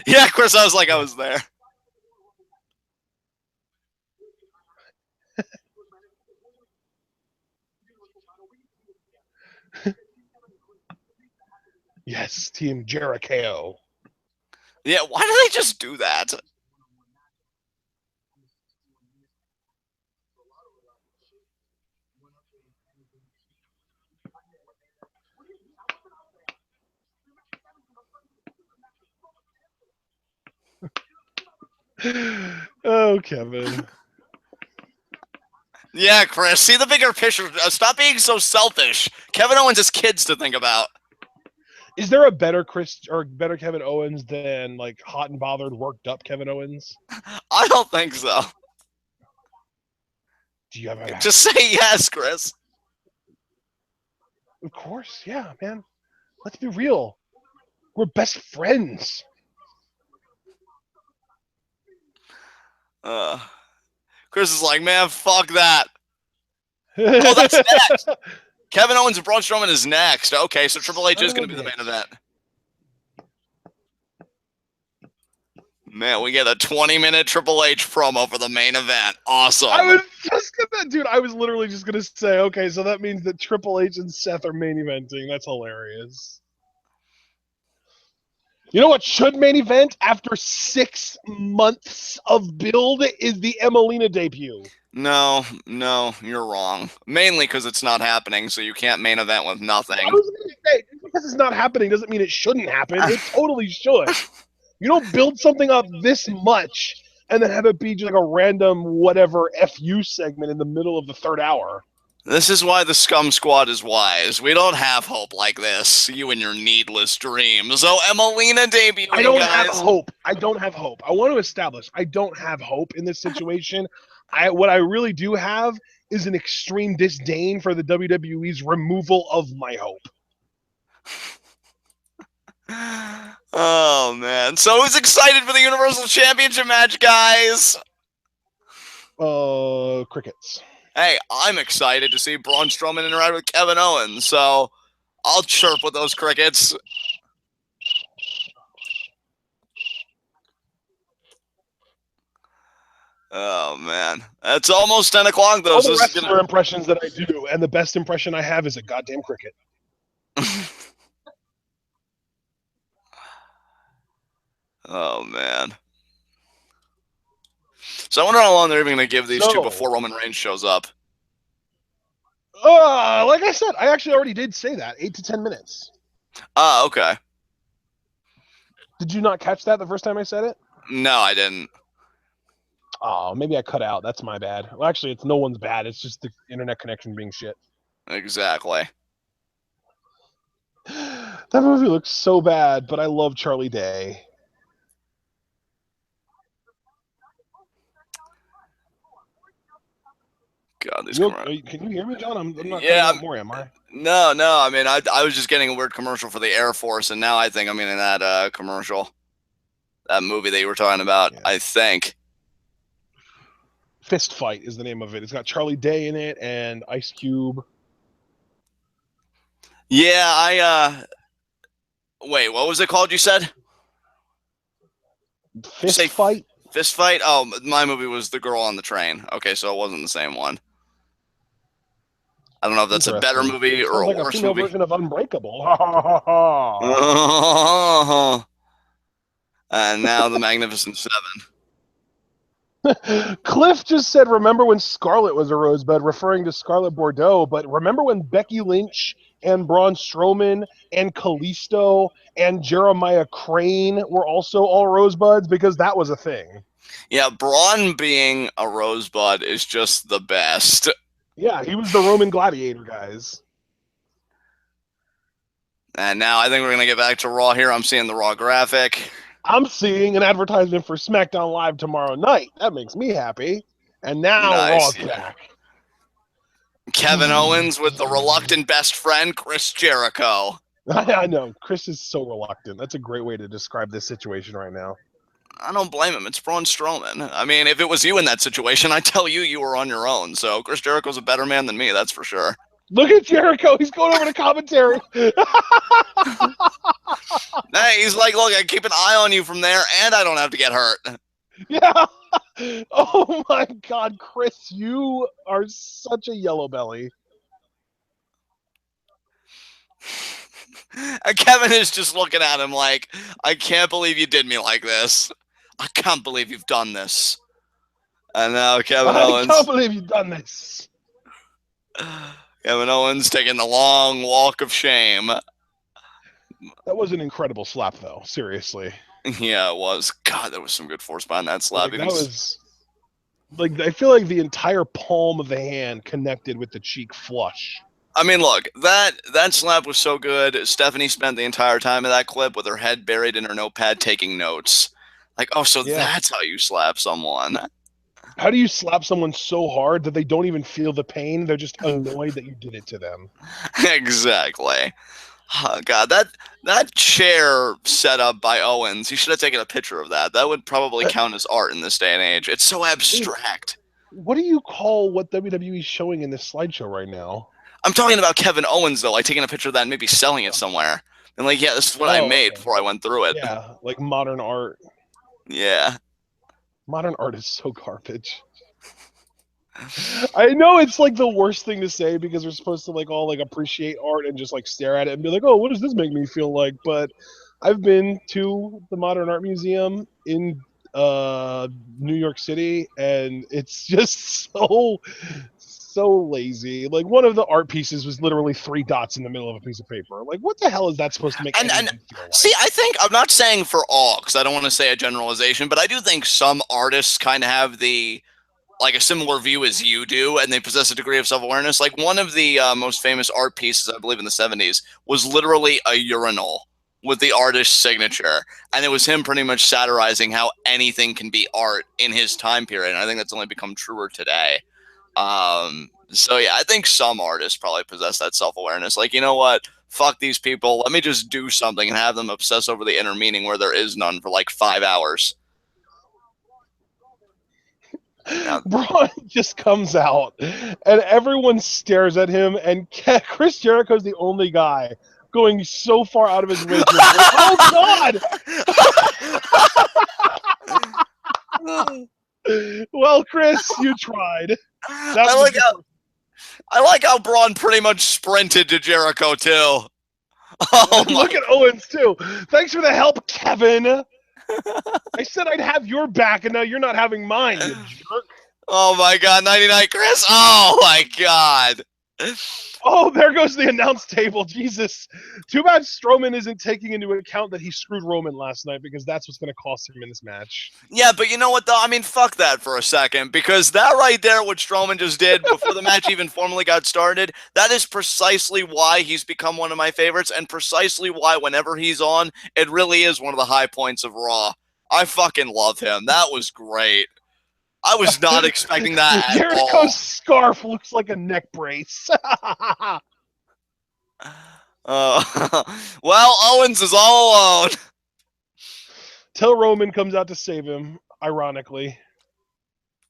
Speaker 2: Yeah, Chris, I was like, I was there.
Speaker 1: Yes, Team Jericho.
Speaker 2: Yeah, why do they just do that?
Speaker 1: Oh, Kevin.
Speaker 2: Yeah, Chris, see the bigger picture. Stop being so selfish. Kevin Owens has kids to think about.
Speaker 1: Is there a better Chris or better Kevin Owens than, like, hot and bothered, worked up Kevin Owens?
Speaker 2: I don't think so.
Speaker 1: Do you have a...
Speaker 2: Just say yes, Chris.
Speaker 1: Of course, yeah, man. Let's be real. We're best friends.
Speaker 2: Chris is like, man, fuck that. Oh, that's next. Kevin Owens and Braun Strowman is next. Okay, so Triple H is going to be the main event. Man, we get a 20-minute Triple H promo for the main event. Awesome.
Speaker 1: I was just gonna, dude. I was literally just gonna say, okay, so that means that Triple H and Seth are main eventing. That's hilarious. You know what should main event after 6 months of build is the Emelina debut.
Speaker 2: No, you're wrong. Mainly because it's not happening, so you can't main event with
Speaker 1: Well, I
Speaker 2: nothing.
Speaker 1: was going to say, just because it's not happening doesn't mean it shouldn't happen. It totally should. You don't build something up this much and then have it be just like a random whatever FU segment in the middle of the third hour.
Speaker 2: This is why the Scum Squad is wise. We don't have hope like this. You and your needless dreams. So Emelina debuting,
Speaker 1: I don't have
Speaker 2: guys.
Speaker 1: hope. I don't have hope. I want to establish I don't have hope in this situation. What I really do have is an extreme disdain for the WWE's removal of my hope.
Speaker 2: Oh man. So who's excited for the Universal Championship match, guys?
Speaker 1: Crickets.
Speaker 2: Hey, I'm excited to see Braun Strowman interact with Kevin Owens, so I'll chirp with those crickets. Oh man, it's almost 10 o'clock though.
Speaker 1: All the wrestler impressions that I do, and the best impression I have is a goddamn cricket.
Speaker 2: Oh man. So I wonder how long they're even going to give these two before Roman Reigns shows up.
Speaker 1: Like I said, I actually already did say that. 8 to 10 minutes.
Speaker 2: Okay.
Speaker 1: Did you not catch that the first time I said it?
Speaker 2: No, I didn't.
Speaker 1: Oh, maybe I cut out. That's my bad. Well, actually, it's no one's bad. It's just the internet connection being shit.
Speaker 2: Exactly.
Speaker 1: That movie looks so bad, but I love Charlie Day.
Speaker 2: God, these
Speaker 1: can you hear me, John? I'm not cutting out more, am I?
Speaker 2: No. I mean, I was just getting a weird commercial for the Air Force, and now I think I'm getting that commercial. That movie that you were talking about, yeah. I think.
Speaker 1: Fist Fight is the name of it. It's got Charlie Day in it and Ice Cube.
Speaker 2: Yeah, wait, what was it called you said?
Speaker 1: Fist Fight?
Speaker 2: Fist Fight? Oh, my movie was The Girl on the Train. Okay, so it wasn't the same one. I don't know if that's a better movie or a worse movie.
Speaker 1: Version of Unbreakable.
Speaker 2: And now the Magnificent Seven.
Speaker 1: Cliff just said, remember when Scarlett was a Rosebud, referring to Scarlett Bordeaux, but remember when Becky Lynch and Braun Strowman and Kalisto and Jeremiah Crane were also all Rosebuds? Because that was a thing.
Speaker 2: Yeah, Braun being a Rosebud is just the best.
Speaker 1: Yeah, he was the Roman Gladiator, guys.
Speaker 2: And now I think we're going to get back to Raw here. I'm seeing the Raw graphic.
Speaker 1: I'm seeing an advertisement for SmackDown Live tomorrow night. That makes me happy. And now Raw's back.
Speaker 2: Kevin Owens with the reluctant best friend, Chris Jericho.
Speaker 1: I know. Chris is so reluctant. That's a great way to describe this situation right now.
Speaker 2: I don't blame him. It's Braun Strowman. I mean, if it was you in that situation, I'd tell you you were on your own. So Chris Jericho's a better man than me, that's for sure.
Speaker 1: Look at Jericho. He's going over to commentary.
Speaker 2: Hey, he's like, look, I keep an eye on you from there, and I don't have to get hurt.
Speaker 1: Yeah. Oh, my God, Chris, you are such a yellow belly.
Speaker 2: And Kevin is just looking at him like, I can't believe you did me like this. I can't believe you've done this. And now Kevin Owens.
Speaker 1: I can't believe you've done this.
Speaker 2: Kevin Owens taking the long walk of shame.
Speaker 1: That was an incredible slap, though. Seriously.
Speaker 2: Yeah, it was. God, there was some good force behind that slap.
Speaker 1: That was like, I feel like the entire palm of the hand connected with the cheek flush.
Speaker 2: I mean, look, that slap was so good. Stephanie spent the entire time of that clip with her head buried in her notepad taking notes. Like, oh, so that's how you slap someone. How
Speaker 1: do you slap someone so hard that they don't even feel the pain? They're just annoyed that you did it to them.
Speaker 2: Exactly. Oh, God, that chair set up by Owens, he should have taken a picture of that. That would probably count as art in this day and age. It's so abstract.
Speaker 1: What do you call what WWE is showing in this slideshow right now?
Speaker 2: I'm talking about Kevin Owens, though, like taking a picture of that and maybe selling it somewhere. And like, yeah, this is what I made before I went through it.
Speaker 1: Yeah, like modern art.
Speaker 2: Yeah.
Speaker 1: Modern art is so garbage. I know it's like the worst thing to say because we're supposed to like all like appreciate art and just like stare at it and be like, oh, what does this make me feel like? But I've been to the Modern Art Museum in uh, New York City, and it's just so lazy. Like one of the art pieces was literally three dots in the middle of a piece of paper. Like what the hell is that supposed to make
Speaker 2: And
Speaker 1: anyone feel
Speaker 2: see,
Speaker 1: like?
Speaker 2: I think I'm not saying for all because I don't want to say a generalization, but I do think some artists kind of have the like a similar view as you do, and they possess a degree of self-awareness. Like one of the most famous art pieces, I believe, in the '70s was literally a urinal with the artist's signature, and it was him pretty much satirizing how anything can be art in his time period. And I think that's only become truer today. So yeah, I think some artists probably possess that self-awareness. Like, you know what? Fuck these people. Let me just do something and have them obsess over the inner meaning where there is none for like 5 hours. Now,
Speaker 1: Braun just comes out, and everyone stares at him, and Chris Jericho's the only guy going so far out of his way to avoid. Oh God! Well, Chris, you tried. That
Speaker 2: I
Speaker 1: was
Speaker 2: like
Speaker 1: your
Speaker 2: how
Speaker 1: first.
Speaker 2: I like how Braun pretty much sprinted to Jericho too. Oh my!
Speaker 1: Look at Owens too. Thanks for the help, Kevin. I said I'd have your back, and now you're not having mine, you jerk.
Speaker 2: Oh my God! 99 Chris. Oh my God!
Speaker 1: Oh, there goes the announce table. Jesus. Too bad Strowman isn't taking into account that he screwed Roman last night because that's what's going to cost him in this match.
Speaker 2: Yeah, but you know what though? I mean, fuck that for a second, because that right there, what Strowman just did before the match even formally got started, that is precisely why he's become one of my favorites, and precisely why whenever he's on, it really is one of the high points of Raw. I fucking love him. That was great. I was not expecting that at
Speaker 1: Jericho's
Speaker 2: all.
Speaker 1: scarf looks like a neck brace.
Speaker 2: Well, Owens is all alone.
Speaker 1: Till Roman comes out to save him, ironically.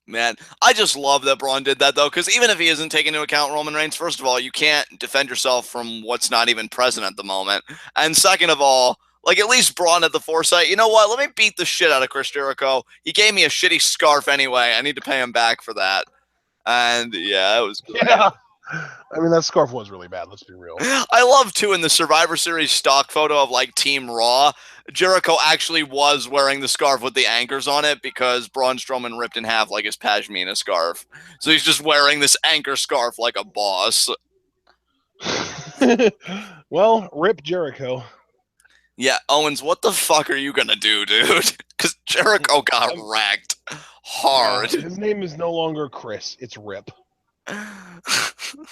Speaker 2: Man, I just love that Braun did that though, because even if he isn't taking into account Roman Reigns, first of all, you can't defend yourself from what's not even present at the moment, and second of all, like at least Braun had the foresight. You know what? Let me beat the shit out of Chris Jericho. He gave me a shitty scarf anyway. I need to pay him back for that. And yeah, it was great.
Speaker 1: Yeah. I mean, that scarf was really bad, let's be real.
Speaker 2: I love too in the Survivor Series stock photo of like Team Raw, Jericho actually was wearing the scarf with the anchors on it because Braun Strowman ripped in half like his pashmina scarf. So he's just wearing this anchor scarf like a boss.
Speaker 1: Well, rip Jericho.
Speaker 2: Yeah, Owens, what the fuck are you gonna do, dude? Because Jericho got wrecked
Speaker 1: Yeah,
Speaker 2: hard.
Speaker 1: his name is no longer Chris, it's Rip.
Speaker 2: I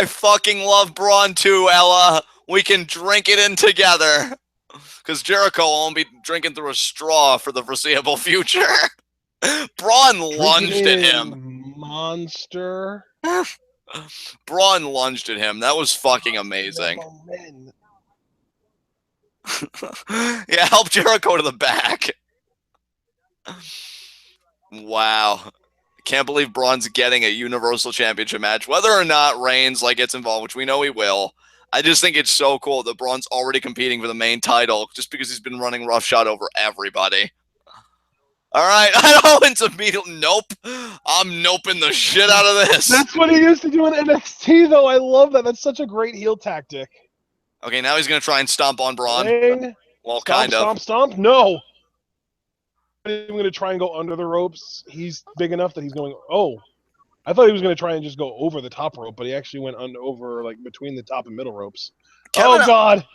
Speaker 2: fucking love Braun too, Ella. We can drink it in together. Because Jericho won't be drinking through a straw for the foreseeable future. Braun
Speaker 1: Drinking
Speaker 2: lunged at him.
Speaker 1: in Monster.
Speaker 2: Braun lunged at him. That was fucking amazing. Yeah, help Jericho to the back. Wow. Can't believe Braun's getting a Universal Championship match. Whether or not Reigns gets involved, which we know he will, I just think it's so cool that Braun's already competing for the main title just because he's been running roughshod over everybody. All right, Owens immediately, nope. I'm noping the shit out of this.
Speaker 1: That's what he used to do in NXT, though. I love that. That's such a great heel tactic.
Speaker 2: Okay, now he's going to try and stomp on Braun.
Speaker 1: Ring.
Speaker 2: Well,
Speaker 1: Stomp,
Speaker 2: kind of.
Speaker 1: stomp, stomp. No. I'm going to try and go under the ropes. He's big enough that he's going. Oh, I thought he was going to try and just go over the top rope, but he actually went over like between the top and middle ropes.
Speaker 2: Kevin,
Speaker 1: Oh God.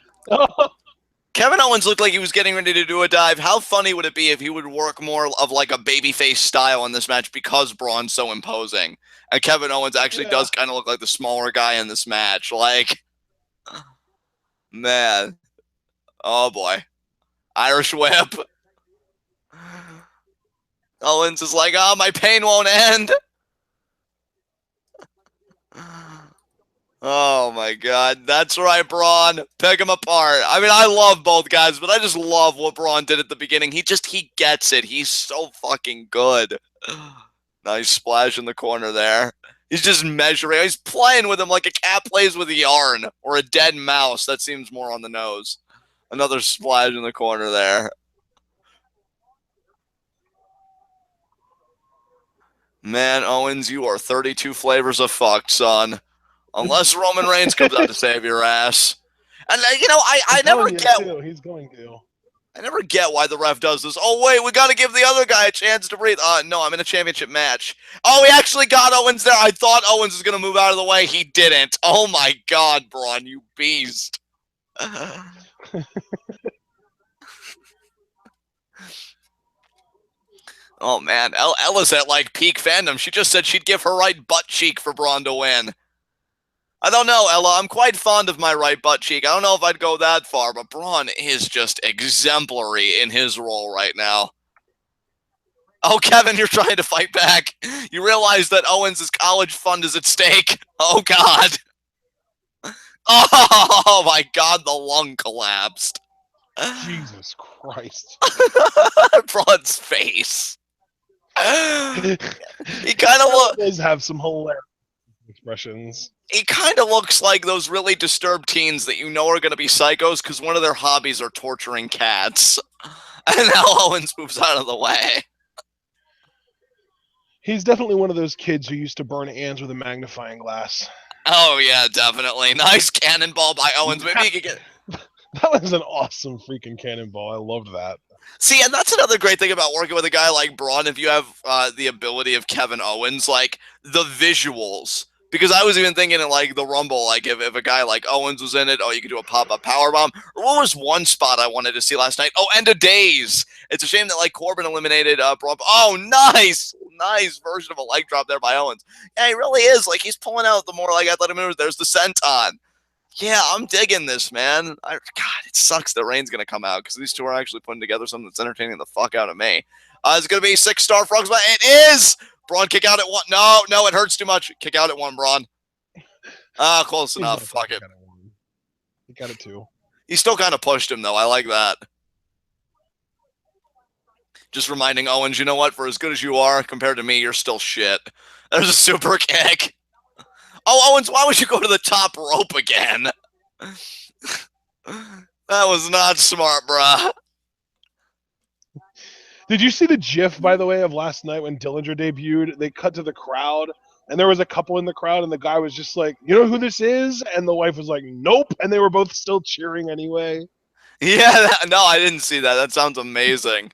Speaker 2: Kevin Owens looked like he was getting ready to do a dive. How funny would it be if he would work more of like a babyface style in this match because Braun's so imposing? And Kevin Owens actually does kind of look like the smaller guy in this match. Like, man. Oh boy. Irish whip. Owens is like, oh, my pain won't end. Oh my God, that's right, Braun. Pick him apart. I mean, I love both guys, but I just love what Braun did at the beginning. He gets it. He's so fucking good. Nice splash in the corner there. He's just measuring. He's playing with him like a cat plays with yarn or a dead mouse. That seems more on the nose. Another splash in the corner there. Man, Owens, you are 32 flavors of fucked, son. Unless Roman Reigns comes out to save your ass. And
Speaker 1: I'm
Speaker 2: I never
Speaker 1: telling you
Speaker 2: get
Speaker 1: too. He's going to.
Speaker 2: I never get why the ref does this. Oh wait, we got to give the other guy a chance to breathe. No, I'm in a championship match. Oh, he actually got Owens there. I thought Owens was gonna move out of the way. He didn't. Oh my God, Braun, you beast. Oh man, Ella's at like peak fandom. She just said she'd give her right butt cheek for Braun to win. I don't know, Ella. I'm quite fond of my right butt cheek. I don't know if I'd go that far, but Braun is just exemplary in his role right now. Oh, Kevin, you're trying to fight back. You realize that Owens' college fund is at stake. Oh, God. Oh, my God, the lung collapsed.
Speaker 1: Jesus Christ.
Speaker 2: Braun's face.
Speaker 1: He
Speaker 2: He kind of
Speaker 1: does have some hilarious expressions.
Speaker 2: He kind of looks like those really disturbed teens that you know are going to be psychos because one of their hobbies are torturing cats. And now Owens moves out of the way.
Speaker 1: He's definitely one of those kids who used to burn ants with a magnifying glass.
Speaker 2: Oh, yeah, definitely. Nice cannonball by Owens. Maybe he could get...
Speaker 1: That was an awesome freaking cannonball. I loved that.
Speaker 2: See, and that's another great thing about working with a guy like Braun. If you have the ability of Kevin Owens, like the visuals. Because I was even thinking in like the Rumble, like if a guy like Owens was in it, oh, you could do a pop-up powerbomb. Or what was one spot I wanted to see last night? Oh, End of Days. It's a shame that like Corbin eliminated Braun. Oh, nice version of a leg drop there by Owens. Yeah, he really is. Like he's pulling out the more like athletic moves. There's the senton. Yeah, I'm digging this, man. God, it sucks that Reigns going to come out because these two are actually putting together something that's entertaining the fuck out of me. It's going to be 6-star frogs, but it is! Braun, kick out at 1. No, it hurts too much. Kick out at 1, Braun. Close enough. Fuck it.
Speaker 1: He got it 2.
Speaker 2: He still kind of pushed him, though. I like that. Just reminding Owens, you know what? For as good as you are, compared to me, you're still shit. There's a super kick. Oh, Owens, why would you go to the top rope again? That was not smart, bruh.
Speaker 1: Did you see the GIF, by the way, of last night when Dillinger debuted? They cut to the crowd, and there was a couple in the crowd, and the guy was just like, you know who this is? And the wife was like, nope. And they were both still cheering anyway.
Speaker 2: Yeah, no, I didn't see that. That sounds amazing.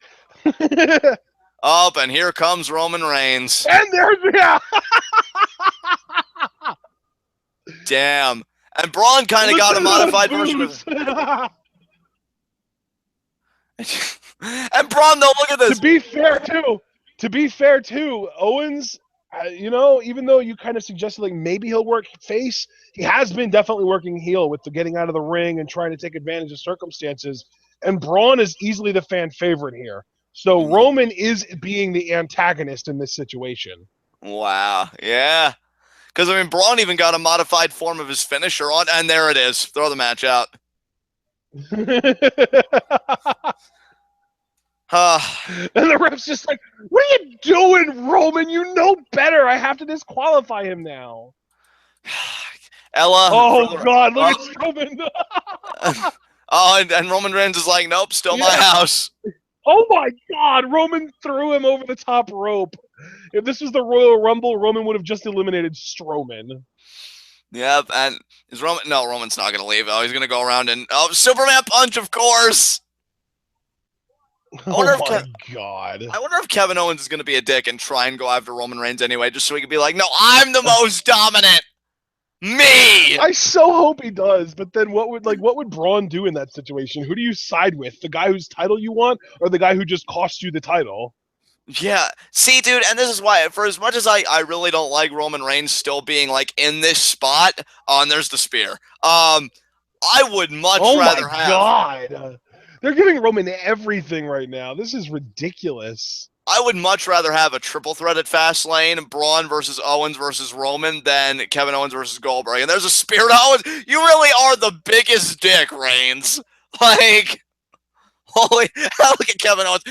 Speaker 2: Oh, and here comes Roman Reigns.
Speaker 1: And there's, yeah.
Speaker 2: Damn. And Braun kind of got a modified version of it. And Braun, though, look at this.
Speaker 1: To be fair, too, Owens, even though you kind of suggested like maybe he'll work face, he has been definitely working heel with the getting out of the ring and trying to take advantage of circumstances. And Braun is easily the fan favorite here. So Roman is being the antagonist in this situation.
Speaker 2: Wow. Yeah. Because, I mean, Braun even got a modified form of his finisher on, and there it is. Throw the match out.
Speaker 1: And the ref's just like, what are you doing, Roman? You know better. I have to disqualify him now.
Speaker 2: Ella.
Speaker 1: Oh, God, look at Strowman.
Speaker 2: And Roman Reigns is like, nope, still my house.
Speaker 1: Oh, my God. Roman threw him over the top rope. If this was the Royal Rumble, Roman would have just eliminated Strowman.
Speaker 2: Yep, and is Roman? No, Roman's not going to leave. Oh, he's going to go around and Superman punch, of course.
Speaker 1: Oh my God!
Speaker 2: I wonder if Kevin Owens is going to be a dick and try and go after Roman Reigns anyway, just so he can be like, "No, I'm the most dominant." Me.
Speaker 1: I so hope he does. But then, what would Braun do in that situation? Who do you side with? The guy whose title you want, or the guy who just cost you the title?
Speaker 2: Yeah. See, dude, and this is why, for as much as I really don't like Roman Reigns still being like in this spot, and there's the spear. I would much rather have.
Speaker 1: Oh my God! They're giving Roman everything right now. This is ridiculous.
Speaker 2: I would much rather have a triple threat at Fastlane, Braun versus Owens versus Roman, than Kevin Owens versus Goldberg. And there's a spear to Owens. You really are the biggest dick, Reigns. Like, holy hell, look at Kevin Owens.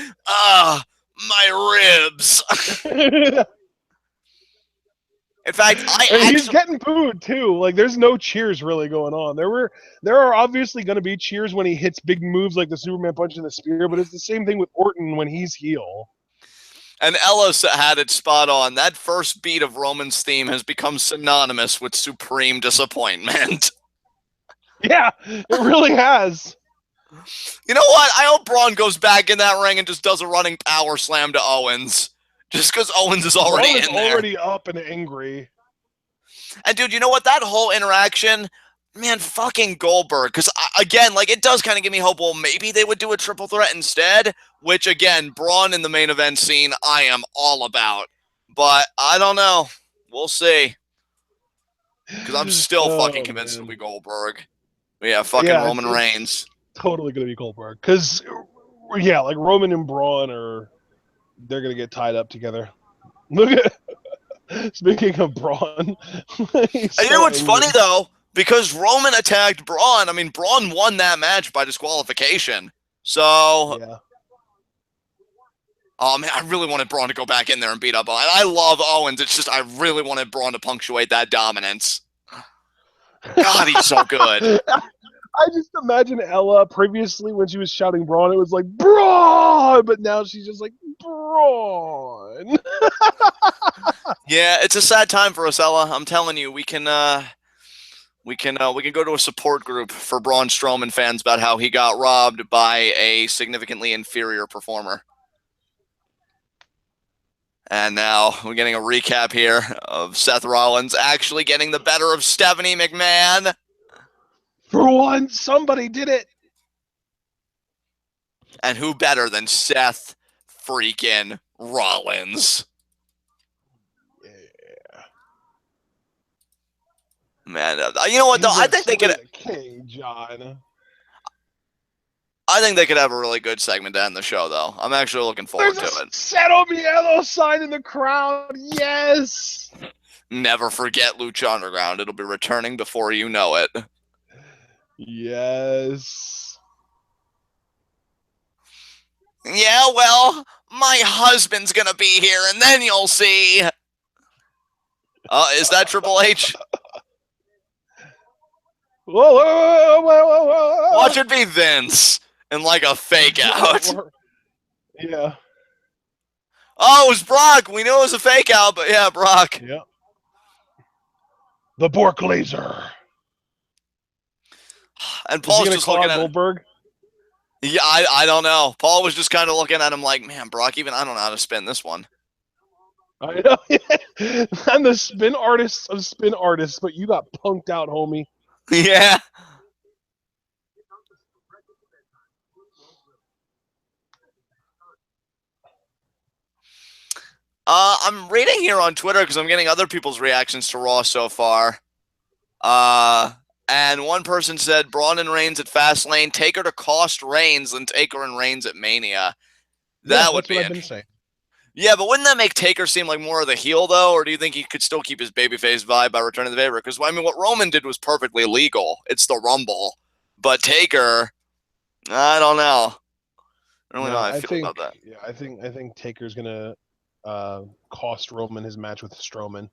Speaker 2: My ribs. In fact,
Speaker 1: he's getting booed too. Like, there's no cheers really going on. There are obviously going to be cheers when he hits big moves like the Superman punch and the spear, but it's the same thing with Orton when he's heel.
Speaker 2: And Ellis had it spot on. That first beat of Roman's theme has become synonymous with supreme disappointment.
Speaker 1: Yeah, it really has.
Speaker 2: You know what? I hope Braun goes back in that ring and just does a running power slam to Owens. Just because Owens is already
Speaker 1: Braun is
Speaker 2: in there.
Speaker 1: already up and angry.
Speaker 2: And dude, you know what? That whole interaction, man, fucking Goldberg. Because again, like it does kind of give me hope. Well, maybe they would do a triple threat instead. Which again, Braun in the main event scene, I am all about. But I don't know. We'll see. Because I'm still fucking
Speaker 1: Oh
Speaker 2: convinced it'll
Speaker 1: man.
Speaker 2: be Goldberg. But yeah, fucking
Speaker 1: Yeah,
Speaker 2: Roman
Speaker 1: it's
Speaker 2: Reigns.
Speaker 1: totally gonna be Goldberg because yeah, like Roman and Braun are they're gonna get tied up together. Look at speaking of Braun, he's
Speaker 2: And you know
Speaker 1: so
Speaker 2: what's funny
Speaker 1: angry.
Speaker 2: though? Because Roman attacked Braun. I mean, Braun won that match by disqualification. So
Speaker 1: Yeah,
Speaker 2: oh man, I really wanted Braun to go back in there and beat up Owens. I love Owens. It's just I really wanted Braun to punctuate that dominance. God, he's so good.
Speaker 1: I just imagine Ella previously when she was shouting Braun, it was like Braun, but now she's just like Braun.
Speaker 2: Yeah, it's a sad time for us, Ella. I'm telling you, we can go to a support group for Braun Strowman fans about how he got robbed by a significantly inferior performer. And now we're getting a recap here of Seth Rollins actually getting the better of Stephanie McMahon.
Speaker 1: For once, somebody did it.
Speaker 2: And who better than Seth freaking Rollins?
Speaker 1: Yeah.
Speaker 2: Man, you know what though?
Speaker 1: He's
Speaker 2: I
Speaker 1: a
Speaker 2: think they could.
Speaker 1: Slay the King, John.
Speaker 2: I think they could have a really good segment to end the show, though. I'm actually looking
Speaker 1: There's
Speaker 2: forward
Speaker 1: a
Speaker 2: to it.
Speaker 1: Cero Miedo sign in the crowd. Yes.
Speaker 2: Never forget Lucha Underground. It'll be returning before you know it.
Speaker 1: Yes.
Speaker 2: Yeah, well, my husband's gonna be here, and then you'll see. Is that Triple H?
Speaker 1: Whoa, whoa, whoa, whoa, whoa.
Speaker 2: Watch it be Vince in like a fake out.
Speaker 1: Yeah.
Speaker 2: Oh, it was Brock. We knew it was a fake out, but yeah, Brock.
Speaker 1: Yeah. The Bork Laser.
Speaker 2: And
Speaker 1: Is he
Speaker 2: Paul's
Speaker 1: gonna
Speaker 2: just
Speaker 1: call
Speaker 2: looking
Speaker 1: out
Speaker 2: at.
Speaker 1: Goldberg?
Speaker 2: Yeah, I don't know. Paul was just kind of looking at him like, man, Brock, even I don't know how to spin this one.
Speaker 1: I know. I'm the spin artist of spin artists, but you got punked out, homie.
Speaker 2: Yeah. I'm reading here on Twitter because I'm getting other people's reactions to Raw so far. And one person said Braun and Reigns at Fastlane, Taker to cost Reigns, then Taker and Reigns at Mania. That would
Speaker 1: That's
Speaker 2: be
Speaker 1: what I've
Speaker 2: it.
Speaker 1: been saying.
Speaker 2: Yeah, but wouldn't that make Taker seem like more of the heel, though? Or do you think he could still keep his babyface vibe by returning the favor? Because, I mean, what Roman did was perfectly legal. It's the Rumble. But Taker, I don't know. I don't really know
Speaker 1: No,
Speaker 2: how I feel about that.
Speaker 1: I think Taker's gonna cost Roman his match with Strowman.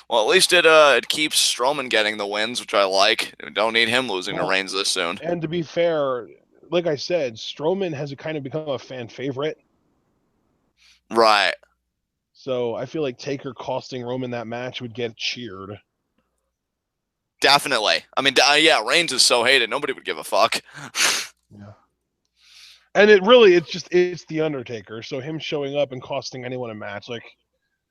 Speaker 2: Well, at least it keeps Strowman getting the wins, which I like. We don't need him losing to
Speaker 1: Well,
Speaker 2: Reigns this soon.
Speaker 1: and to be fair, like I said, Strowman has kind of become a fan favorite.
Speaker 2: Right.
Speaker 1: So I feel like Taker costing Roman that match would get cheered.
Speaker 2: Definitely. I mean, yeah, Reigns is so hated, nobody would give a fuck.
Speaker 1: Yeah. And it's the Undertaker, so him showing up and costing anyone a match, like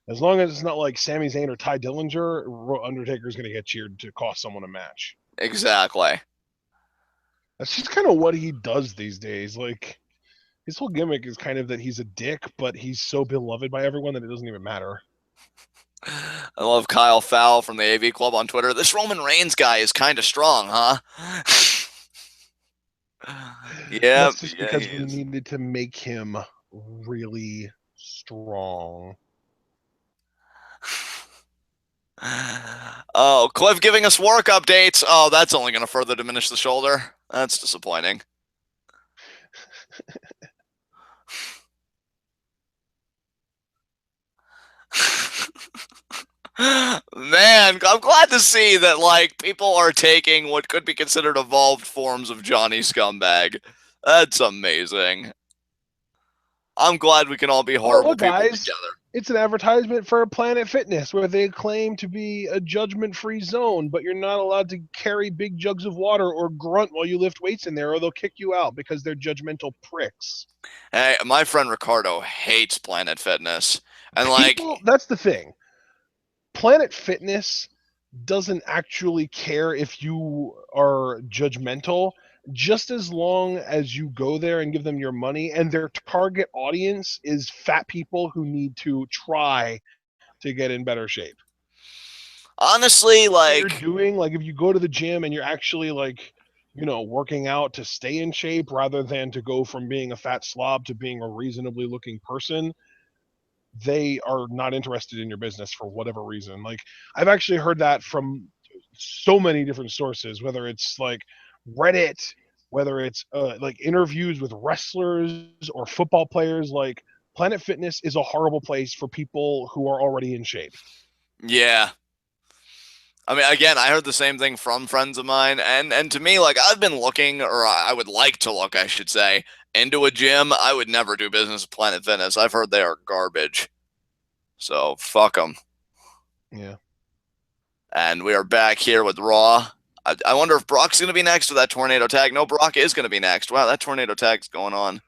Speaker 1: as long as it's not like Sami Zayn or Ty Dillinger, Undertaker's gonna get cheered to cost someone a match.
Speaker 2: Exactly.
Speaker 1: That's just kind of what he does these days. Like his whole gimmick is kind of that he's a dick, but he's so beloved by everyone that it doesn't even matter.
Speaker 2: I love Kyle Fowl from the AV Club on Twitter. This Roman Reigns guy is kind of strong, huh? Yeah,
Speaker 1: That's just
Speaker 2: yeah,
Speaker 1: because
Speaker 2: he
Speaker 1: we
Speaker 2: is.
Speaker 1: needed to make him really strong.
Speaker 2: Oh, Cliff giving us work updates. Oh, that's only going to further diminish the shoulder. That's disappointing. Man, I'm glad to see that like people are taking what could be considered evolved forms of Johnny Scumbag. That's amazing. I'm glad we can all be
Speaker 1: Oh,
Speaker 2: horrible
Speaker 1: look,
Speaker 2: people
Speaker 1: guys,
Speaker 2: together.
Speaker 1: it's an advertisement for Planet Fitness where they claim to be a judgment-free zone, but you're not allowed to carry big jugs of water or grunt while you lift weights in there, or they'll kick you out because they're judgmental pricks.
Speaker 2: Hey, my friend Ricardo hates Planet Fitness. And
Speaker 1: People, that's the thing. Planet Fitness doesn't actually care if you are judgmental, just as long as you go there and give them your money, and their target audience is fat people who need to try to get in better shape.
Speaker 2: honestly,
Speaker 1: What you're doing, like if you go to the gym and you're actually like, working out to stay in shape rather than to go from being a fat slob to being a reasonably looking person, they are not interested in your business for whatever reason. Like I've actually heard that from so many different sources, whether it's like Reddit, whether it's like interviews with wrestlers or football players. Like Planet Fitness is a horrible place for people who are already in shape.
Speaker 2: yeah. I mean, again, I heard the same thing from friends of mine, and to me, like I've been looking, or I would like to look, I should say, into a gym. I would never do business with Planet Fitness. I've heard they are garbage. So fuck them.
Speaker 1: Yeah.
Speaker 2: And we are back here with Raw. I wonder if Brock's going to be next with that tornado tag. No, Brock is going to be next. Wow, that tornado tag's going on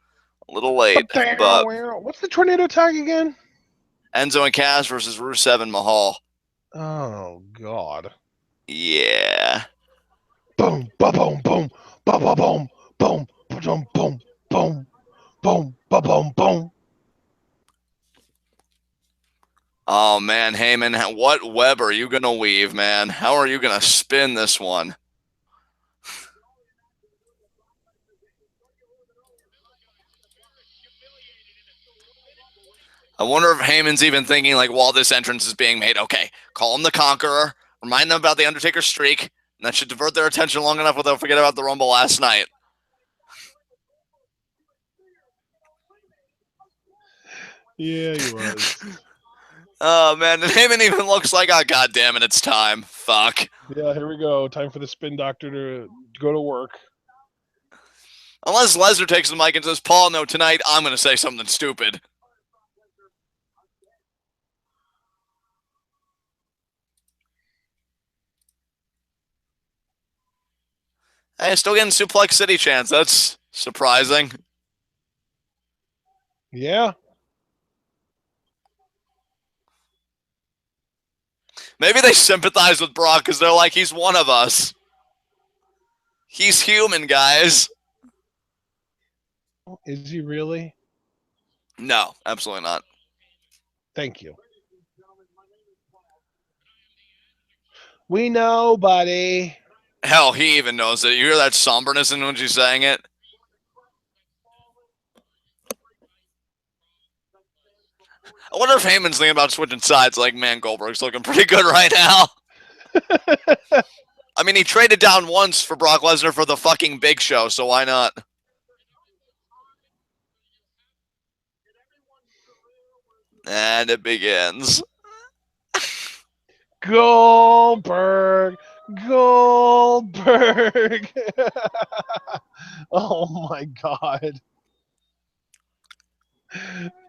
Speaker 2: a little late. But
Speaker 1: What's the tornado tag again?
Speaker 2: Enzo and Cass versus Rusev and Mahal.
Speaker 1: Oh God.
Speaker 2: Yeah.
Speaker 1: Boom, ba boom, boom, ba ba boom, boom, boom, boom, boom, boom, ba boom, boom.
Speaker 2: Oh man, Heyman, what web are you gonna weave, man? How are you gonna spin this one? I wonder if Heyman's even thinking, like, while this entrance is being made, okay, call him the Conqueror, remind them about the Undertaker's streak, and that should divert their attention long enough where they'll forget about the Rumble last night.
Speaker 1: Yeah, he was.
Speaker 2: Oh man, and Heyman even looks like, oh god damn it, it's time. Fuck.
Speaker 1: Yeah, here we go. Time for the spin doctor to go to work.
Speaker 2: Unless Lesnar takes the mic and says, Paul, no, tonight I'm gonna say something stupid. Hey, still getting Suplex City chants. That's surprising.
Speaker 1: Yeah.
Speaker 2: Maybe they sympathize with Brock because they're like, he's one of us. He's human, guys.
Speaker 1: Is he really?
Speaker 2: No, absolutely not.
Speaker 1: Thank you. We know, buddy.
Speaker 2: Hell, he even knows it. You hear that somberness in when she's saying it? I wonder if Heyman's thinking about switching sides. Like, man, Goldberg's looking pretty good right now. I mean, he traded down once for Brock Lesnar for the fucking Big Show, so why not? And it begins.
Speaker 1: Goldberg. Goldberg. Oh my God.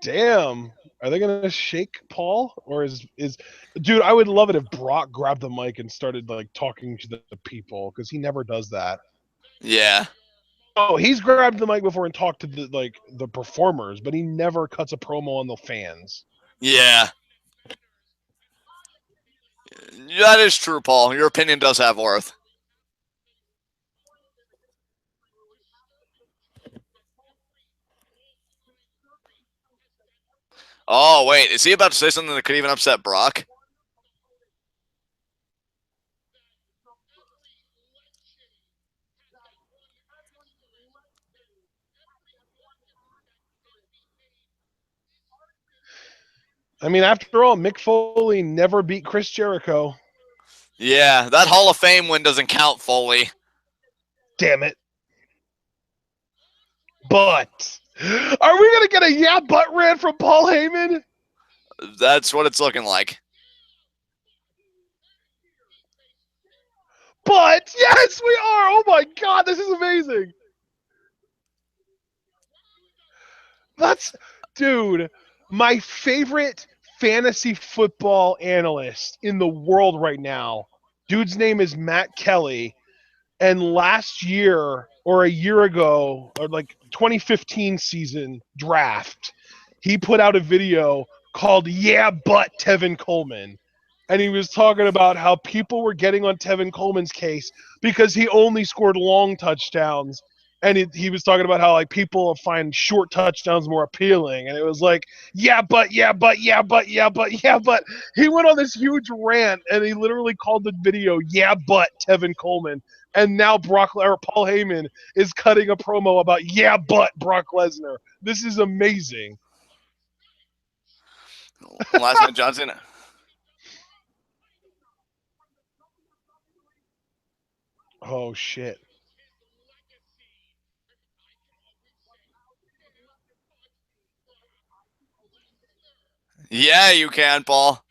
Speaker 1: Damn. Are they gonna shake Paul, or is dude? I would love it if Brock grabbed the mic and started like talking to the people, because he never does that.
Speaker 2: Yeah.
Speaker 1: Oh, he's grabbed the mic before and talked to the performers, but he never cuts a promo on the fans.
Speaker 2: Yeah. That is true, Paul. Your opinion does have worth. Oh, wait. Is he about to say something that could even upset Brock?
Speaker 1: I mean, after all, Mick Foley never beat Chris Jericho.
Speaker 2: Yeah, that Hall of Fame win doesn't count, Foley.
Speaker 1: Damn it. But are we gonna get a yeah butt rant from Paul Heyman?
Speaker 2: That's what it's looking like.
Speaker 1: But yes, we are. Oh my God, this is amazing. Dude, my favorite fantasy football analyst in the world right now, dude's name is Matt Kelly. And last year or a year ago, or like 2015 season draft, he put out a video called Yeah But Tevin Coleman. And he was talking about how people were getting on Tevin Coleman's case because he only scored long touchdowns. And he was talking about how like people find short touchdowns more appealing. And it was like, yeah, but. He went on this huge rant and he literally called the video Yeah But Tevin Coleman. And now Paul Heyman is cutting a promo about Yeah But Brock Lesnar. This is amazing.
Speaker 2: Last man Johnson.
Speaker 1: Oh shit.
Speaker 2: Yeah, you can, Paul.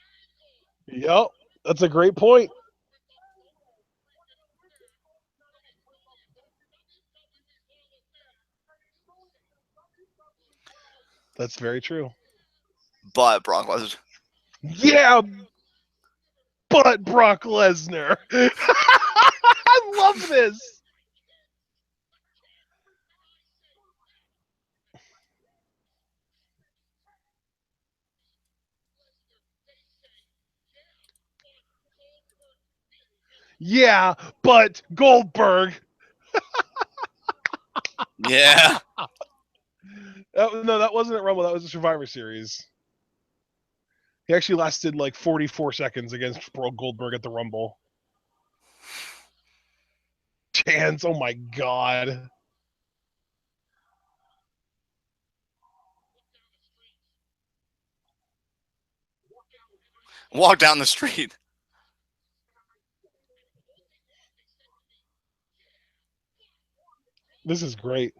Speaker 1: Yep, that's a great point. That's very true.
Speaker 2: But Brock Lesnar.
Speaker 1: Yeah, but Brock Lesnar. I love this. Yeah, but Goldberg.
Speaker 2: Yeah.
Speaker 1: No, that wasn't at Rumble. That was a Survivor Series. He actually lasted like 44 seconds against Goldberg at the Rumble. Chance, oh my god.
Speaker 2: Walk down the street.
Speaker 1: This is great.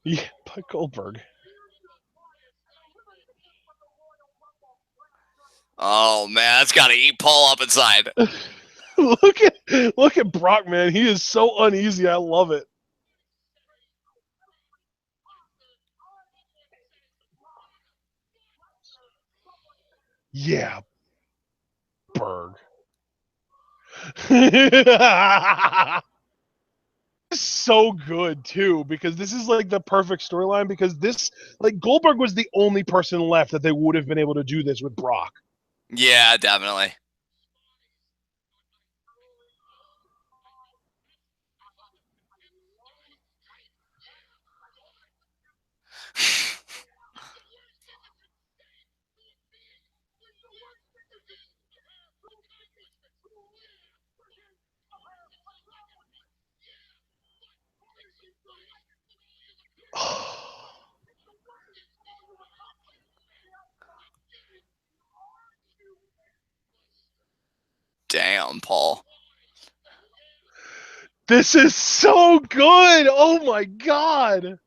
Speaker 1: Yeah, but Goldberg.
Speaker 2: Oh man, that's gotta eat Paul up inside.
Speaker 1: look at Brock, man. He is so uneasy. I love it. Yeah, Berg. So good too because this is like the perfect storyline because this like Goldberg was the only person left that they would have been able to do this with Brock.
Speaker 2: Yeah, definitely. Damn, Paul.
Speaker 1: This is so good. Oh my god.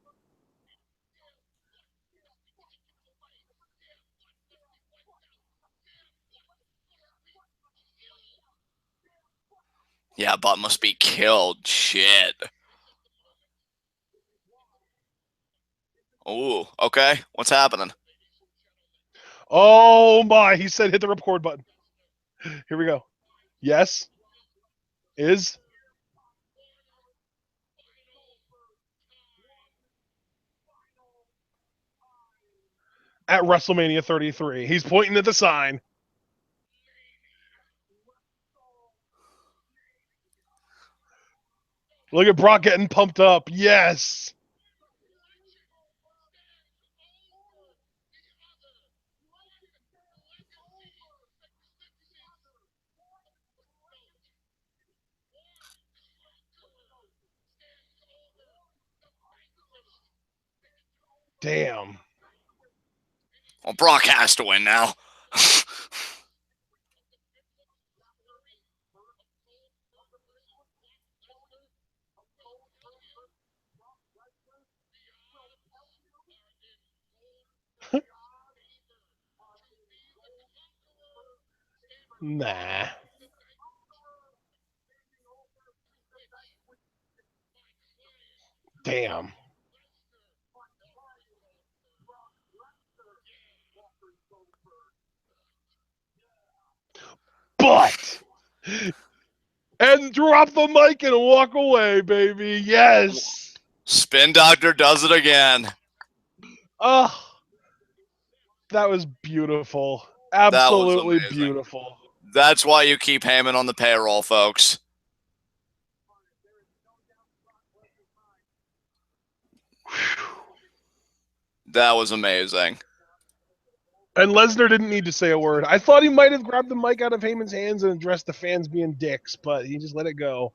Speaker 2: Yeah, Butt must be killed. Shit. Ooh, okay. What's happening?
Speaker 1: Oh my, he said hit the record button. Here we go. Yes. Is at WrestleMania 33. He's pointing at the sign. Look at Brock getting pumped up. Yes. Damn.
Speaker 2: Well, Brock has to win now.
Speaker 1: Nah. Damn. but and drop the mic and walk away, baby. Yes.
Speaker 2: Spin Doctor does it again.
Speaker 1: Oh, that was beautiful.
Speaker 2: That was
Speaker 1: Absolutely
Speaker 2: amazing.
Speaker 1: beautiful.
Speaker 2: That's why you keep Heyman on the payroll, folks. That was amazing.
Speaker 1: And Lesnar didn't need to say a word. I thought he might have grabbed the mic out of Heyman's hands and addressed the fans being dicks, but he just let it go.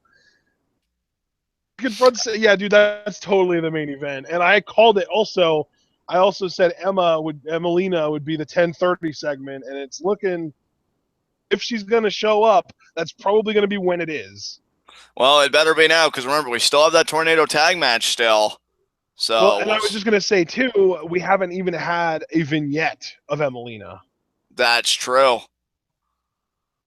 Speaker 1: Yeah, dude, that's totally the main event. And I called it also. I also said Emelina would be the 10:30 segment, and it's looking, if she's going to show up, that's probably going to be when it is.
Speaker 2: Well, it better be now, because remember, we still have that tornado tag match still. So,
Speaker 1: well, and I was just going to say, too, we haven't even had a vignette of Emelina.
Speaker 2: That's true.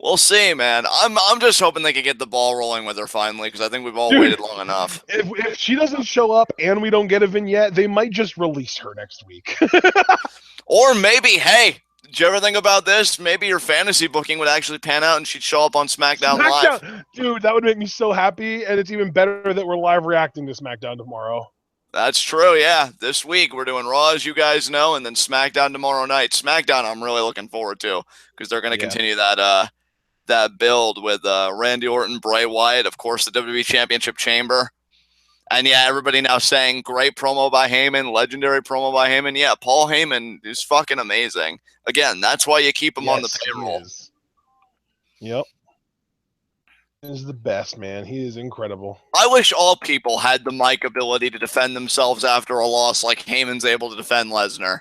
Speaker 2: We'll see, man. I'm just hoping they can get the ball rolling with her finally, because I think we've all waited long enough.
Speaker 1: If she doesn't show up and we don't get a vignette, they might just release her next week.
Speaker 2: Or maybe, hey, did you ever think about this? Maybe your fantasy booking would actually pan out and she'd show up on SmackDown Live.
Speaker 1: Dude, that would make me so happy, and it's even better that we're live reacting to SmackDown tomorrow.
Speaker 2: That's true, yeah. This week we're doing Raw, as you guys know, and then SmackDown tomorrow night. SmackDown I'm really looking forward to, because they're going to continue that build with Randy Orton, Bray Wyatt, of course, the WWE Championship Chamber. And yeah, everybody now saying great promo by Heyman, legendary promo by Heyman. Yeah, Paul Heyman is fucking amazing. Again, that's why you keep him on the payroll.
Speaker 1: Yep. He's the best, man. He is incredible.
Speaker 2: I wish all people had the mic ability to defend themselves after a loss like Heyman's able to defend Lesnar.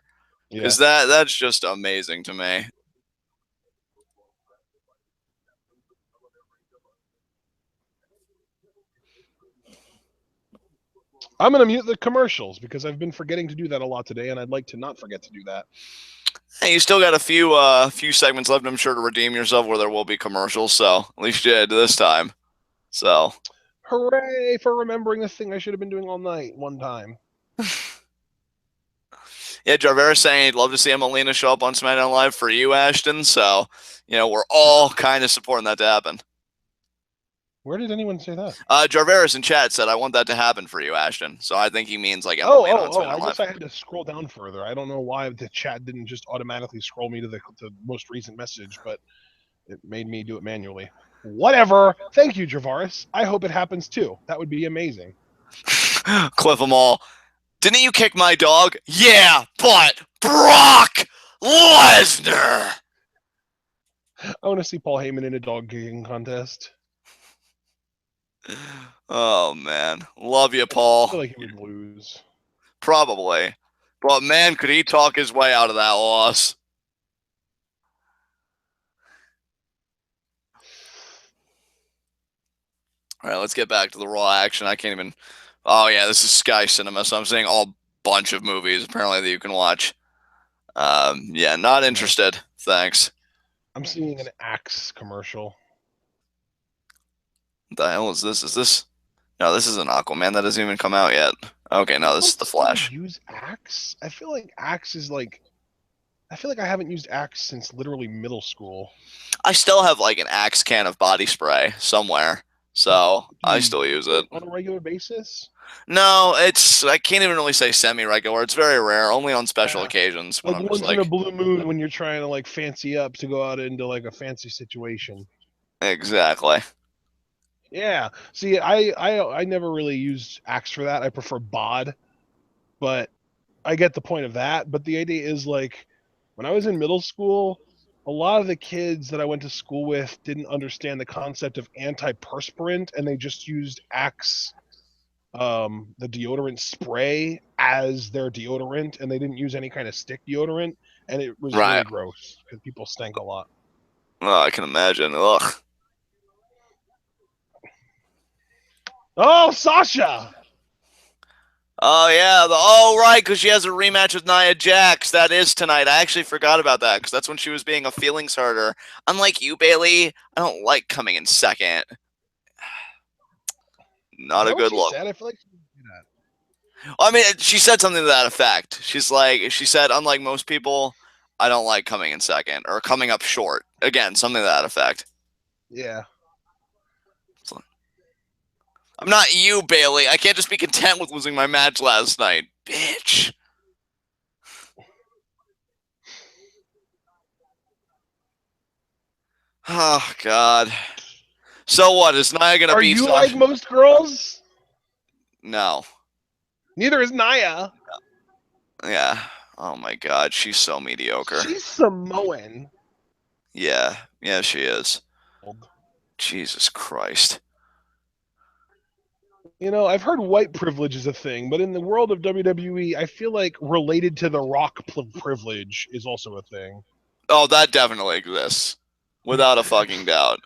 Speaker 2: Because that's just amazing to me.
Speaker 1: I'm going to mute the commercials because I've been forgetting to do that a lot today, and I'd like to not forget to do that.
Speaker 2: Hey, you still got a few segments left, I'm sure, to redeem yourself where there will be commercials, so at least you did this time. So,
Speaker 1: hooray for remembering the thing I should have been doing all night one time.
Speaker 2: Yeah, Jarvis saying he'd love to see Emelina show up on SmackDown Live for you, Ashton, so, we're all kind of supporting that to happen.
Speaker 1: Where did anyone say that?
Speaker 2: Jarvis in chat said, I want that to happen for you, Ashton. So I think he means like Emelina on SmackDown Live.
Speaker 1: I guess I had to scroll down further. I don't know why the chat didn't just automatically scroll me to the most recent message, but it made me do it manually. Whatever. Thank you, Javaris. I hope it happens too. That would be amazing.
Speaker 2: Cliff them all. Didn't you kick my dog? Yeah, but Brock Lesnar.
Speaker 1: I want to see Paul Heyman in a dog kicking contest.
Speaker 2: Oh, man. Love you, Paul.
Speaker 1: I feel like he would lose.
Speaker 2: Probably. But, man, could he talk his way out of that loss? All right, let's get back to the Raw action. I can't even... Oh, yeah, this is Sky Cinema, so I'm seeing a bunch of movies, apparently, that you can watch. Yeah, not interested. Thanks.
Speaker 1: I'm seeing an Axe commercial.
Speaker 2: What the hell is this? Is this... No, this isn't Aquaman. That doesn't even come out yet. Okay, no, this is The Flash.
Speaker 1: Use Axe? I feel like Axe is like... I feel like I haven't used Axe since literally middle school.
Speaker 2: I still have like an Axe can of body spray somewhere, so I still use it.
Speaker 1: On a regular basis?
Speaker 2: No, I can't even really say semi-regular. It's very rare, only on special occasions. When
Speaker 1: like once in a blue moon when you're trying to like fancy up to go out into like a fancy situation.
Speaker 2: Exactly.
Speaker 1: Yeah. See, I never really used Axe for that. I prefer bod, but I get the point of that. But the idea is like when I was in middle school, a lot of the kids that I went to school with didn't understand the concept of antiperspirant, and they just used Axe, the deodorant spray, as their deodorant, and they didn't use any kind of stick deodorant, and it was really gross because people stank a lot.
Speaker 2: Oh, I can imagine. Ugh.
Speaker 1: Oh, Sasha!
Speaker 2: Oh, yeah. Right, because she has a rematch with Nia Jax. That is tonight. I actually forgot about that, because that's when she was being a feelings hurter. Unlike you, Bailey, I don't like coming in second. Not a good look.
Speaker 1: I feel like she did that.
Speaker 2: I mean, she said something to that effect. She said, unlike most people, I don't like coming in second, or coming up short. Again, something to that effect.
Speaker 1: Yeah.
Speaker 2: I'm not you, Bailey. I can't just be content with losing my match last night. Bitch. Oh, God. So what? Is Nia going to
Speaker 1: Are
Speaker 2: beat
Speaker 1: you like
Speaker 2: Sasha?
Speaker 1: most girls?
Speaker 2: No.
Speaker 1: Neither is Nia.
Speaker 2: Yeah. Oh, my God. She's so mediocre.
Speaker 1: She's Samoan.
Speaker 2: Yeah. Yeah, she is. Jesus Christ.
Speaker 1: You know, I've heard white privilege is a thing, but in the world of WWE, I feel like related to the Rock privilege is also a thing.
Speaker 2: Oh, that definitely exists. Without a fucking doubt.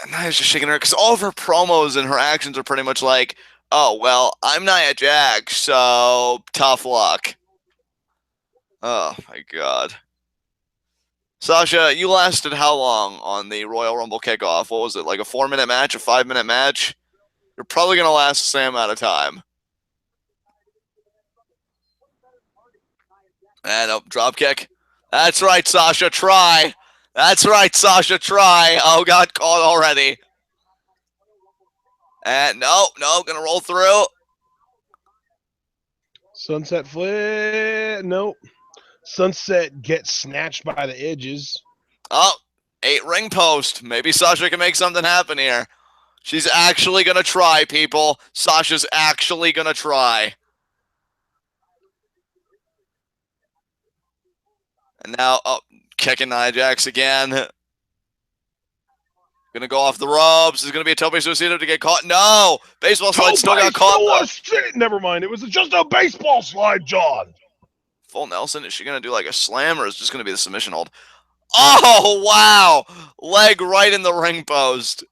Speaker 2: And Nia's just shaking her because all of her promos and her actions are pretty much like, oh, well, I'm Nia Jax, so tough luck. Oh, my God. Sasha, you lasted how long on the Royal Rumble kickoff? What was it, like a 4-minute match, a 5-minute match? You're probably going to last the same amount of time. And a drop kick. That's right, Sasha, try. That's right, Sasha, try. Oh, God, caught already. And no, gonna roll through.
Speaker 1: Sunset flip. Nope. Sunset gets snatched by the edges.
Speaker 2: Oh, 8 ring post. Maybe Sasha can make something happen here. She's actually gonna try, people. Sasha's actually gonna try. And now, oh, kicking Nia Jax again. Gonna go off the ropes. Is gonna be a tope suicida to get caught. No, baseball slide still got caught though.
Speaker 1: Never mind. It was just a baseball slide, John.
Speaker 2: Full Nelson. Is she gonna do like a slam or is it just gonna be the submission hold? Oh wow! Leg right in the ring post.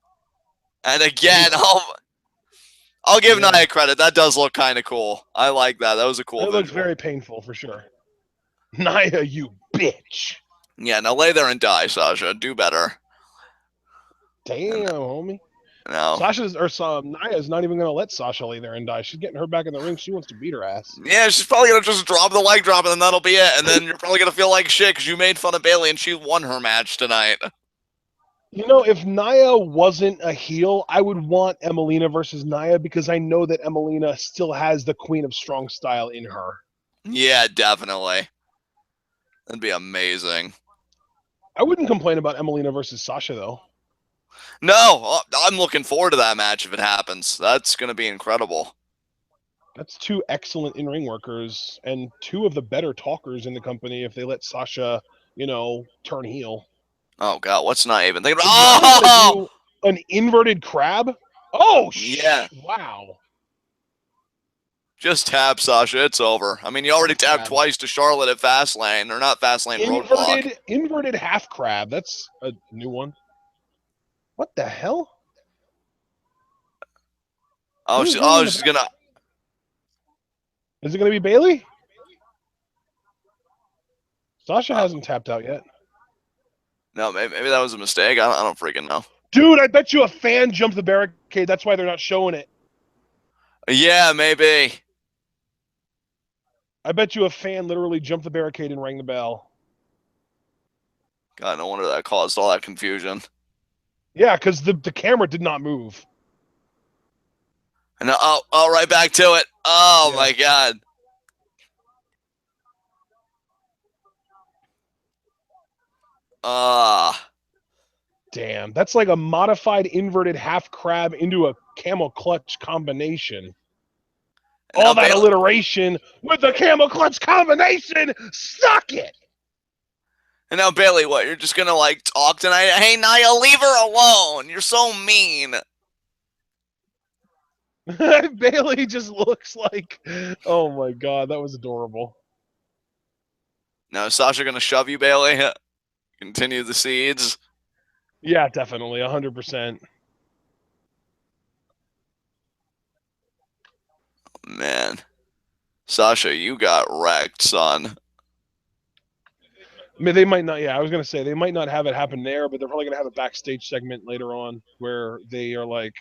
Speaker 2: And again, I'll give Nia credit. That does look kind of cool. I like that. That was a cool
Speaker 1: It
Speaker 2: visual.
Speaker 1: looks very painful for sure. Nia, you bitch.
Speaker 2: Yeah, now lay there and die, Sasha. Do better.
Speaker 1: Damn, homie.
Speaker 2: No.
Speaker 1: Nia's not even gonna let Sasha lay there and die. She's getting her back in the ring. She wants to beat her ass.
Speaker 2: Yeah, she's probably gonna just drop the leg drop and then that'll be it. And then you're probably gonna feel like shit because you made fun of Bailey and she won her match tonight.
Speaker 1: You know, if Nia wasn't a heel, I would want Emelina versus Nia because I know that Emelina still has the Queen of Strong Style in her.
Speaker 2: Yeah, definitely. That'd be amazing.
Speaker 1: I wouldn't complain about Emelina versus Sasha though.
Speaker 2: No, I'm looking forward to that match if it happens. That's gonna be incredible.
Speaker 1: That's 2 excellent in-ring workers and 2 of the better talkers in the company if they let Sasha, turn heel.
Speaker 2: Oh god, what's not even thinking about?
Speaker 1: You really
Speaker 2: Oh!
Speaker 1: want to do an inverted crab? Oh,
Speaker 2: yeah.
Speaker 1: Wow.
Speaker 2: Just tap, Sasha. It's over. I mean, you already tapped twice to Charlotte at Fastlane, or not Fastlane, Roadblock.
Speaker 1: Inverted half crab. That's a new one. What the hell?
Speaker 2: Oh, she's gonna.
Speaker 1: Is it gonna be Bailey? Sasha hasn't tapped out yet.
Speaker 2: No, maybe that was a mistake. I don't freaking know.
Speaker 1: Dude, I bet you a fan jumped the barricade. That's why they're not showing it.
Speaker 2: Yeah, maybe.
Speaker 1: I bet you a fan literally jumped the barricade and rang the bell.
Speaker 2: God, no wonder that caused all that confusion.
Speaker 1: Yeah, because the camera did not move.
Speaker 2: And right back to it. Oh yeah. My God.
Speaker 1: Damn, that's like a modified inverted half crab into a camel clutch combination. All that alliteration with the camel clutch combination. Suck it.
Speaker 2: And now, Bailey, what? You're just going to, like, talk tonight? Hey, Nia, leave her alone. You're so mean.
Speaker 1: Bailey just looks like... Oh, my God. That was adorable.
Speaker 2: Now, is Sasha going to shove you, Bailey? Continue the seeds?
Speaker 1: Yeah, definitely. 100%.
Speaker 2: Man. Sasha, you got wrecked, son.
Speaker 1: I mean, they might not. Yeah, I was gonna say they might not have it happen there, but they're probably gonna have a backstage segment later on where they are like,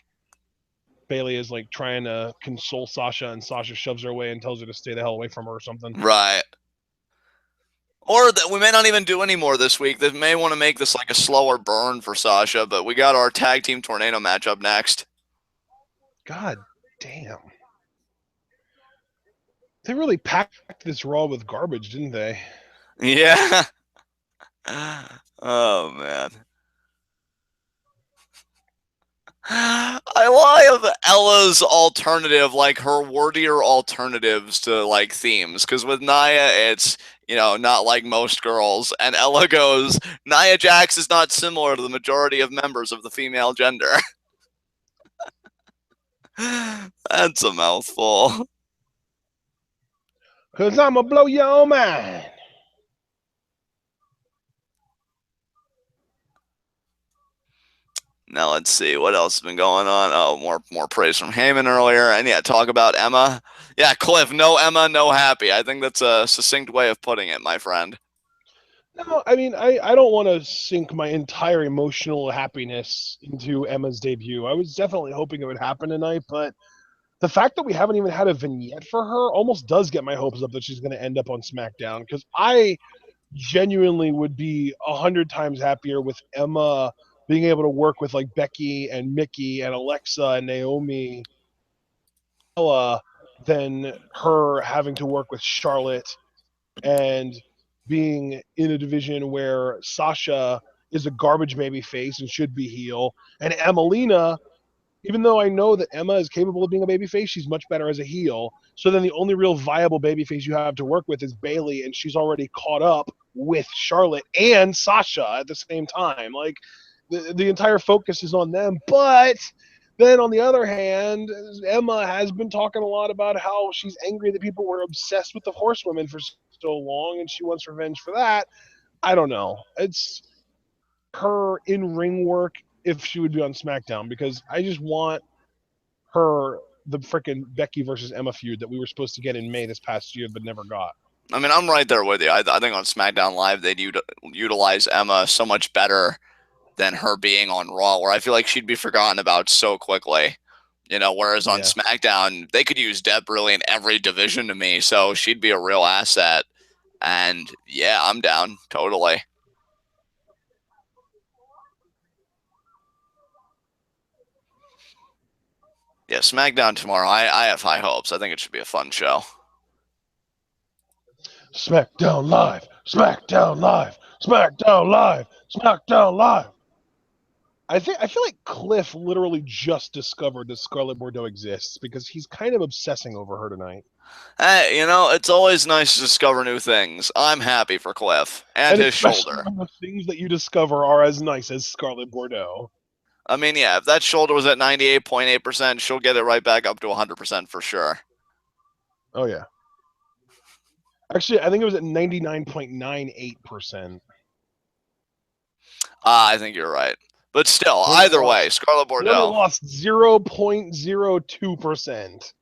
Speaker 1: Bailey is like trying to console Sasha, and Sasha shoves her away and tells her to stay the hell away from her or something.
Speaker 2: Right. Or that we may not even do any more this week. They may want to make this like a slower burn for Sasha, but we got our tag team tornado match up next.
Speaker 1: God damn. They really packed this Raw with garbage, didn't they?
Speaker 2: Yeah. Oh man. I love Ella's alternative, like her wordier alternatives to like themes. Because with Nia, it's not like most girls, and Ella goes, Nia Jax is not similar to the majority of members of the female gender. That's a mouthful.
Speaker 1: Cause I'ma blow your mind.
Speaker 2: Now let's see what else has been going on. Oh, more praise from Heyman earlier, and yeah, talk about Emma. Yeah, Cliff, no Emma, no happy. I think that's a succinct way of putting it, my friend.
Speaker 1: No, I mean, I don't want to sink my entire emotional happiness into Emma's debut. I was definitely hoping it would happen tonight, but the fact that we haven't even had a vignette for her almost does get my hopes up that she's going to end up on SmackDown, because I genuinely would be 100 times happier with Emma being able to work with like Becky and Mickey and Alexa and Naomi than her having to work with Charlotte and being in a division where Sasha is a garbage baby face and should be heel, and Emelina, even though I know that Emma is capable of being a babyface, she's much better as a heel. So then the only real viable babyface you have to work with is Bayley, and she's already caught up with Charlotte and Sasha at the same time. Like the entire focus is on them. But then on the other hand, Emma has been talking a lot about how she's angry that people were obsessed with the horsewomen for so long, and she wants revenge for that. I don't know. It's her in ring work if she would be on SmackDown, because I just want her the freaking Becky versus Emma feud that we were supposed to get in May this past year but never got.
Speaker 2: I mean, I'm right there with you. I think on SmackDown Live they'd utilize Emma so much better than her being on Raw, where I feel like she'd be forgotten about so quickly. Whereas on
Speaker 1: Yeah.
Speaker 2: SmackDown, they could use Deb really in every division to me, so she'd be a real asset. And yeah, I'm down totally. Yeah, SmackDown tomorrow. I have high hopes. I think it should be a fun show.
Speaker 1: SmackDown Live, SmackDown Live, SmackDown Live, SmackDown Live. I feel like Cliff literally just discovered that Scarlett Bordeaux exists because he's kind of obsessing over her tonight.
Speaker 2: Hey, it's always nice to discover new things. I'm happy for Cliff and
Speaker 1: And
Speaker 2: his
Speaker 1: especially
Speaker 2: shoulder.
Speaker 1: when the things that you discover are as nice as Scarlett Bordeaux.
Speaker 2: I mean, yeah, if that shoulder was at 98.8%, she'll get it right back up to 100% for sure.
Speaker 1: Oh yeah. Actually, I think it was at 99.98%.
Speaker 2: I think you're right. But still,
Speaker 1: He only
Speaker 2: either way,
Speaker 1: lost
Speaker 2: Scarlett
Speaker 1: he only
Speaker 2: Bordeaux,
Speaker 1: lost 0.02%.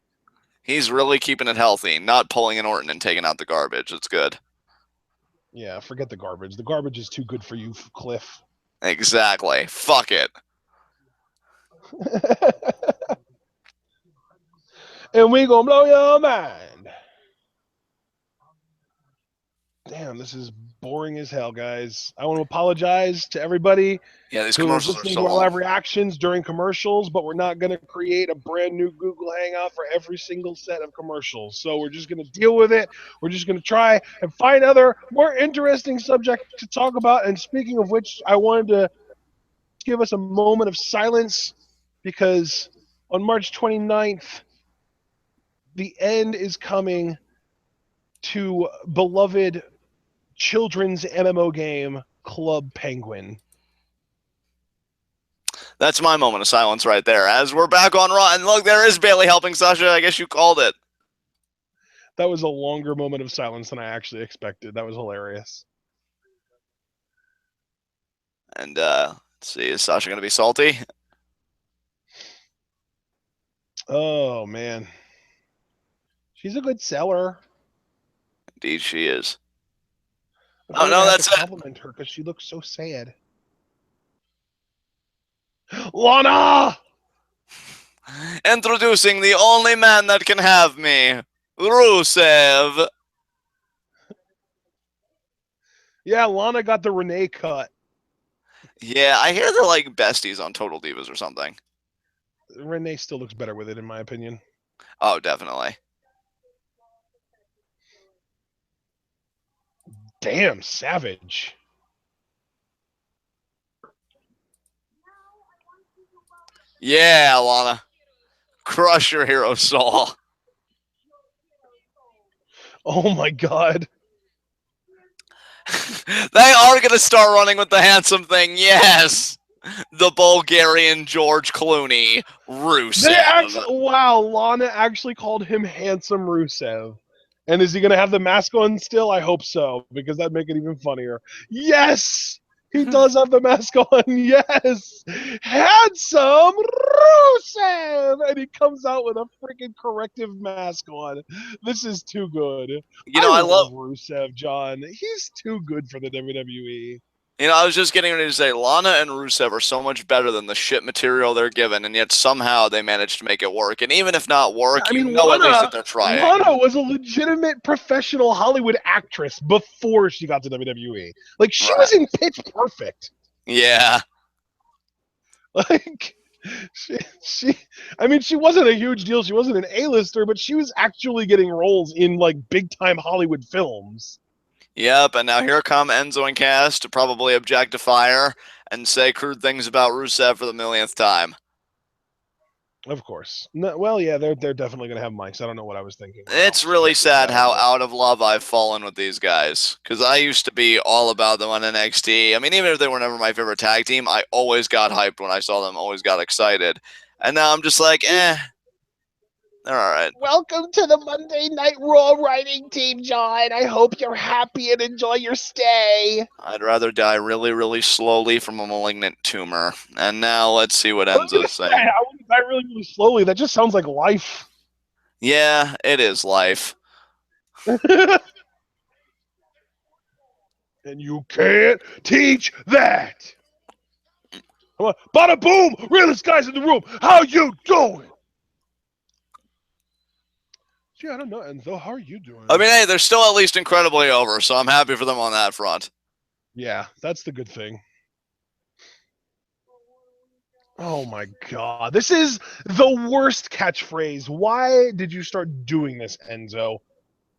Speaker 2: he's really keeping it healthy, not pulling an Orton and taking out the garbage. It's good.
Speaker 1: Yeah, forget the garbage. The garbage is too good for you, Cliff.
Speaker 2: Exactly. Fuck it.
Speaker 1: And we gonna blow your mind. Damn, this is boring as hell, guys. I want to apologize to everybody
Speaker 2: Yeah, these
Speaker 1: who is
Speaker 2: commercials are
Speaker 1: listening
Speaker 2: so
Speaker 1: to our
Speaker 2: long.
Speaker 1: live reactions during commercials, but we're not going to create a brand new Google Hangout for every single set of commercials. So we're just going to deal with it. We're just going to try and find other more interesting subjects to talk about. And speaking of which, I wanted to give us a moment of silence because on March 29th, the end is coming to beloved children's MMO game Club Penguin.
Speaker 2: That's my moment of silence right there. As we're back on Raw, and look, there is Bayley helping Sasha. I guess you called it.
Speaker 1: That was a longer moment of silence than I actually expected. That was hilarious.
Speaker 2: And let's see, is Sasha going to be salty?
Speaker 1: Oh man, she's a good seller.
Speaker 2: Indeed, she is.
Speaker 1: I'm
Speaker 2: Oh
Speaker 1: afraid I
Speaker 2: no,
Speaker 1: have to
Speaker 2: that's it.
Speaker 1: compliment her because she looks so sad. Lana!
Speaker 2: Introducing the only man that can have me, Rusev.
Speaker 1: Yeah, Lana got the Renee cut.
Speaker 2: Yeah, I hear they're like besties on Total Divas or something.
Speaker 1: Renee still looks better with it, in my opinion.
Speaker 2: Oh, definitely.
Speaker 1: Damn, Savage.
Speaker 2: Yeah, Lana. Crush your hero soul.
Speaker 1: Oh my god.
Speaker 2: They are going to start running with the handsome thing. Yes. The Bulgarian George Clooney,
Speaker 1: They
Speaker 2: Rusev.
Speaker 1: actually, wow, Lana actually called him Handsome Rusev. And is he going to have the mask on still? I hope so, because that'd make it even funnier. Yes! He does have the mask on. Yes! Handsome Rusev! And he comes out with a freaking corrective mask on. This is too good.
Speaker 2: You
Speaker 1: I
Speaker 2: know, I love.
Speaker 1: love Rusev, John. He's too good for the WWE.
Speaker 2: You know, I was just getting ready to say Lana and Rusev are so much better than the shit material they're given, and yet somehow they managed to make it work. And even if not
Speaker 1: Yeah,
Speaker 2: work,
Speaker 1: I
Speaker 2: you
Speaker 1: mean,
Speaker 2: know at least that
Speaker 1: Lana
Speaker 2: they're trying.
Speaker 1: Lana was a legitimate professional Hollywood actress before she got to WWE. Like she
Speaker 2: Right.
Speaker 1: was in Pitch Perfect.
Speaker 2: Yeah.
Speaker 1: Like she I mean she wasn't a huge deal. She wasn't an A-lister, but she was actually getting roles in like big time Hollywood films.
Speaker 2: Yep. And now here come Enzo and Cass to probably objectify her and say crude things about Rusev for the millionth time.
Speaker 1: Of course. No, well, yeah, they're definitely gonna have mics. I don't know what I was thinking when I
Speaker 2: It's really
Speaker 1: suggested
Speaker 2: sad
Speaker 1: that,
Speaker 2: how
Speaker 1: but
Speaker 2: out of love I've fallen with these guys. Because I used to be all about them on NXT. I mean, even if they were never my favorite tag team, I always got hyped when I saw them, always got excited. And now I'm just like, they're all right.
Speaker 1: welcome to the Monday Night Raw writing team, John. I hope you're happy and enjoy your stay.
Speaker 2: I'd rather die really, really slowly from a malignant tumor. And now let's see what
Speaker 1: I was gonna
Speaker 2: Enzo's
Speaker 1: say,
Speaker 2: saying.
Speaker 1: I wouldn't die really, really slowly. That just sounds like life.
Speaker 2: Yeah, it is life.
Speaker 1: And you can't teach that. Come on. Bada boom! Realest guys in the room. How you doing? Gee, I don't know, Enzo. How are you
Speaker 2: I
Speaker 1: doing?
Speaker 2: mean, hey, they're still at least incredibly over, so I'm happy for them on that front.
Speaker 1: Yeah, that's the good thing. Oh my god. This is the worst catchphrase. Why did you start doing this, Enzo?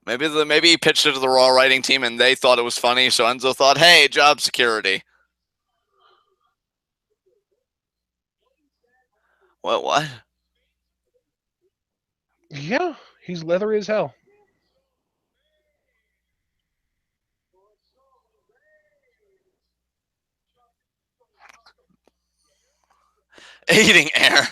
Speaker 2: Maybe he pitched it to the Raw writing team and they thought it was funny, so Enzo thought, hey, job security. What?
Speaker 1: Yeah, he's leathery as hell.
Speaker 2: Eating air.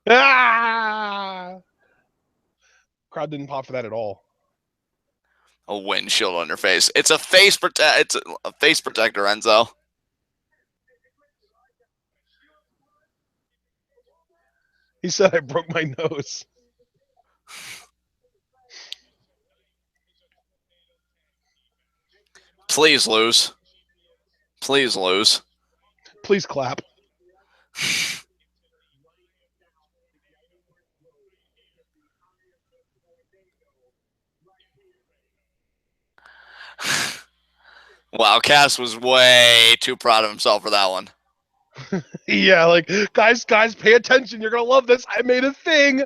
Speaker 1: Ah! Crowd didn't pop for that at all.
Speaker 2: A windshield on your face. It's a face It's a face protector, Enzo.
Speaker 1: He said I broke my nose.
Speaker 2: Please lose. Please lose.
Speaker 1: Please clap.
Speaker 2: Wow, Cass was way too proud of himself for that one.
Speaker 1: Yeah, like guys, pay attention. You're gonna love this. I made a thing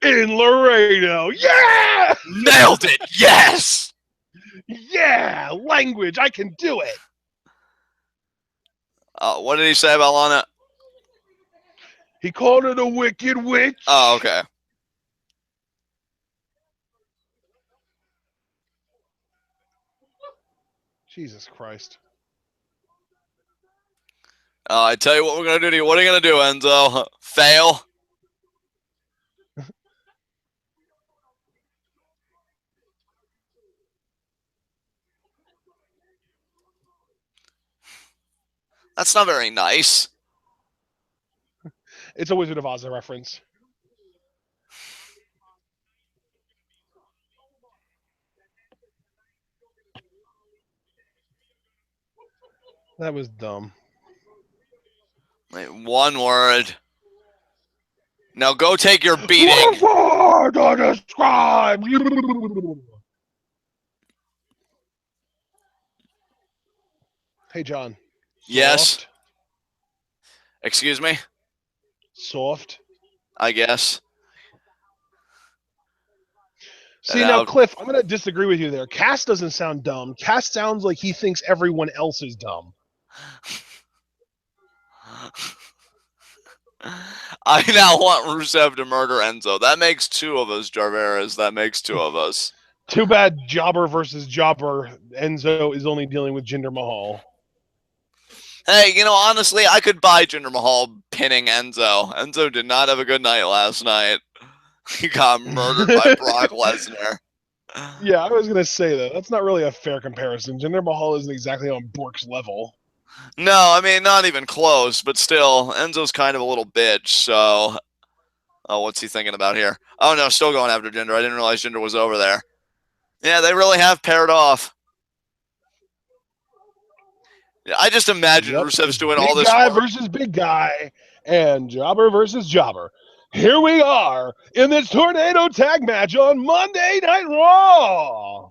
Speaker 1: in Laredo. Yeah,
Speaker 2: Nailed it. Yes.
Speaker 1: yeah. Language. I can do it.
Speaker 2: What did he say about Lana?
Speaker 1: He called her the Wicked Witch.
Speaker 2: Oh, okay.
Speaker 1: Jesus Christ.
Speaker 2: I tell you what we're gonna do to you. What are you gonna do, Enzo? Fail? That's not very nice.
Speaker 1: It's a Wizard of Oz reference. That was dumb.
Speaker 2: One word. Now go take your beating.
Speaker 1: What a word to describe. Hey, John.
Speaker 2: Yes.
Speaker 1: Soft.
Speaker 2: Excuse me?
Speaker 1: Soft.
Speaker 2: I guess.
Speaker 1: See, now,
Speaker 2: Now,
Speaker 1: Cliff, I'm going to disagree with you there. Cass doesn't sound dumb. Cass sounds like he thinks everyone else is dumb.
Speaker 2: I now want Rusev to murder Enzo. That makes two of us, Jarveras. That makes two of us.
Speaker 1: Too bad Jobber versus Jobber. Enzo is only dealing with Jinder Mahal.
Speaker 2: Hey, honestly, I could buy Jinder Mahal pinning Enzo. Enzo did not have a good night last night. He got murdered by Brock Lesnar.
Speaker 1: Yeah, I was going to say that. That's not really a fair comparison. Jinder Mahal isn't exactly on Bork's level.
Speaker 2: No, I mean, not even close, but still, Enzo's kind of a little bitch, so... Oh, what's he thinking about here? Oh, no, still going after Jinder. I didn't realize Jinder was over there. Yeah, they really have paired off. I just imagine Rusev's doing all this
Speaker 1: big guy
Speaker 2: work.
Speaker 1: versus big guy, and Jobber versus Jobber. Here we are in this tornado tag match on Monday Night Raw.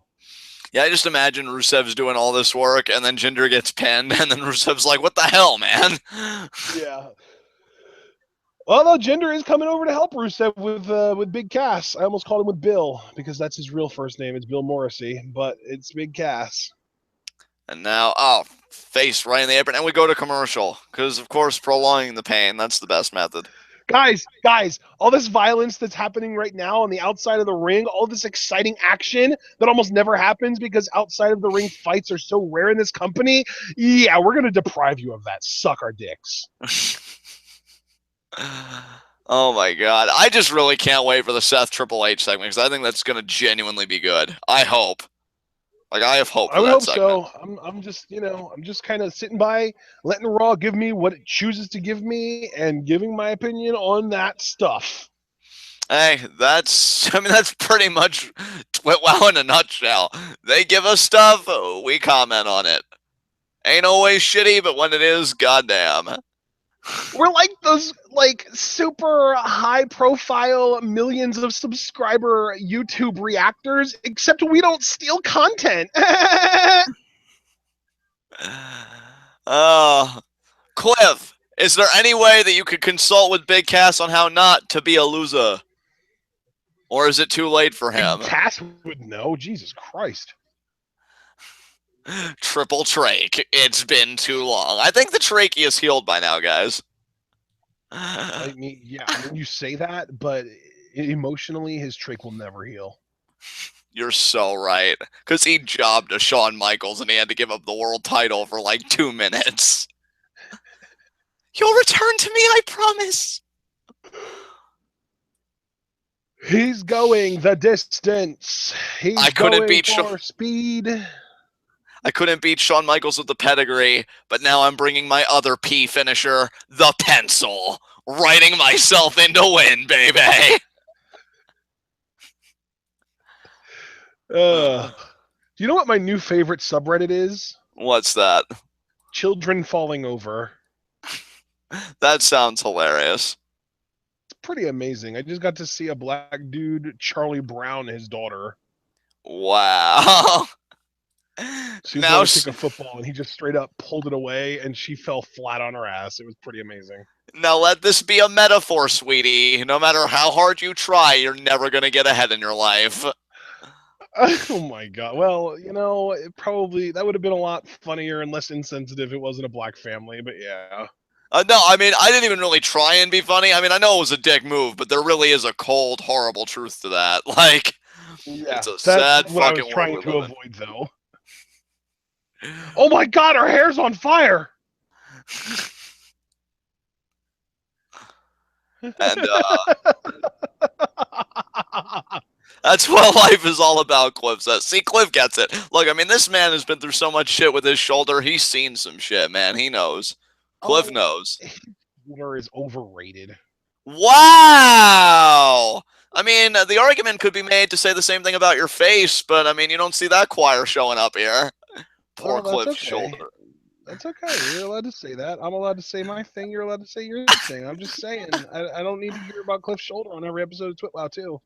Speaker 2: Yeah, I just imagine Rusev's doing all this work, and then Jinder gets pinned, and then Rusev's like, what the hell, man?
Speaker 1: Yeah. Although Jinder is coming over to help Rusev with Big Cass. I almost called him with Bill, because that's his real first name. It's Bill Morrissey, but it's Big Cass.
Speaker 2: And now, face right in the apron, and we go to commercial, because, of course, prolonging the pain, that's the best method.
Speaker 1: Guys, all this violence that's happening right now on the outside of the ring, all this exciting action that almost never happens because outside of the ring fights are so rare in this company. Yeah, we're going to deprive you of that. Suck our dicks.
Speaker 2: Oh my god. I just really can't wait for the Seth Triple H segment because I think that's going to genuinely be good. I hope. Like, I have hope for
Speaker 1: I would
Speaker 2: that
Speaker 1: hope
Speaker 2: segment.
Speaker 1: so. I'm just kind of sitting by, letting Raw give me what it chooses to give me and giving my opinion on that stuff.
Speaker 2: Hey, that's pretty much WoW in a nutshell. They give us stuff, we comment on it. Ain't always shitty, but when it is, goddamn.
Speaker 1: We're like those super high profile millions of subscriber YouTube reactors, except we don't steal content.
Speaker 2: Cliff, is there any way that you could consult with Big Cass on how not to be a loser? Or is it too late for him?
Speaker 1: Cass would know. Jesus Christ.
Speaker 2: Triple trach. It's been too long. I think the trachea is healed by now, guys.
Speaker 1: I mean, you say that, but emotionally, his trach will never heal.
Speaker 2: You're so right. Because he jobbed to Shawn Michaels and he had to give up the world title for like 2 minutes. You'll return to me, I promise.
Speaker 1: He's going the distance. He's going for speed.
Speaker 2: I couldn't beat Shawn Michaels with the pedigree, but now I'm bringing my other P finisher, the pencil. Writing myself into win, baby.
Speaker 1: Do you know what my new favorite subreddit is?
Speaker 2: What's that?
Speaker 1: Children falling over.
Speaker 2: That sounds hilarious.
Speaker 1: It's pretty amazing. I just got to see a black dude, Charlie Brown, his daughter.
Speaker 2: Wow.
Speaker 1: She was going to kick a football, and he just straight up pulled it away, and she fell flat on her ass. It was pretty amazing.
Speaker 2: Now let this be a metaphor, sweetie. No matter how hard you try, you're never going to get ahead in your life.
Speaker 1: Oh my god. Well, that would have been a lot funnier and less insensitive if it wasn't a black family, but yeah.
Speaker 2: No, I mean, I didn't even really try and be funny. I mean, I know it was a dick move, but there really is a cold, horrible truth to that. Like,
Speaker 1: yeah,
Speaker 2: it's a sad fucking world.
Speaker 1: I was trying to avoid, though. Oh my god, her hair's on fire!
Speaker 2: And, that's what life is all about, Cliff says. See, Cliff gets it. Look, I mean, this man has been through so much shit with his shoulder. He's seen some shit, man. He knows. Cliff knows.
Speaker 1: Shoulder is overrated.
Speaker 2: Wow! I mean, the argument could be made to say the same thing about your face, but, I mean, you don't see that choir showing up here. Poor Cliff's shoulder.
Speaker 1: That's okay. You're allowed to say that. I'm allowed to say my thing. You're allowed to say your thing. I'm just saying. I don't need to hear about Cliff's shoulder on every episode of Twitwow too.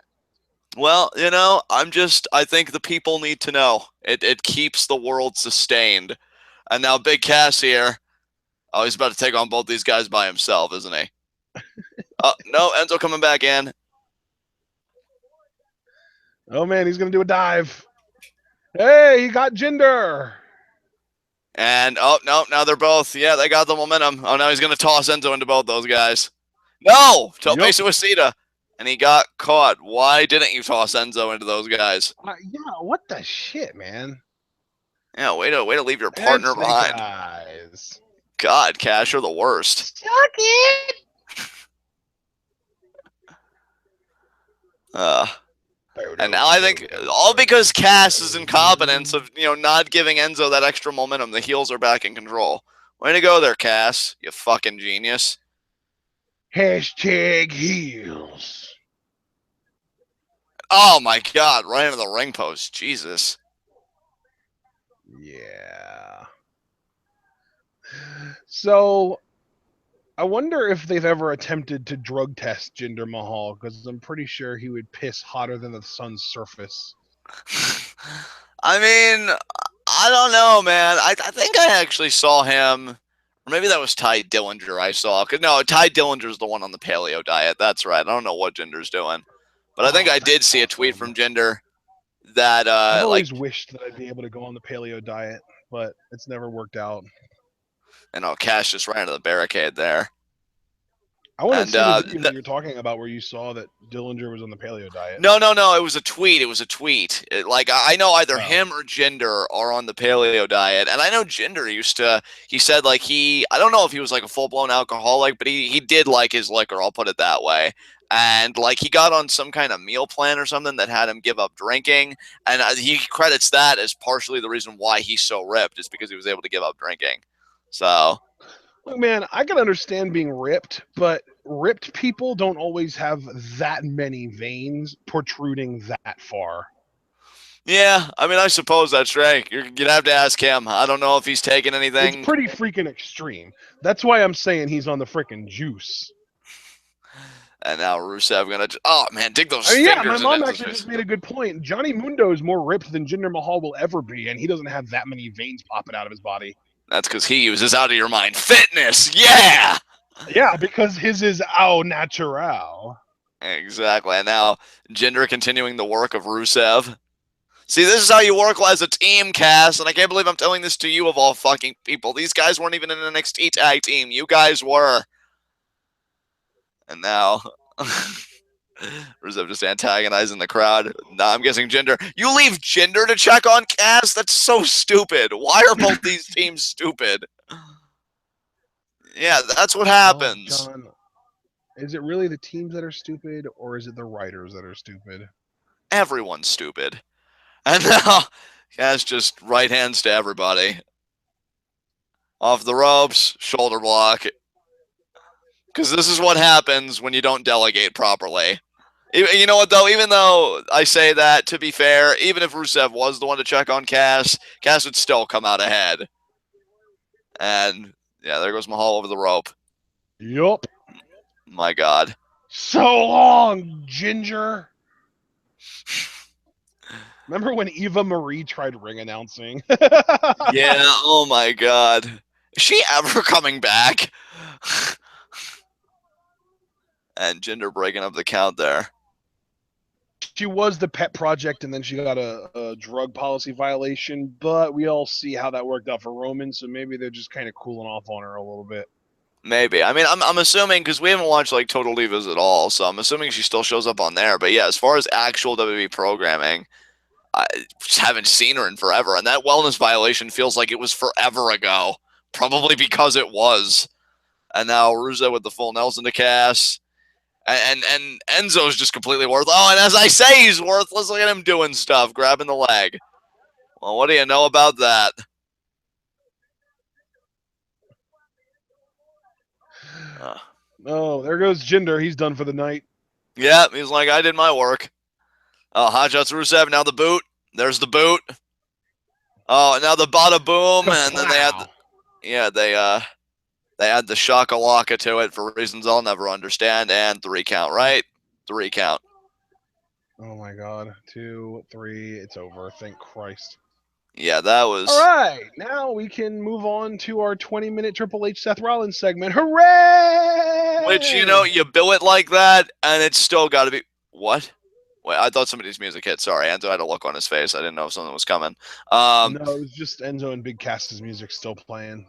Speaker 2: Well, I think the people need to know. It keeps the world sustained. And now Big Cass here. Oh, he's about to take on both these guys by himself, isn't he? Oh, no, Enzo coming back in.
Speaker 1: Oh man, he's gonna do a dive. Hey, he got Jinder.
Speaker 2: And, oh, no, now they're both, yeah, they got the momentum. Oh, now he's going to toss Enzo into both those guys. No! Tope Suicida. And he got caught. Why didn't you toss Enzo into those guys?
Speaker 1: Yeah, what the shit, man?
Speaker 2: Yeah, way to leave your partner behind.
Speaker 1: Eyes.
Speaker 2: God, Cash, you're the worst.
Speaker 1: Suck it!
Speaker 2: And now I think all because Cass's incompetence of not giving Enzo that extra momentum, the heels are back in control. Way to go there, Cass. You fucking genius.
Speaker 1: Hashtag heels.
Speaker 2: Oh my god, right into the ring post. Jesus.
Speaker 1: Yeah. So I wonder if they've ever attempted to drug test Jinder Mahal, because I'm pretty sure he would piss hotter than the sun's surface.
Speaker 2: I mean, I don't know, man. I think I actually saw him, or maybe that was Ty Dillinger I saw. No, Ty Dillinger's the one on the paleo diet. That's right. I don't know what Jinder's doing. But I think I did see a tweet from Jinder that
Speaker 1: I've always wished that I'd be able to go on the paleo diet, but it's never worked out.
Speaker 2: And Cash just ran into the barricade there.
Speaker 1: I want to see the video that you're talking about where you saw that Dillinger was on the paleo diet.
Speaker 2: No. It was a tweet. I know either him or Jinder are on the paleo diet. And I know Jinder he said I don't know if he was like a full-blown alcoholic, but he did like his liquor, I'll put it that way. And he got on some kind of meal plan or something that had him give up drinking. And he credits that as partially the reason why he's so ripped, is because he was able to give up drinking. So...
Speaker 1: Look, man, I can understand being ripped, but ripped people don't always have that many veins protruding that far.
Speaker 2: Yeah, I mean, I suppose that's right. You'd have to ask him. I don't know if he's taking anything.
Speaker 1: It's pretty freaking extreme. That's why I'm saying he's on the freaking juice.
Speaker 2: And now Rusev gonna... Oh, man, dig those fingers.
Speaker 1: Yeah, my mom actually just made a good point. Johnny Mundo is more ripped than Jinder Mahal will ever be, and he doesn't have that many veins popping out of his body.
Speaker 2: That's because he uses out-of-your-mind fitness. Yeah!
Speaker 1: Yeah, because his is au natural.
Speaker 2: Exactly. And now Jinder continuing the work of Rusev. See, this is how you work as a team, Cass, and I can't believe I'm telling this to you of all fucking people. These guys weren't even in an NXT tag team. You guys were. And now... Rusev just antagonizing the crowd. Nah, I'm guessing Jinder. You leave Jinder to check on Cass? That's so stupid. Why are both these teams stupid? Yeah, that's what happens.
Speaker 1: John, is it really the teams that are stupid, or is it the writers that are stupid?
Speaker 2: Everyone's stupid. And now, Cass just right hands to everybody. Off the ropes, shoulder block. Because this is what happens when you don't delegate properly. You know what, though? Even though I say that, to be fair, even if Rusev was the one to check on Cass would still come out ahead. And, yeah, there goes Mahal over the rope.
Speaker 1: Yup.
Speaker 2: My God.
Speaker 1: So long, Ginger. Remember when Eva Marie tried ring announcing?
Speaker 2: Yeah, oh my God. Is she ever coming back? And Jinder breaking up the count there.
Speaker 1: She was the pet project, and then she got a drug policy violation, but we all see how that worked out for Roman, so maybe they're just kind of cooling off on her a little bit.
Speaker 2: Maybe. I mean, I'm assuming, because we haven't watched Total Divas at all, so I'm assuming she still shows up on there. But yeah, as far as actual WWE programming, I just haven't seen her in forever, and that wellness violation feels like it was forever ago, probably because it was. And now Rusev with the full Nelson to Cass. And Enzo's just completely worthless. Oh, and as I say, he's worthless. Look at him doing stuff, grabbing the leg. Well, what do you know about that?
Speaker 1: Oh, there goes Jinder. He's done for the night.
Speaker 2: Yeah, he's like, I did my work. Oh, hot shots Rusev. Now the boot. There's the boot. Oh, and now the bada boom. And then they had... Yeah, they add the shakalaka to it for reasons I'll never understand, and 3 count, right? 3 count.
Speaker 1: Oh my god. 2, 3, it's over. Thank Christ.
Speaker 2: Yeah, that
Speaker 1: All
Speaker 2: was.
Speaker 1: right, now we can move on to our 20-minute Triple H Seth Rollins segment. Hooray!
Speaker 2: Which, you bill it like that, and it's still got to be. What? Wait, I thought somebody's music hit. Sorry, Enzo had a look on his face. I didn't know if something was coming.
Speaker 1: No, it was just Enzo and Big Cass's music still playing.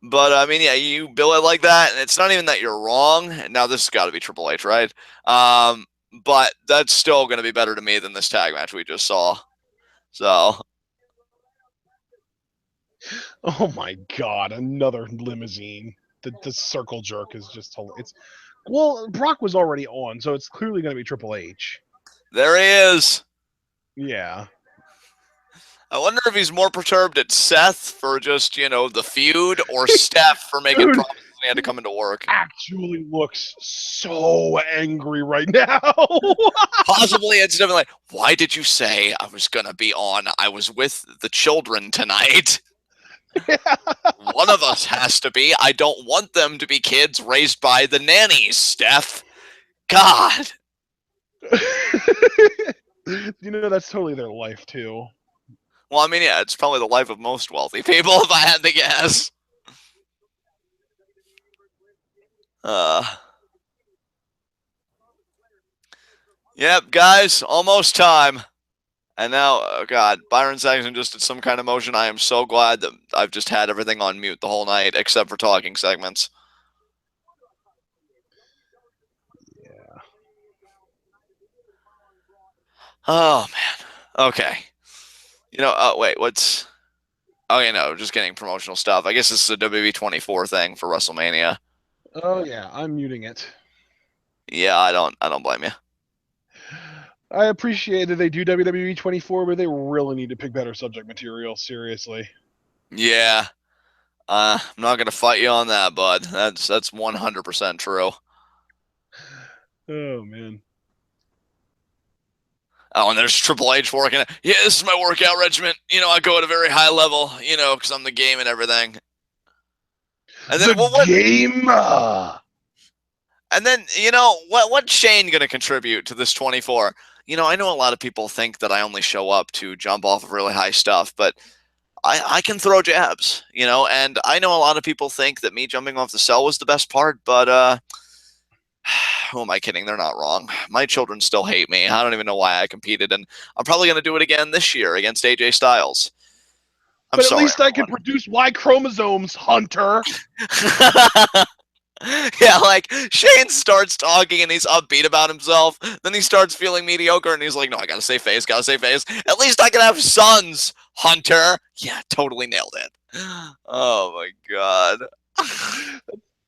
Speaker 2: But I mean, yeah, you bill it like that, and it's not even that you're wrong. Now this has got to be Triple H, right? But that's still going to be better to me than this tag match we just saw. So
Speaker 1: Oh my god, another limousine. The circle jerk is just it's well, Brock was already on, so it's clearly going to be Triple H.
Speaker 2: there he is.
Speaker 1: Yeah.
Speaker 2: I wonder if he's more perturbed at Seth for just, the feud or Steph for making
Speaker 1: Dude,
Speaker 2: promises when he had to come into work.
Speaker 1: actually looks so angry right now.
Speaker 2: Possibly it's definitely like, why did you say I was going to be on? I was with the children tonight. One of us has to be. I don't want them to be kids raised by the nannies, Steph. God.
Speaker 1: That's totally their life too.
Speaker 2: Well, I mean, yeah, it's probably the life of most wealthy people, if I had to guess. Yep, guys, almost time. And now, oh God, Byron Saxton just did some kind of motion. I am so glad that I've just had everything on mute the whole night, except for talking segments.
Speaker 1: Yeah.
Speaker 2: Oh, man. Okay. Wait, what's... Oh, just getting promotional stuff. I guess this is a WWE 24 thing for WrestleMania.
Speaker 1: Oh yeah, I'm muting it.
Speaker 2: Yeah, I don't blame you.
Speaker 1: I appreciate that they do WWE 24, but they really need to pick better subject material. Seriously.
Speaker 2: Yeah. I'm not gonna fight you on that, bud. That's 100% true.
Speaker 1: Oh man.
Speaker 2: Oh, and there's Triple H working. Yeah, this is my workout regimen. I go at a very high level. Because I'm the game and everything. And then
Speaker 1: The game.
Speaker 2: And then what's Shane gonna contribute to this 24? I know a lot of people think that I only show up to jump off of really high stuff, but I can throw jabs, and I know a lot of people think that me jumping off the cell was the best part, but who am I kidding? They're not wrong. My children still hate me. I don't even know why I competed, and I'm probably going to do it again this year against AJ Styles. I'm
Speaker 1: but at
Speaker 2: sorry,
Speaker 1: least I can produce Y chromosomes, Hunter.
Speaker 2: Yeah, like Shane starts talking and he's upbeat about himself. Then he starts feeling mediocre and he's like, no, I gotta save face, gotta save face. At least I can have sons, Hunter. Yeah, totally nailed it. Oh my God.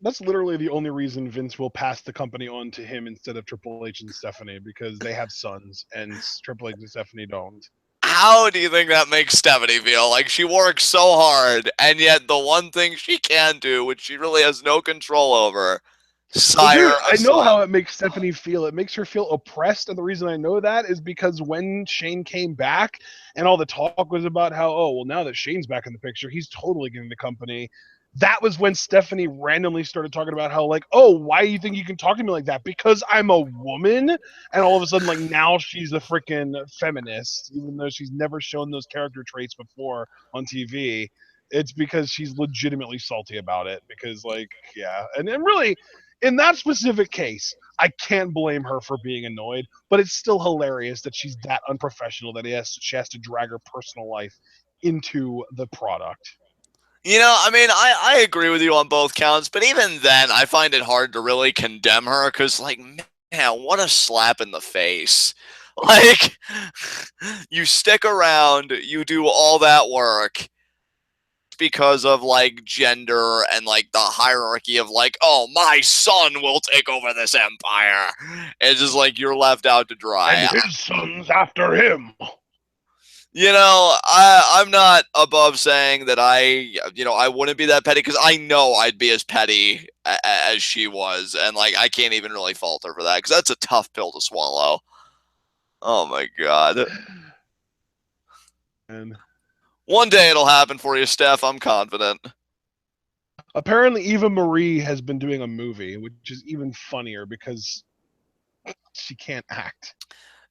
Speaker 1: That's literally the only reason Vince will pass the company on to him instead of Triple H and Stephanie, because they have sons and Triple H and Stephanie don't.
Speaker 2: How do you think that makes Stephanie feel? Like she works so hard, and yet the one thing she can do, which she really has no control over,
Speaker 1: Well,
Speaker 2: sire
Speaker 1: dude,
Speaker 2: a
Speaker 1: I know
Speaker 2: son.
Speaker 1: how it makes Stephanie feel. It makes her feel oppressed, and the reason I know that is because when Shane came back, and all the talk was about how, oh, well, now that Shane's back in the picture, he's totally getting the company. That was when Stephanie randomly started talking about how, like, oh, why do you think you can talk to me like that? Because I'm a woman, and all of a sudden, like, now she's a freaking feminist, even though she's never shown those character traits before on TV. It's because she's legitimately salty about it. Because, like, yeah, and really, in that specific case, I can't blame her for being annoyed, but it's still hilarious that she's that unprofessional that she has to drag her personal life into the product.
Speaker 2: I mean, I agree with you on both counts, but even then, I find it hard to really condemn her because, like, man, what a slap in the face. Like, you stick around, you do all that work because of, like, gender and, like, the hierarchy of, like, oh, my son will take over this empire. It's just like you're left out to dry.
Speaker 1: And his son's after him.
Speaker 2: I'm not above saying that I wouldn't be that petty because I know I'd be as petty as she was, and like I can't even really fault her for that because that's a tough pill to swallow. Oh my God!
Speaker 1: And
Speaker 2: One day it'll happen for you, Steph. I'm confident.
Speaker 1: Apparently, Eva Marie has been doing a movie, which is even funnier because she can't act.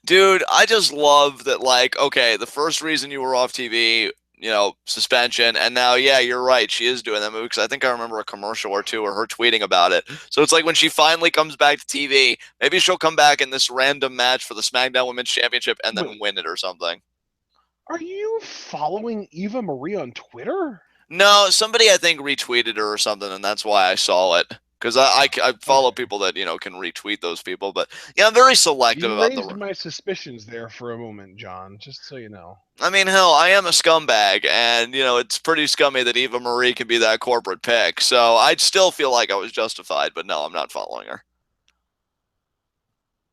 Speaker 2: Dude, I just love that, like, okay, the first reason you were off TV, suspension, and now, yeah, you're right, she is doing that movie, because I think I remember a commercial or two or her tweeting about it. So it's like when she finally comes back to TV, maybe she'll come back in this random match for the SmackDown Women's Championship and then
Speaker 1: Wait,
Speaker 2: win it or something.
Speaker 1: are you following Eva Marie on Twitter?
Speaker 2: No, somebody I think retweeted her or something, and that's why I saw it. Because I follow
Speaker 1: Okay.
Speaker 2: people that, can retweet those people. But yeah, I'm very selective
Speaker 1: You
Speaker 2: about
Speaker 1: raised
Speaker 2: the.
Speaker 1: my suspicions there for a moment, John, just so you know.
Speaker 2: I mean, hell, I am a scumbag, and it's pretty scummy that Eva Marie can be that corporate pick. So I'd still feel like I was justified, but no, I'm not following her.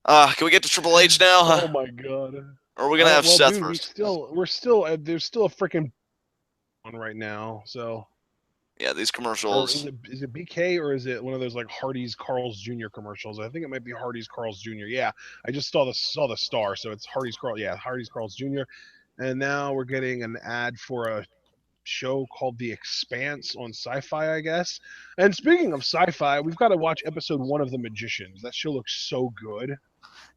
Speaker 2: Can we get to Triple H now?
Speaker 1: Oh my god.
Speaker 2: Or are we gonna have
Speaker 1: Well,
Speaker 2: Seth
Speaker 1: dude,
Speaker 2: first?
Speaker 1: we're still there's still a freaking one right now. So,
Speaker 2: Yeah, these
Speaker 1: or
Speaker 2: commercials.
Speaker 1: is it BK or is it one of those like Hardy's Carl's Jr. commercials? I think it might be Hardy's Carl's Jr. Yeah, I just saw the star, so it's Hardy's Carl. Yeah, Hardy's Carl's Jr. And now we're getting an ad for a show called The Expanse on Sci-Fi, I guess. And speaking of Sci-Fi, we've got to watch episode 1 of The Magicians. That show looks so good.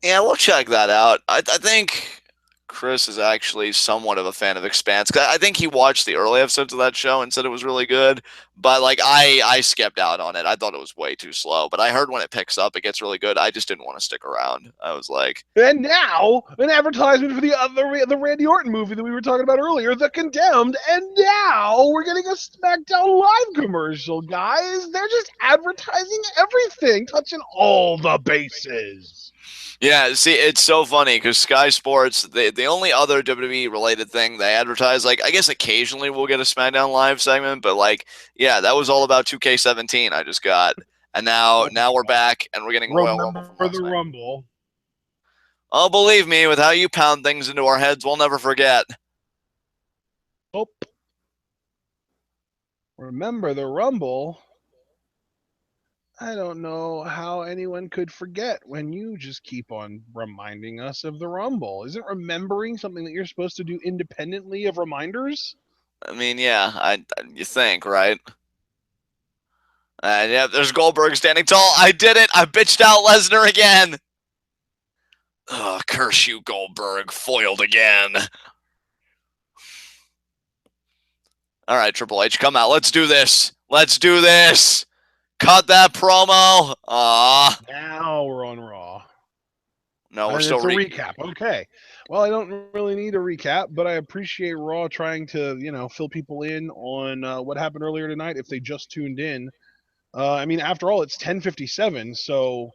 Speaker 2: Yeah, we'll check that out. I think Chris is actually somewhat of a fan of Expanse. 'Cause I think he watched the early episodes of that show and said it was really good. But like I skipped out on it. I thought it was way too slow. But I heard when it picks up, it gets really good. I just didn't want to stick around. I was like,
Speaker 1: And now, an advertisement for the Randy Orton movie that we were talking about earlier, The Condemned. And now we're getting a SmackDown Live commercial, guys. They're just advertising everything, touching all the bases.
Speaker 2: yeah. See, it's so funny because Sky Sports, the only other WWE related thing they advertise, like I guess occasionally we'll get a SmackDown Live segment, but like yeah, that was all about 2K17. I just got. And
Speaker 1: Oh
Speaker 2: now we're
Speaker 1: my God.
Speaker 2: back, and we're getting Royal Rumble from
Speaker 1: Remember
Speaker 2: last
Speaker 1: the
Speaker 2: night.
Speaker 1: Rumble.
Speaker 2: Oh, believe me, with how you pound things into our heads, we'll never forget.
Speaker 1: Oh, remember the Rumble. I don't know how anyone could forget when you just keep on reminding us of the Rumble. Isn't remembering something that you're supposed to do independently of reminders?
Speaker 2: I mean, yeah, you think, right? And yeah, there's Goldberg standing tall. I did it. I bitched out Lesnar again. Ugh, curse you, Goldberg. Foiled again. All right, Triple H, come out. Let's do this. Let's do this. Cut that promo.
Speaker 1: Now we're on Raw.
Speaker 2: No, we're
Speaker 1: And
Speaker 2: still
Speaker 1: it's a recap. Okay. Well, I don't really need a recap, but I appreciate Raw trying to, fill people in on what happened earlier tonight if they just tuned in. I mean, after all, it's 10:57, so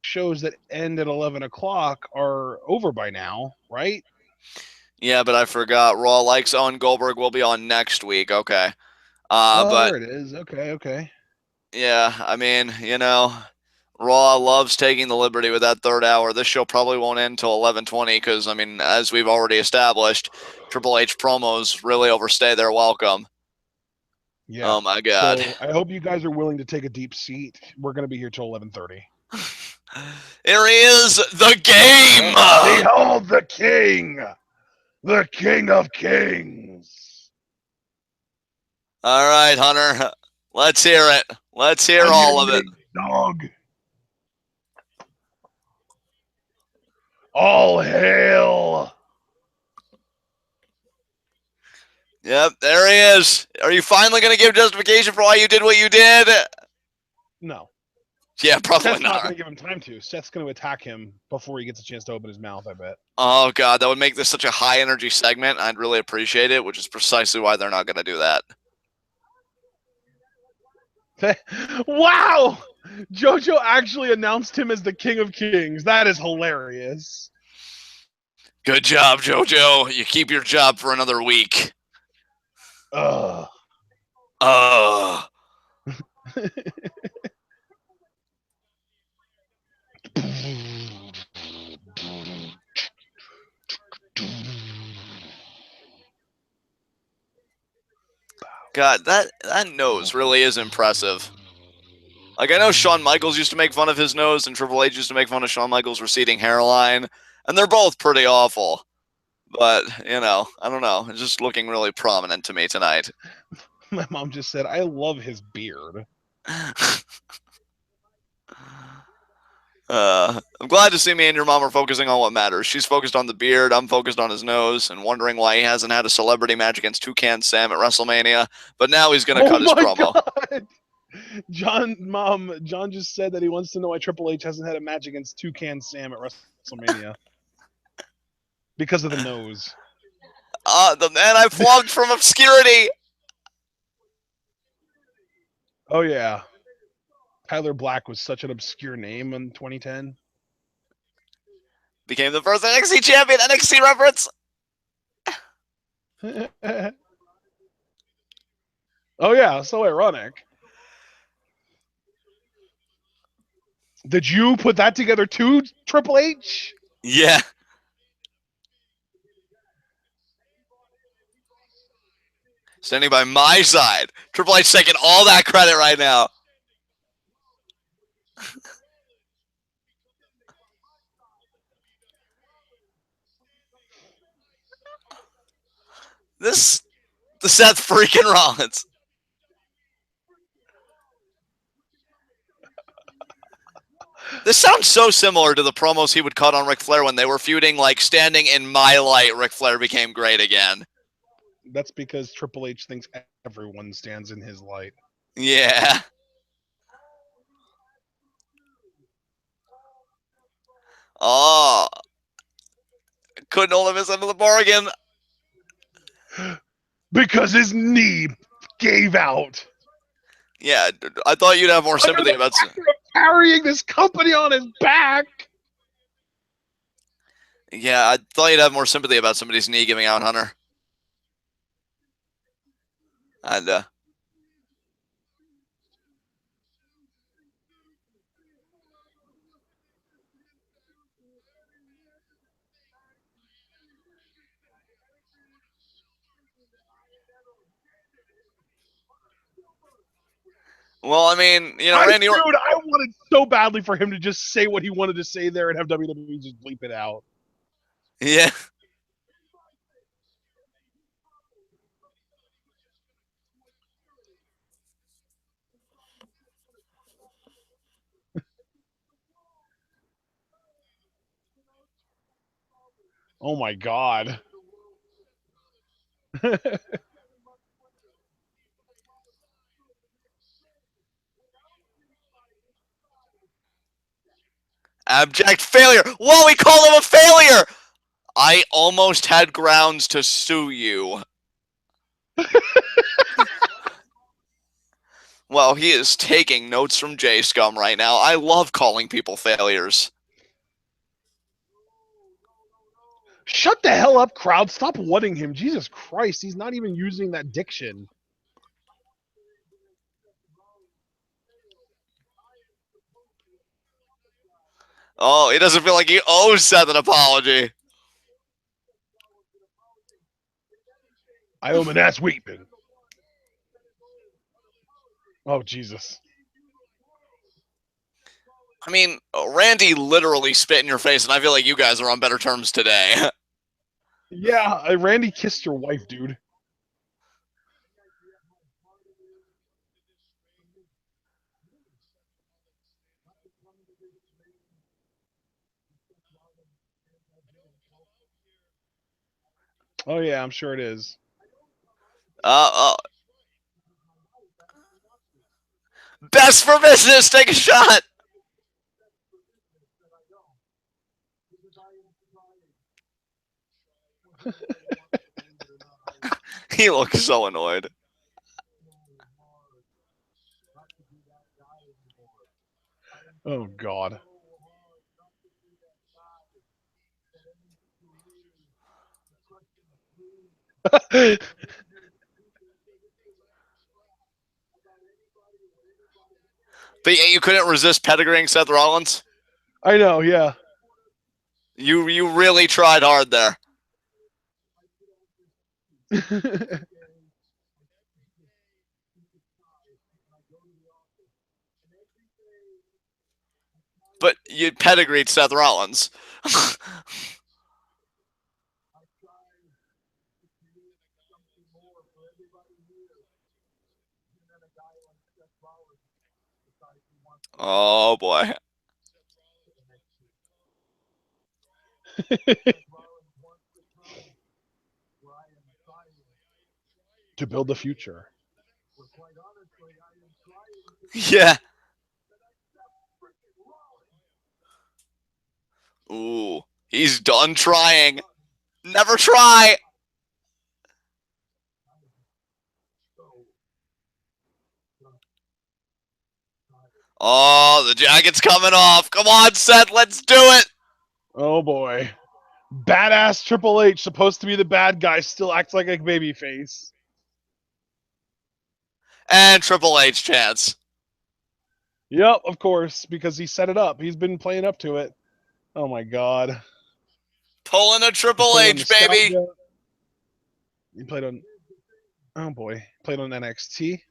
Speaker 1: shows that end at 11 o'clock are over by now, right?
Speaker 2: Yeah, but I forgot. Raw likes Owen Goldberg will be on next week. Okay.
Speaker 1: Oh,
Speaker 2: But
Speaker 1: there it is. Okay, okay.
Speaker 2: yeah, I mean, Raw loves taking the liberty with that third hour. This show probably won't end until 11:20 because, I mean, as we've already established, Triple H promos really overstay their welcome.
Speaker 1: Yeah.
Speaker 2: Oh my God!
Speaker 1: So I hope you guys are willing to take a deep seat. We're gonna be here till 11:30.
Speaker 2: Here he is, the game.
Speaker 1: Behold the King of Kings.
Speaker 2: All right, Hunter, let's hear it. Let's hear
Speaker 1: I'm your
Speaker 2: all of it.
Speaker 1: big dog. All hail.
Speaker 2: Yep, there he is. Are you finally going to give justification for why you did what you did?
Speaker 1: No.
Speaker 2: Yeah, probably
Speaker 1: Seth's not
Speaker 2: not.
Speaker 1: going to give him time to. Seth's going to attack him before he gets a chance to open his mouth, I bet.
Speaker 2: Oh, God, that would make this such a high energy segment. I'd really appreciate it, which is precisely why they're not going to do that.
Speaker 1: Wow! JoJo actually announced him as the King of Kings. That is hilarious.
Speaker 2: Good job, JoJo. You keep your job for another week.
Speaker 1: Ugh.
Speaker 2: God, that nose really is impressive. Like, I know Shawn Michaels used to make fun of his nose, and Triple H used to make fun of Shawn Michaels' receding hairline, and they're both pretty awful. But, I don't know. It's just looking really prominent to me tonight.
Speaker 1: My mom just said, "I love his beard."
Speaker 2: I'm glad to see me and your mom are focusing on what matters. She's focused on the beard. I'm focused on his nose and wondering why he hasn't had a celebrity match against Toucan Sam at WrestleMania. But now he's going to
Speaker 1: Oh
Speaker 2: cut his
Speaker 1: my
Speaker 2: promo.
Speaker 1: god! John just said that he wants to know why Triple H hasn't had a match against Toucan Sam at WrestleMania because of the nose.
Speaker 2: The man I flogged from obscurity.
Speaker 1: Oh yeah, Tyler Black was such an obscure name in 2010.
Speaker 2: Became the first NXT champion. NXT reference.
Speaker 1: Oh yeah, so ironic. Did you put that together too, Triple H?
Speaker 2: Yeah. Standing by my side. Triple H taking all that credit right now. The Seth freaking Rollins. This sounds so similar to the promos he would cut on Ric Flair when they were feuding, like standing in my light, Ric Flair became great again.
Speaker 1: That's because Triple H thinks everyone stands in his light.
Speaker 2: Yeah. Oh. Couldn't hold him his end of the bargain.
Speaker 1: Because his knee gave out.
Speaker 2: Yeah, I thought you'd have more sympathy about
Speaker 1: carrying this company on his back.
Speaker 2: Yeah, I thought you'd have more sympathy about somebody's knee giving out, Hunter. And well, I mean, you know, Randy.
Speaker 1: Dude, I wanted so badly for him to just say what he wanted to say there and have WWE just bleep it out.
Speaker 2: Yeah.
Speaker 1: Oh my god.
Speaker 2: Abject failure. Whoa, we call him a failure. I almost had grounds to sue you. Well, he is taking notes from J Scum right now. I love calling people failures.
Speaker 1: Shut the hell up, crowd. Stop wanting him. Jesus Christ, he's not even using that diction.
Speaker 2: Oh, he doesn't feel like he owes Seth an apology.
Speaker 1: I owe him an ass weeping. Oh, Jesus.
Speaker 2: I mean, Randy literally spit in your face, and I feel like you guys are on better terms today.
Speaker 1: Yeah, Randy kissed your wife, dude. Oh, yeah, I'm sure it is.
Speaker 2: Best for business. Take a shot. He looks so annoyed.
Speaker 1: Oh, God.
Speaker 2: But you couldn't resist pedigreeing Seth Rollins?
Speaker 1: I know, yeah.
Speaker 2: You really tried hard there. But you pedigreed Seth Rollins. Oh boy.
Speaker 1: To build the future.
Speaker 2: Yeah. Ooh. He's done trying. Never try. Oh, the jacket's coming off. Come on, Seth. Let's do it.
Speaker 1: Oh boy. Badass Triple H, supposed to be the bad guy, still acts like a babyface.
Speaker 2: And Triple H chance.
Speaker 1: Yep, of course, because he set it up. He's been playing up to it. Oh my god.
Speaker 2: Pulling a
Speaker 1: He
Speaker 2: Triple
Speaker 1: played on
Speaker 2: H, baby.
Speaker 1: nostalgia. He played on. Oh boy, played on NXT.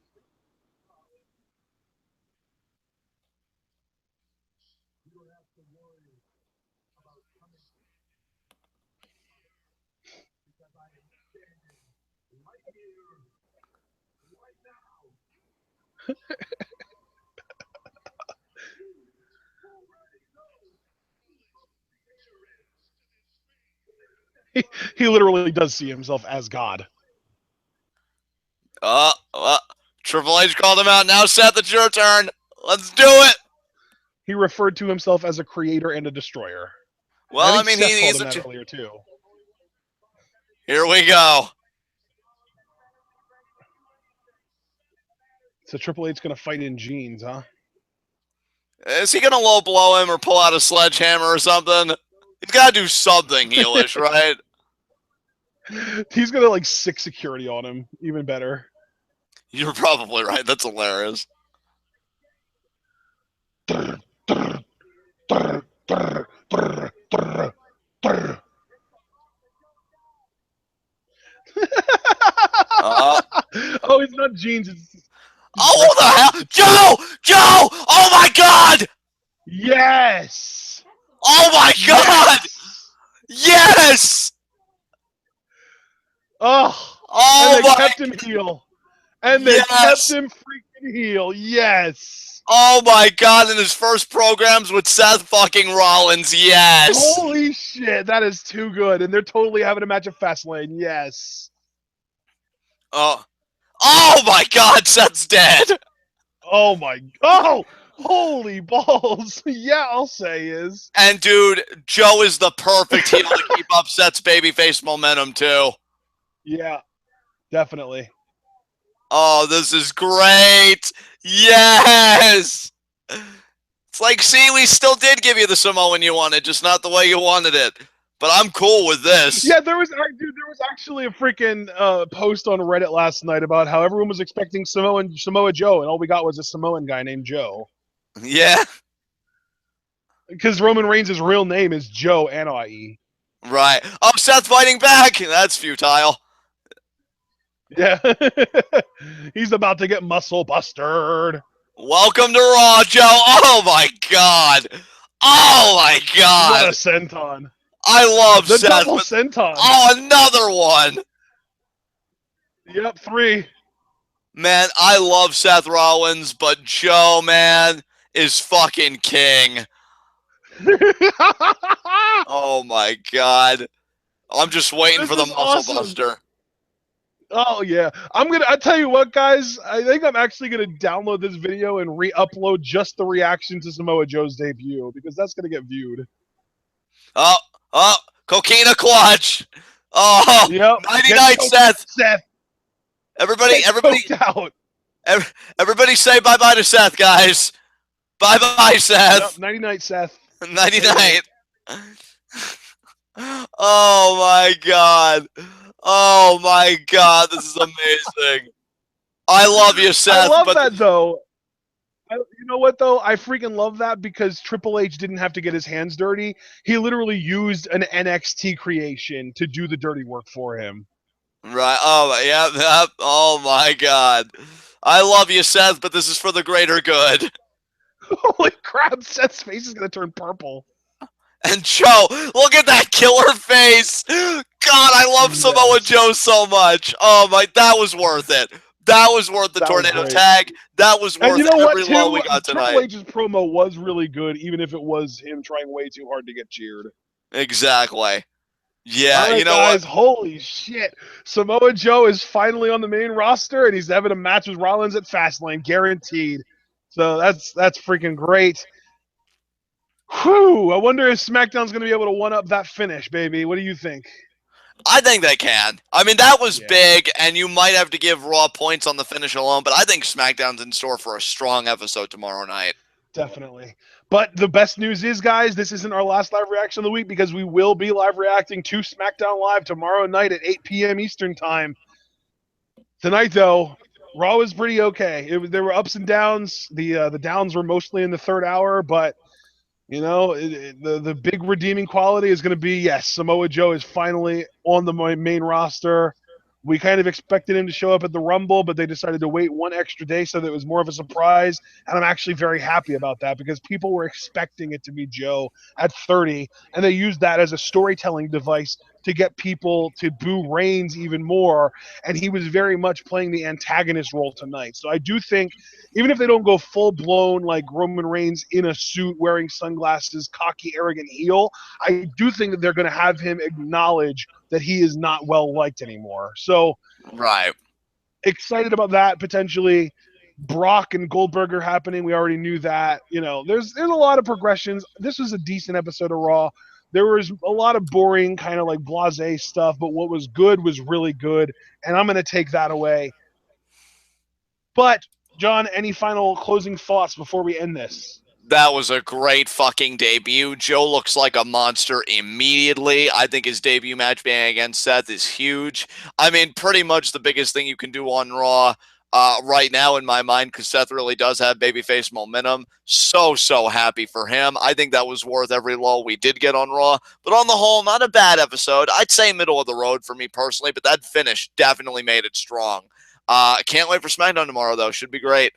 Speaker 1: He literally does see himself as God.
Speaker 2: Triple H called him out. Now, Seth, it's your turn. Let's do it.
Speaker 1: He referred to himself as a creator and a destroyer. I
Speaker 2: Well, I
Speaker 1: think
Speaker 2: mean,
Speaker 1: Seth called
Speaker 2: he's
Speaker 1: him
Speaker 2: a.
Speaker 1: that earlier too.
Speaker 2: Here we go.
Speaker 1: So Triple H gonna fight in jeans, huh?
Speaker 2: Is he going to low blow him or pull out a sledgehammer or something? He's got to do something heelish, right?
Speaker 1: He's gonna like sick security on him. Even better.
Speaker 2: You're probably right. That's hilarious. Oh, it's not jeans. It's Oh, the hell? Joe! Joe! Oh, my God!
Speaker 1: Yes.
Speaker 2: Oh, my God!
Speaker 1: Yes.
Speaker 2: Yes!
Speaker 1: Oh, and
Speaker 2: Oh,
Speaker 1: they
Speaker 2: my...
Speaker 1: kept him heel. And they kept
Speaker 2: Yes!
Speaker 1: him freaking heel. Yes.
Speaker 2: Oh, my God. In his first programs with Seth fucking Rollins. Yes!
Speaker 1: Holy shit, that is too good. And they're totally having a match at Fastlane. Yes.
Speaker 2: Oh. Oh, my God. Seth's dead.
Speaker 1: Oh my. Oh, holy balls. Yeah, I'll say is.
Speaker 2: And, dude, Joe is the perfect heel to keep up Seth's babyface momentum, too.
Speaker 1: Yeah, definitely.
Speaker 2: Oh, this is great. Yes. It's like, see, we still did give you the Samoan you wanted, just not the way you wanted it. But I'm cool with this.
Speaker 1: Yeah, there was actually a freaking post on Reddit last night about how everyone was expecting Samoa Joe, and all we got was a Samoan guy named Joe.
Speaker 2: Yeah.
Speaker 1: Because Roman Reigns' real name is Joe Anoa'i.
Speaker 2: Right. Oh, Seth fighting back. That's futile.
Speaker 1: Yeah. He's about to get muscle bustered.
Speaker 2: Welcome to Raw, Joe. Oh, my God. Oh, my God.
Speaker 1: What a senton.
Speaker 2: I love
Speaker 1: The
Speaker 2: Seth.
Speaker 1: double senton.
Speaker 2: Oh, another one.
Speaker 1: Yep, 3.
Speaker 2: Man, I love Seth Rollins, but Joe, man, is fucking king. Oh my God. I'm just waiting for the muscle
Speaker 1: awesome.
Speaker 2: buster.
Speaker 1: Oh yeah. I tell you what, guys, I think I'm actually gonna download this video and re-upload just the reaction to Samoa Joe's debut, because that's gonna get viewed.
Speaker 2: Oh, Coquina clutch. Oh,
Speaker 1: Yep.
Speaker 2: nighty night, Seth. Everybody,
Speaker 1: out.
Speaker 2: Everybody say bye-bye to Seth, guys. Bye-bye, Seth.
Speaker 1: Yep, nighty night, Seth.
Speaker 2: Nighty night. Oh my God. Oh my God, this is amazing. I love you, Seth.
Speaker 1: I love that though. You know what though? I freaking love that because Triple H didn't have to get his hands dirty. He literally used an NXT creation to do the dirty work for him.
Speaker 2: Right. Oh, yeah. Oh my God. I love you, Seth, but this is for the greater good.
Speaker 1: Holy crap! Seth's face is gonna turn purple.
Speaker 2: And Joe, look at that killer face. God, I love Samoa Joe so much. Oh my, that was worth it. That was worth the
Speaker 1: That was
Speaker 2: tornado
Speaker 1: great.
Speaker 2: tag. That was
Speaker 1: And
Speaker 2: worth
Speaker 1: you know what,
Speaker 2: every low
Speaker 1: too?
Speaker 2: we got
Speaker 1: Triple
Speaker 2: tonight.
Speaker 1: H's promo was really good, even if it was him trying way too hard to get cheered.
Speaker 2: Exactly.
Speaker 1: All
Speaker 2: Yeah, you
Speaker 1: right,
Speaker 2: know what?
Speaker 1: guys. Holy shit. Samoa Joe is finally on the main roster, and he's having a match with Rollins at Fastlane, guaranteed. So that's freaking great. Whew. I wonder if SmackDown's going to be able to one up that finish, baby. What do you think?
Speaker 2: I think they can. I mean, that was
Speaker 1: Yeah,
Speaker 2: big, and you might have to give Raw points on the finish alone, but I think SmackDown's in store for a strong episode tomorrow night.
Speaker 1: definitely. But the best news is, guys, this isn't our last live reaction of the week because we will be live reacting to SmackDown Live tomorrow night at 8 p.m. Eastern Time. Tonight, though, Raw was pretty okay. There were ups and downs. The downs were mostly in the third hour, but the big redeeming quality is going to be, yes, Samoa Joe is finally on the main roster. We kind of expected him to show up at the Rumble, but they decided to wait one extra day so that it was more of a surprise. And I'm actually very happy about that because people were expecting it to be Joe at 30, and they used that as a storytelling device to get people to boo Reigns even more. And he was very much playing the antagonist role tonight. So I do think, even if they don't go full blown like Roman Reigns in a suit, wearing sunglasses, cocky, arrogant heel, I do think that they're going to have him acknowledge that he is not well liked anymore. So
Speaker 2: Right.
Speaker 1: excited about that potentially. Brock and Goldberg are happening. We already knew that. There's a lot of progressions. This was a decent episode of Raw. There was a lot of boring kind of like blasé stuff, but what was good was really good, and I'm going to take that away. But John, any final closing thoughts before we end this?
Speaker 2: That was a great fucking debut. Joe looks like a monster immediately. I think his debut match being against Seth is huge. I mean, pretty much the biggest thing you can do on Raw right now in my mind, because Seth really does have babyface momentum. So happy for him. I think that was worth every low we did get on Raw. But on the whole, not a bad episode. I'd say middle of the road for me personally, but that finish definitely made it strong. Can't wait for SmackDown tomorrow, though. Should be great.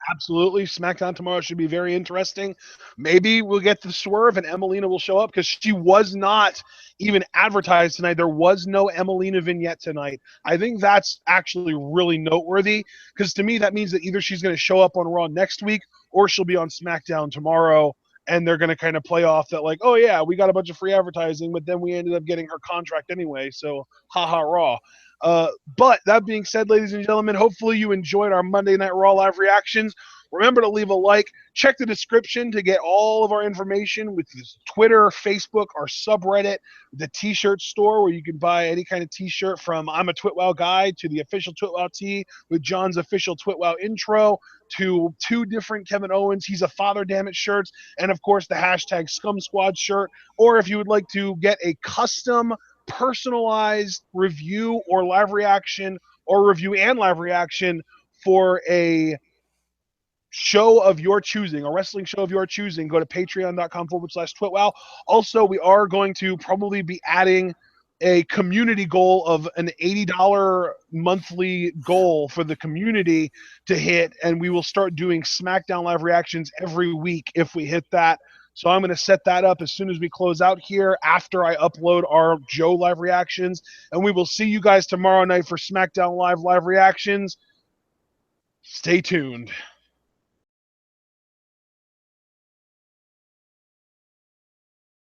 Speaker 1: Absolutely. SmackDown tomorrow should be very interesting. Maybe we'll get the swerve and Emelina will show up because she was not even advertised tonight. There was no Emelina vignette tonight. I think that's actually really noteworthy because to me, that means that either she's going to show up on Raw next week or she'll be on SmackDown tomorrow. And they're going to kind of play off that, like, oh, yeah, we got a bunch of free advertising, but then we ended up getting her contract anyway. So, haha, Raw. But that being said, ladies and gentlemen, hopefully you enjoyed our Monday Night Raw live reactions. Remember to leave a like. Check the description to get all of our information with Twitter, Facebook, our subreddit, the t-shirt store where you can buy any kind of t-shirt from I'm a Twitwow guy to the official Twitwow tee with John's official Twitwow intro to 2 different Kevin Owens, he's a father damn it shirts, and of course the hashtag Scum Squad shirt. Or if you would like to get a custom personalized review or live reaction or review and live reaction for a show of your choosing, a wrestling show of your choosing, go to patreon.com/twitwow. Also, we are going to probably be adding a community goal of an $80 monthly goal for the community to hit, and we will start doing SmackDown live reactions every week if we hit that. So I'm going to set that up as soon as we close out here after I upload our Joe live reactions, and we will see you guys tomorrow night for SmackDown live reactions. Stay tuned.